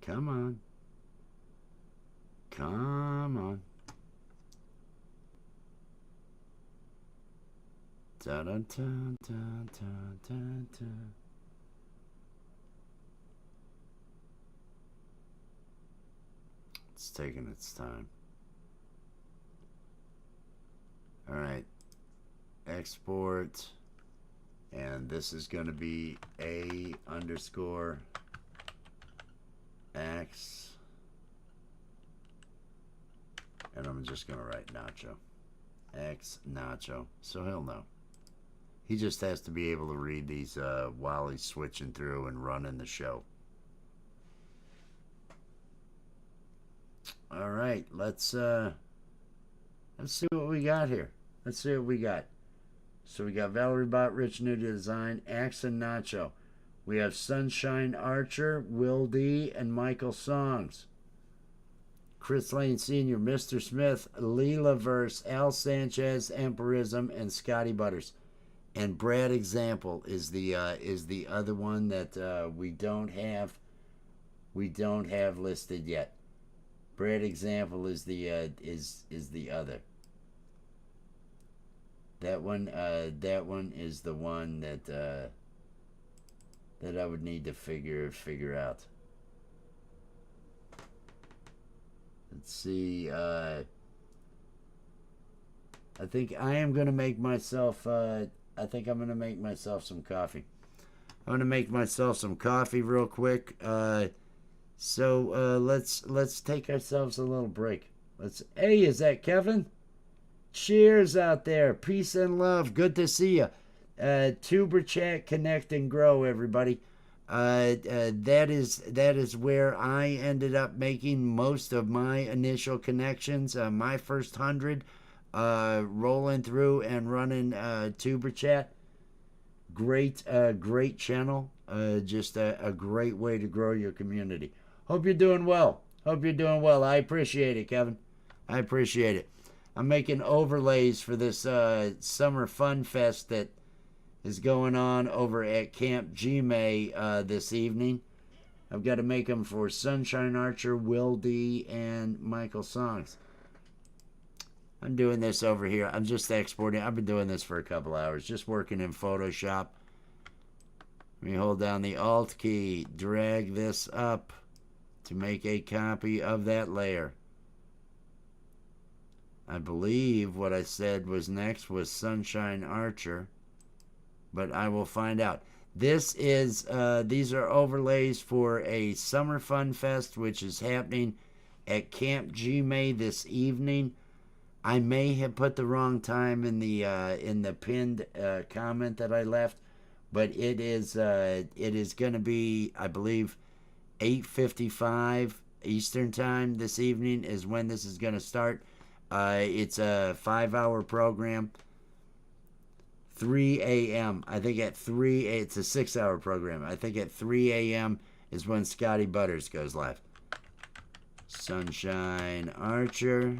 Speaker 1: Come on. Come on. Dun, dun, dun, dun, dun, dun, dun. It's taking its time. All right. Export. And this is going to be A underscore X. And I'm just going to write Nacho. X Nacho. So he'll know. He just has to be able to read these while he's switching through and running the show. All right, let's see what we got here. Let's see what we got. So we got Valerie Bot, Rich New Design, Axe and Nacho. We have Sunshine Archer, Will D, and Michael Songs. Chris Lane Sr., Mr. Smith, Leela Verse, Al Sanchez, Empirism, and Scotty Butters. And Brad Example is the other one that we don't have listed yet. Brad Example is the other. That one is the one that I would need to figure out. Let's see. I think I am gonna make myself. I think I'm gonna make myself some coffee. I'm gonna make myself some coffee real quick. So let's take ourselves a little break. Hey, is that Kevin? Cheers out there. Peace and love. Good to see you. Tuber Chat, connect and grow, everybody. That is where I ended up making most of my initial connections. My first 100, rolling through and running Tuber Chat. Great channel. Just a great way to grow your community. Hope you're doing well. I appreciate it, Kevin. I appreciate it. I'm making overlays for this summer fun fest that is going on over at Camp Gmay this evening. I've got to make them for Sunshine Archer, Will D, and Michael Songs. I'm doing this over here. I'm just exporting. I've been doing this for a couple hours, just working in Photoshop. Let me hold down the Alt key, drag this up to make a copy of that layer. I believe what I said was next was Sunshine Archer, but I will find out. This is these are overlays for a Summer Fun Fest, which is happening at Camp Gmay this evening. I may have put the wrong time in the pinned comment that I left, but it is going to be, I believe, 8:55 Eastern time this evening is when this is going to start. It's a 5-hour program. 3 a.m. I think at 3 it's a 6-hour program. I think at 3 a.m. is when Scotty Butters goes live. Sunshine Archer.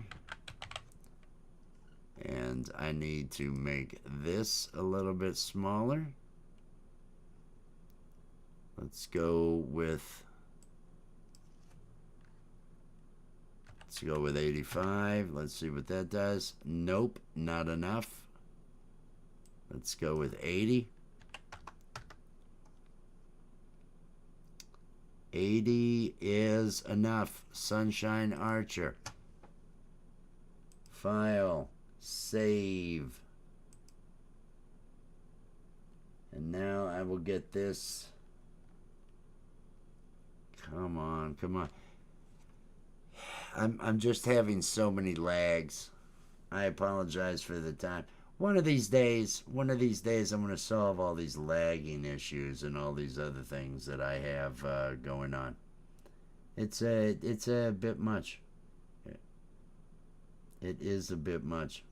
Speaker 1: And I need to make this a little bit smaller. Let's go with 85. Let's see what that does. Nope, not enough. Let's go with 80. 80 is enough. Sunshine Archer. File. Save. And now I will get this. Come on, come on. I'm just having so many lags. I apologize for the time. One of these days I'm going to solve all these lagging issues and all these other things that I have going on. It's a bit much. It is a bit much.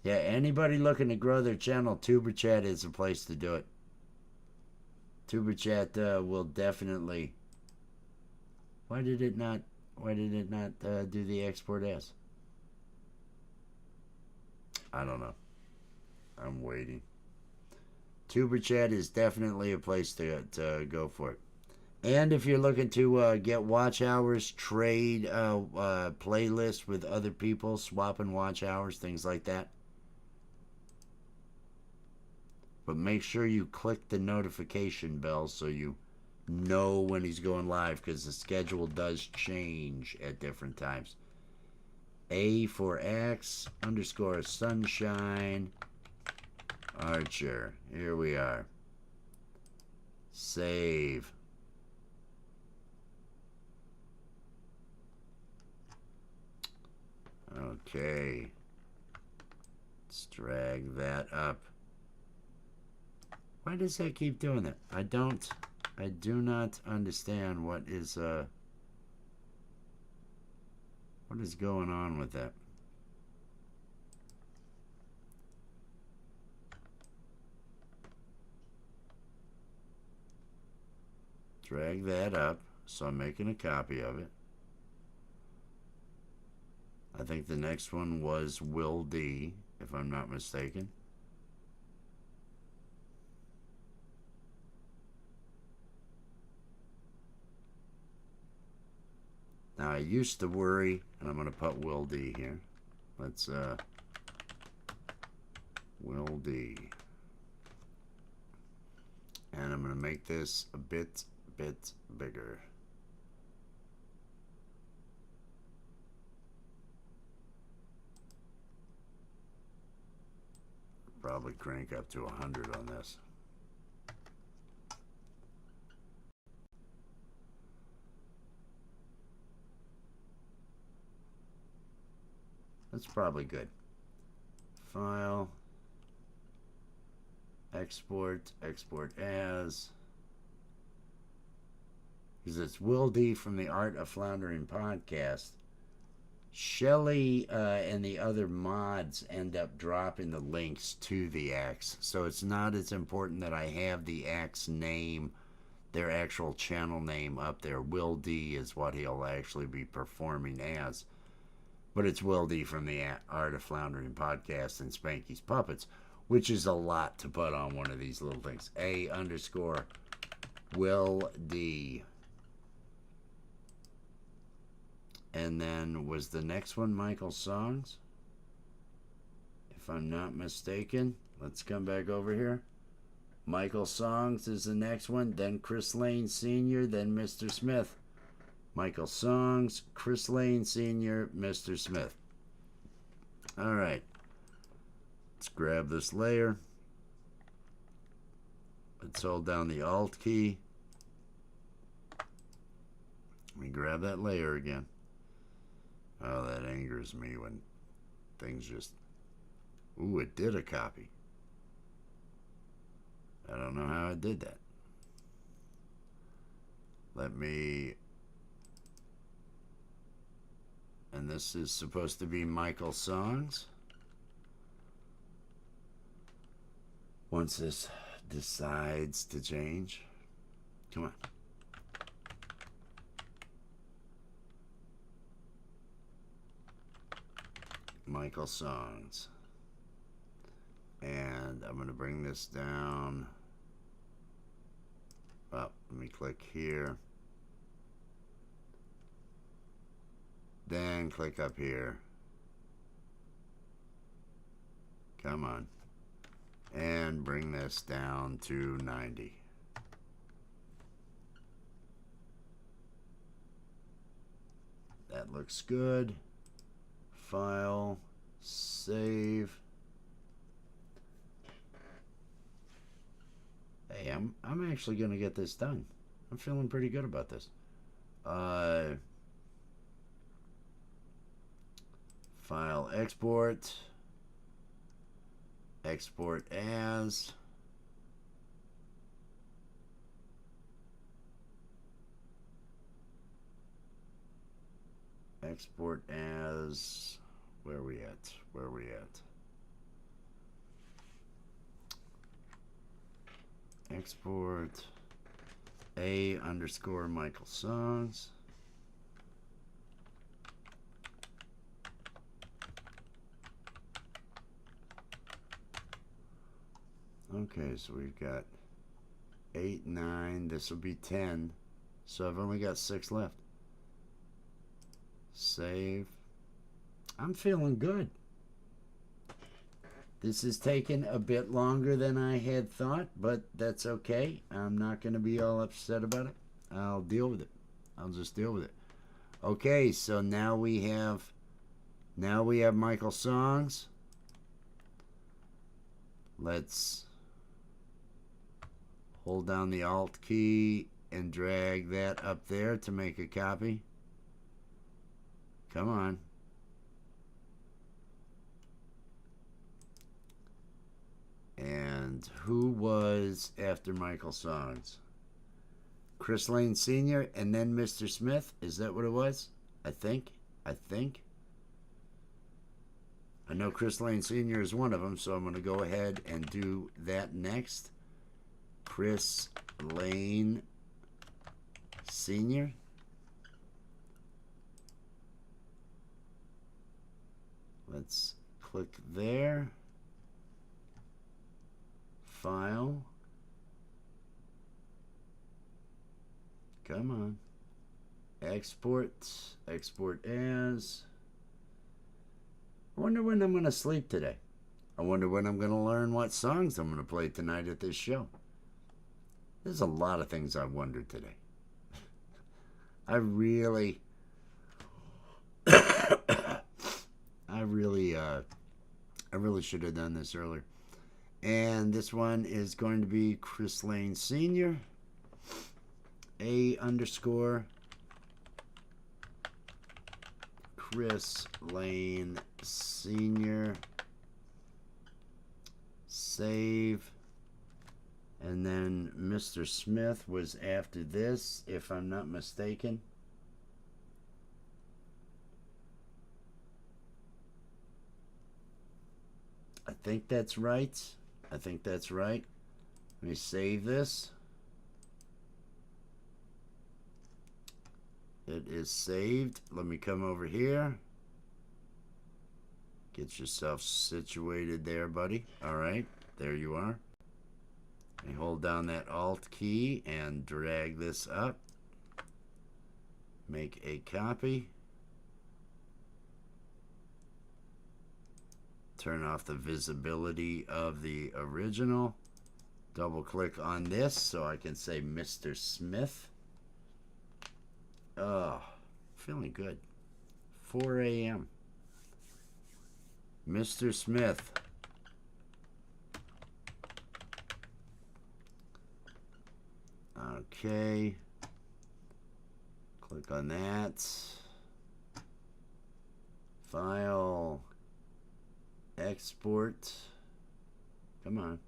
Speaker 1: Yeah, anybody looking to grow their channel, Tuber Chat is the place to do it. Tuber Chat will definitely. Why did it not do the export as? I don't know. I'm waiting. Tuber Chat is definitely a place to go for it. And if you're looking to get watch hours, trade playlists with other people, swapping watch hours, things like that. But make sure you click the notification bell so you know when he's going live, because the schedule does change at different times. A for X _ Sunshine Archer. Here we are. Save. Okay. Let's drag that up. Why does that keep doing that? I do not understand what is going on with that. Drag that up, so I'm making a copy of it. I think the next one was Will D, if I'm not mistaken. Now, I used to worry, and I'm going to put Will D here. Let's, Will D. And I'm going to make this a bit bigger. Probably crank up to 100 on this. That's probably good. File, export as, because it's Will D from the Art of Floundering podcast. Shelly and the other mods end up dropping the links to the acts, so it's not as important that I have the act's name, their actual channel name up there. Will D is what he'll actually be performing as. But it's Will D from the Art of Floundering podcast and Spanky's Puppets, which is a lot to put on one of these little things. A _ Will D. And then was the next one Michael Songs? If I'm not mistaken. Let's come back over here. Michael Songs is the next one. Then Chris Lane Sr., then Mr. Smith. Michael Songs, Chris Lane Sr., Mr. Smith. All right. Let's grab this layer. Let's hold down the Alt key. Let me grab that layer again. Oh, that angers me when things just... Ooh, it did a copy. I don't know how it did that. Let me... And this is supposed to be Michael Songs. Once this decides to change. Come on. Michael Songs. And I'm going to bring this down. Well, let me click here. Then click up here. Come on. And bring this down to 90. That looks good. File. Save. Hey, I'm actually going to get this done. I'm feeling pretty good about this. File export. Export as. Export as. Where are we at? Where are we at? Export A _ Michael Songs. Okay, so we've got 8, 9. This will be 10. So I've only got 6 left. Save. I'm feeling good. This is taking a bit longer than I had thought, but that's okay. I'm not going to be all upset about it. I'll deal with it. I'll just deal with it. Okay, so now we have Michael songs. Let's hold down the Alt key and drag that up there to make a copy. Come on. And who was after Michael songs? Chris Lane Sr. and then Mr. Smith. Is that what it was? I think. I know Chris Lane Sr. is one of them, so I'm going to go ahead and do that next. Chris Lane Sr. Let's click there. File. Come on. Export. Export as. I wonder when I'm going to sleep today. I wonder when I'm going to learn what songs I'm going to play tonight at this show. There's a lot of things I wondered today. I really should have done this earlier. And this one is going to be Chris Lane Sr. A_ Chris Lane Sr. Save. And then Mr. Smith was after this, if I'm not mistaken. I think that's right. I think that's right. Let me save this. It is saved. Let me come over here. Get yourself situated there, buddy. All right, there you are. And hold down that Alt key and drag this up. Make a copy. Turn off the visibility of the original. Double click on this so I can say Mr. Smith. Oh, feeling good. 4 a.m. Mr. Smith. Okay. Click on that. File. Export. Come on.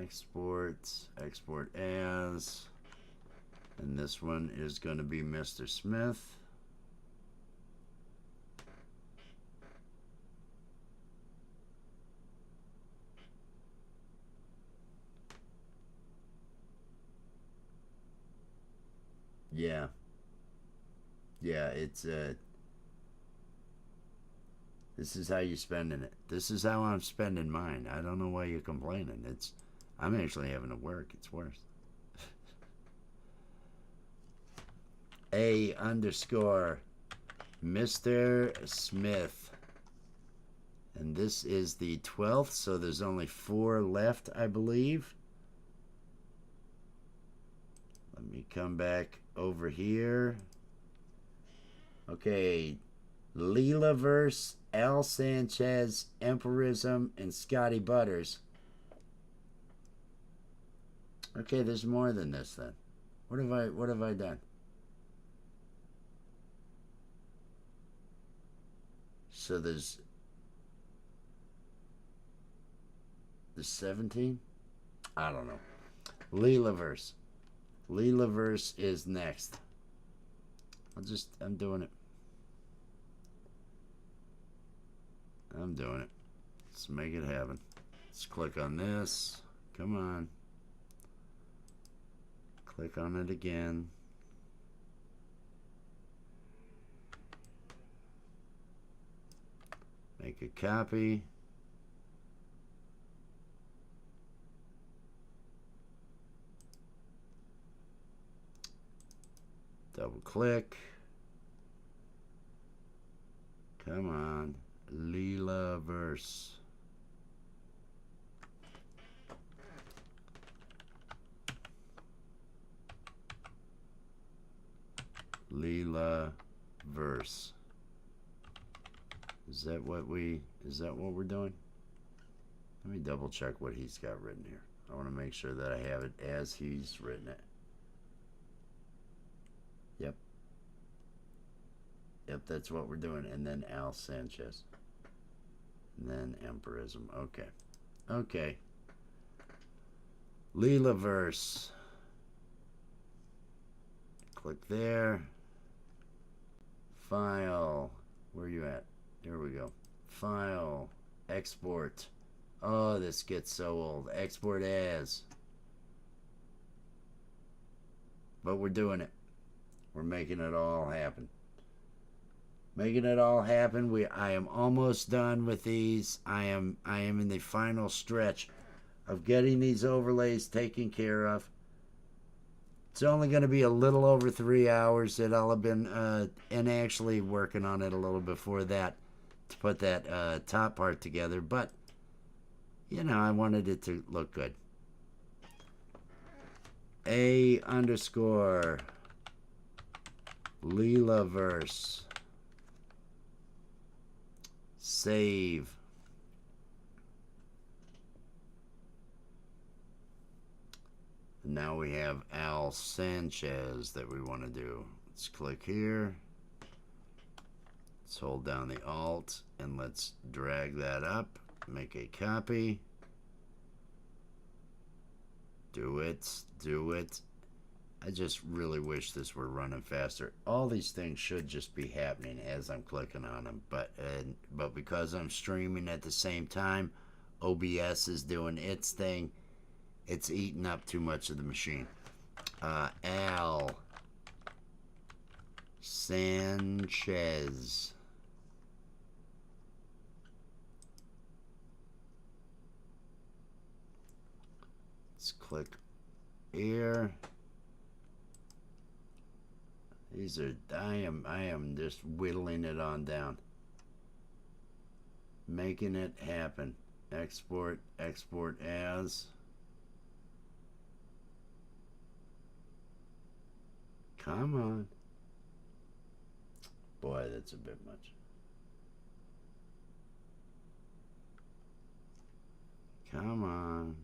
Speaker 1: Export. Export as. And this one is going to be Mr. Smith. Yeah. Yeah, it's this is how you're spending it. This is how I'm spending mine. I don't know why you're complaining. I'm actually having to work. It's worse. A_ Mr. Smith. And this is the 12th, so there's only 4 left, I believe. Let me come back over here. Okay. Leelaverse, Al Sanchez, Empirism, and Scotty Butters. Okay, there's more than this then. What have I done? So there's 17? I don't know. Leelaverse. Leelaverse is next. I'm doing it. I'm doing it. Let's make it happen. Let's click on this. Come on. Click on it again. Make a copy. Double click. Come on. Leela verse. Leela verse. Is that what we're doing? Let me double check what he's got written here. I want to make sure that I have it as he's written it. Yep. Yep, that's what we're doing. And then Al Sanchez. And then Emperism. Okay. Okay. Leelaverse. Click there. File. Where are you at? Here we go. File. Export. Oh, this gets so old. Export as. But we're doing it. We're making it all happen. Making it all happen. I am almost done with these. I am in the final stretch of getting these overlays taken care of. It's only going to be a little over 3 hours that I'll have been and actually working on it a little before that to put that top part together, but you know, I wanted it to look good. A underscore Leelaverse. Save. Now we have Al Sanchez that we want to do. Let's click here. Let's hold down the Alt and let's drag that up. Make a copy. Do it. Do it. I just really wish this were running faster. All these things should just be happening as I'm clicking on them, but because I'm streaming at the same time, OBS is doing its thing. It's eating up too much of the machine. Al Sanchez. Let's click here. These are, I am just whittling it on down. Making it happen. Export as. Come on. Boy, that's a bit much. Come on.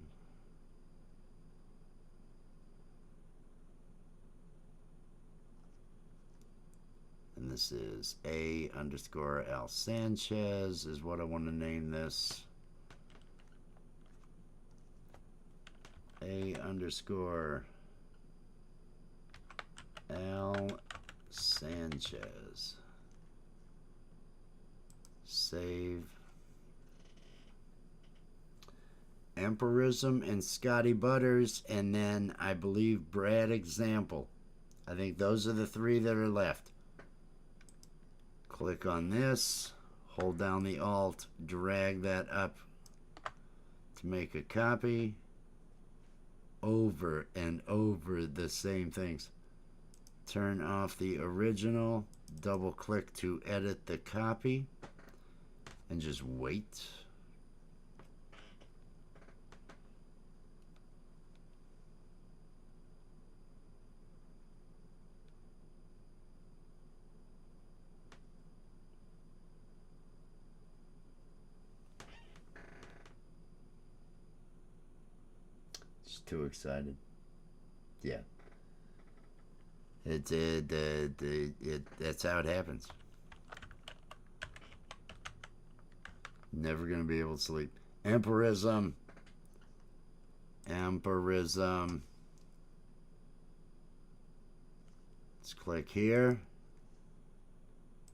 Speaker 1: And this is A underscore Al Sanchez is what I want to name this. A underscore Al Sanchez. Save. Emperism and Scotty Butters, and then I believe Brad Example. I think those are the three that are left. Click on this, hold down the Alt, drag that up to make a copy. Over and over the same things. Turn off the original, double click to edit the copy, and just wait. Just too excited. Yeah. That's how it happens. Never gonna be able to sleep. Emperism. Let's click here.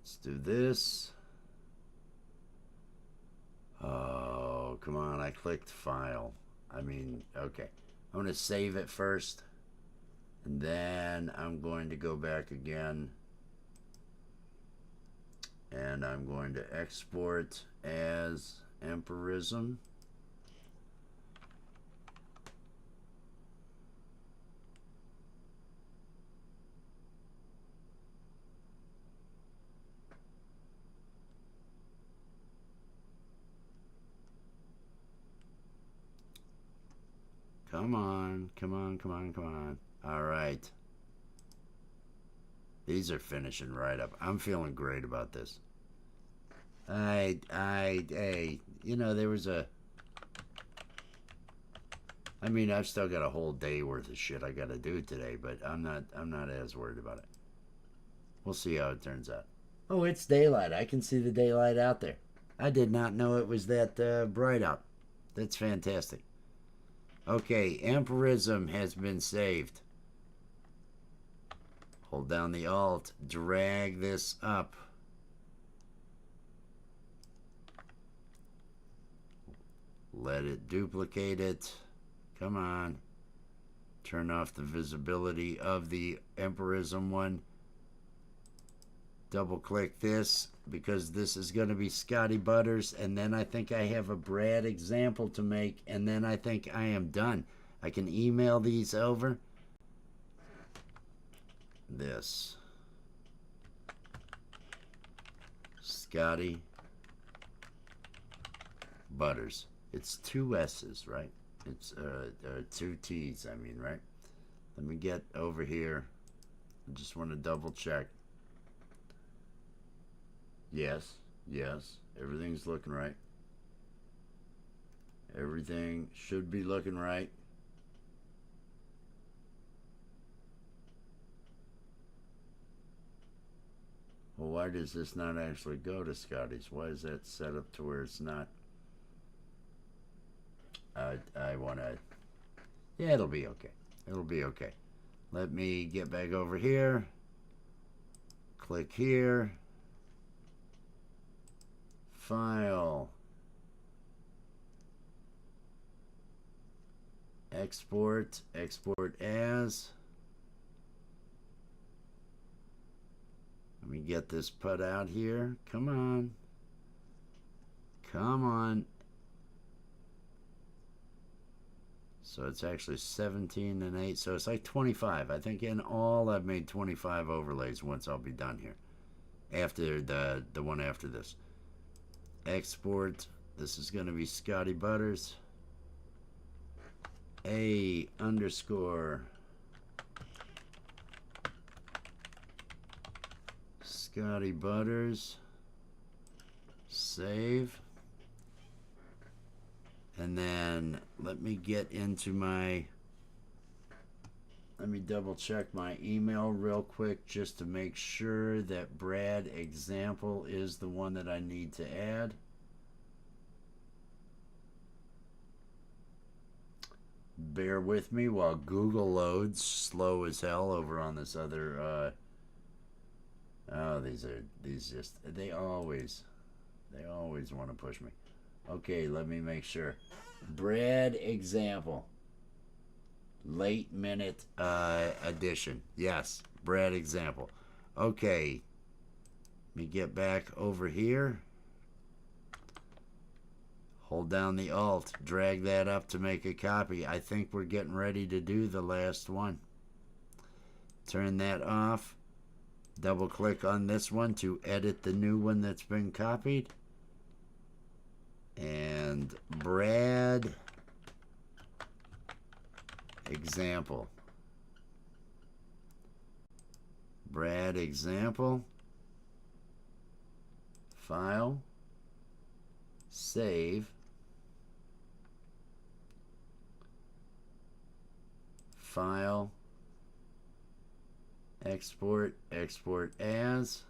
Speaker 1: Let's do this. Oh, come on. I clicked file. I mean, okay. I'm gonna save it first. And then I'm going to go back again. And I'm going to export as Emperism. Come on, come on, come on, come on. All right. These are finishing right up. I'm feeling great about this. Hey, you know, there was a... I mean, I've still got a whole day worth of shit I got to do today, but I'm not as worried about it. We'll see how it turns out. Oh, it's daylight. I can see the daylight out there. I did not know it was that bright out. That's fantastic. Okay, Empirism has been saved. Hold down the Alt. Drag this up. Let it duplicate it. Come on. Turn off the visibility of the Empirism one. Double click this because this is going to be Scotty Butters, and then I think I have a Brad example to make, and then I think I am done. I can email these over. This. Scotty Butters. It's 2 S's, right? It's 2 T's, I mean, right? Let me get over here. I just want to double check. Yes, everything's looking right. Everything should be looking right. Well, why does this not actually go to Scotty's? Why is that set up to where it's not? I want to... Yeah, it'll be okay. It'll be okay. Let me get back over here. Click here. File. Export. Export as. Let me get this put out here. Come on. Come on. So it's actually 17 and 8. So it's like 25. I think in all I've made 25 overlays once I'll be done here. After the one after this. Export. This is going to be Scotty Butters. A underscore Scotty Butters. Save. And then let me get into my... Let me double check my email real quick just to make sure that Brad example is the one that I need to add. Bear with me while Google loads slow as hell over on this other oh, these just they always want to push me. Okay, let me make sure. Brad example. Late minute addition. Yes, Brad example. Okay. Let me get back over here. Hold down the Alt. Drag that up to make a copy. I think we're getting ready to do the last one. Turn that off. Double click on this one to edit the new one that's been copied. And Brad example. Brad example. File. Save. File. Export. Export as.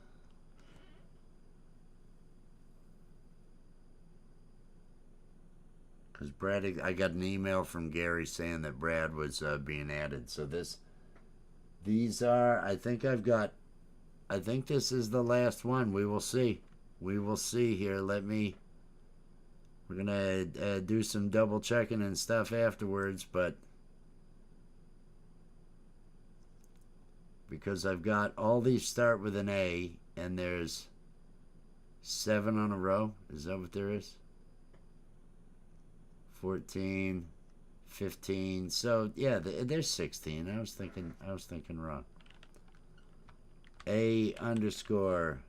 Speaker 1: Because Brad, I got an email from Gary saying that Brad was being added. So these are, I think this is the last one. We will see. We will see here. We're going to do some double checking and stuff afterwards, but because I've got all these start with an A and there's 7 on a row. Is that what there is? 14, 15. So yeah, there's 16. I was thinking wrong. A underscore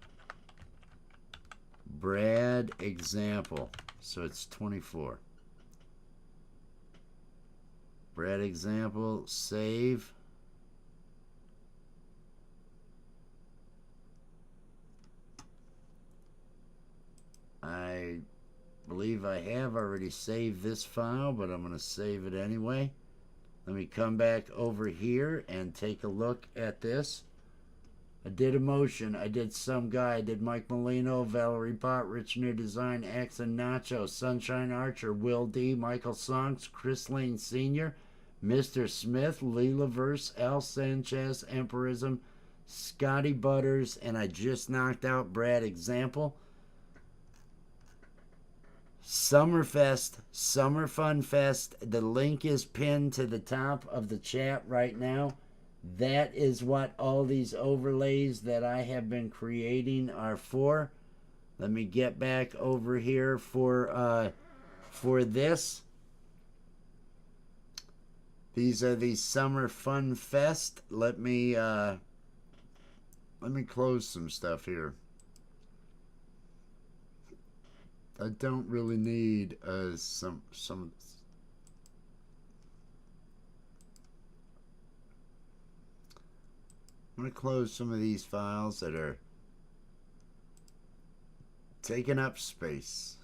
Speaker 1: Brad example. So it's 24. Brad example, save. I believe I have already saved this file, but I'm going to save it anyway. Let me come back over here and take a look at this. I did Emotion. I did Some Guy. I did Mike Molino, Valerie Bott, Rich New Design, Axon Nacho, Sunshine Archer, Will D, Michael Songs, Chris Lane Sr., Mr. Smith, Leela Verse, Al Sanchez, Emperism, Scotty Butters, and I just knocked out Brad Example. Summerfest, Summer Fun Fest. The link is pinned to the top of the chat right now. That is what all these overlays that I have been creating are for. Let me get back over here for this. These are the Summer Fun Fest. Let me close some stuff here. I don't really need some. I'm going to close some of these files that are taking up space.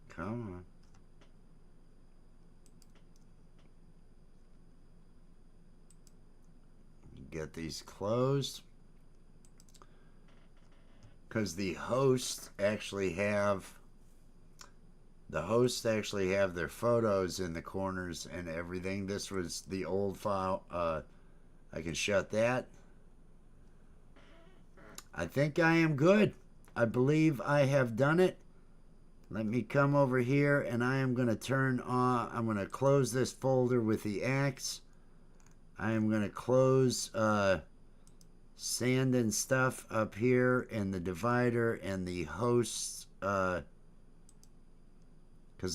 Speaker 1: Come on. Get these closed. Because the hosts actually have their photos in the corners and everything. This was the old file. I can shut that. I think I am good. I believe I have done it. Let me come over here and I am going to turn on, I'm going to close this folder with the axe. I am going to close sand and stuff up here and the divider and the hosts, because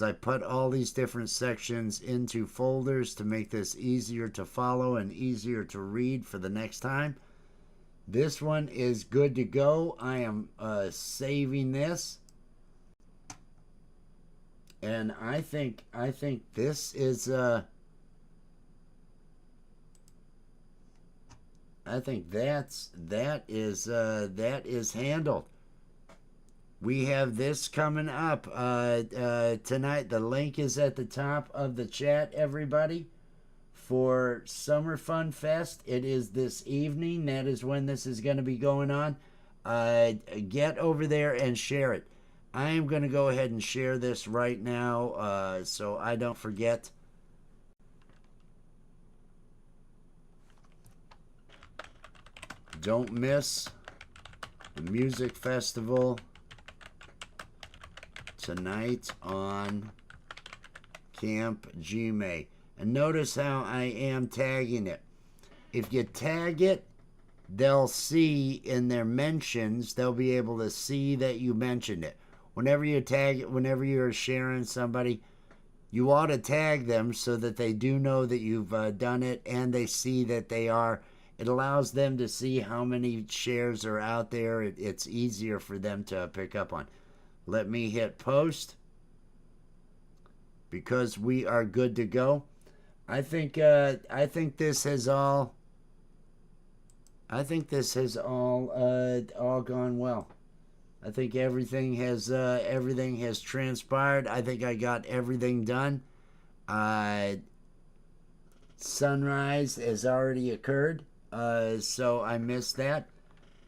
Speaker 1: I put all these different sections into folders to make this easier to follow and easier to read for the next time. This one is good to go. I am saving this, and I think this is I think that is handled. We have this coming up tonight. The link is at the top of the chat, everybody, for Summer Fun Fest. It is this evening. That is when this is going to be going on. Get over there and share it. I am going to go ahead and share this right now so I don't forget. Don't miss the music festival tonight on Camp Gmail. And notice how I am tagging it. If you tag it, they'll see in their mentions, they'll be able to see that you mentioned it. Whenever you tag it, whenever you're sharing somebody, you ought to tag them so that they do know that you've done it and they see that they are. It allows them to see how many shares are out there. It's easier for them to pick up on. Let me hit post because we are good to go. I think this has all gone well. I think everything has transpired. I think I got everything done. Sunrise has already occurred. So I missed that,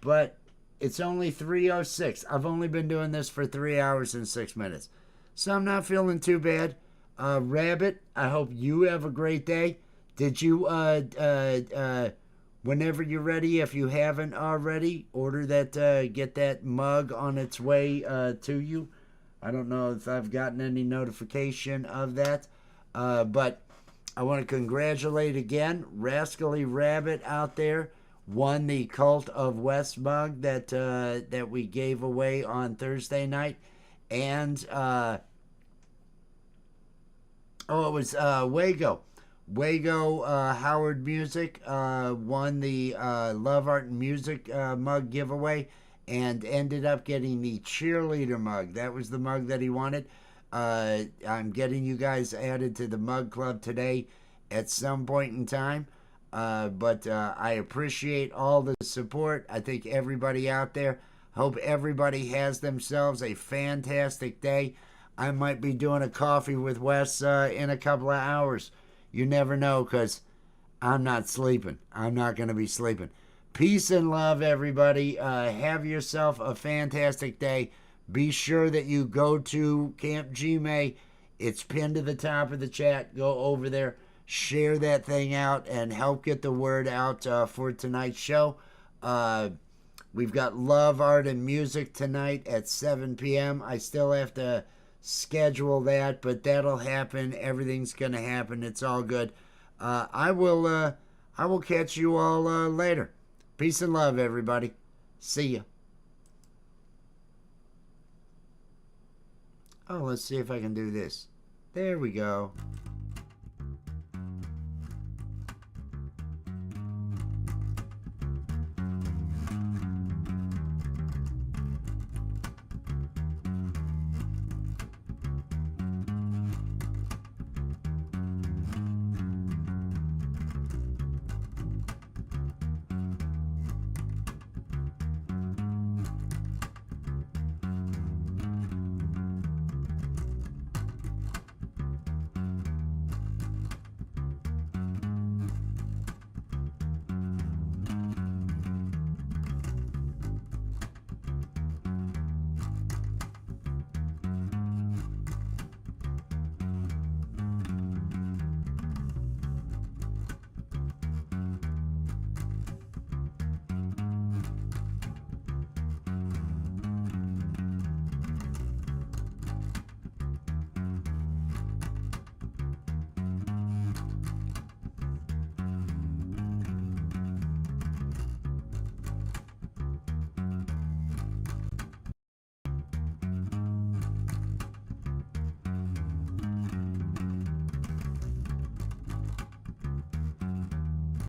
Speaker 1: but it's only 3:06. I've only been doing this for 3 hours and 6 minutes, so I'm not feeling too bad. Rabbit, I hope you have a great day. Did you, whenever you're ready, if you haven't already, order that, get that mug on its way to you. I don't know if I've gotten any notification of that, but I want to congratulate again Rascally Rabbit out there. Won the Cult of Wes mug that we gave away on Thursday night. And it was Wago. Wago Howard Music won the Love Art and Music mug giveaway and ended up getting the cheerleader mug. That was the mug that he wanted. I'm getting you guys added to the mug club today at some point in time. But I appreciate all the support. I think everybody out there, hope everybody has themselves a fantastic day. I might be doing a coffee with Wes in a couple of hours. You never know, because I'm not sleeping. I'm not going to be sleeping. Peace and love, everybody. Have yourself a fantastic day. Be sure that you go to Camp Gmail. It's pinned to the top of the chat. Go over there, share that thing out, and help get the word out for tonight's show. We've got Love, Art, and Music tonight at 7 p.m. I still have to schedule that, but that'll happen. Everything's going to happen. It's all good. I will catch you all later. Peace and love, everybody. See ya. Oh, let's see if I can do this. There we go.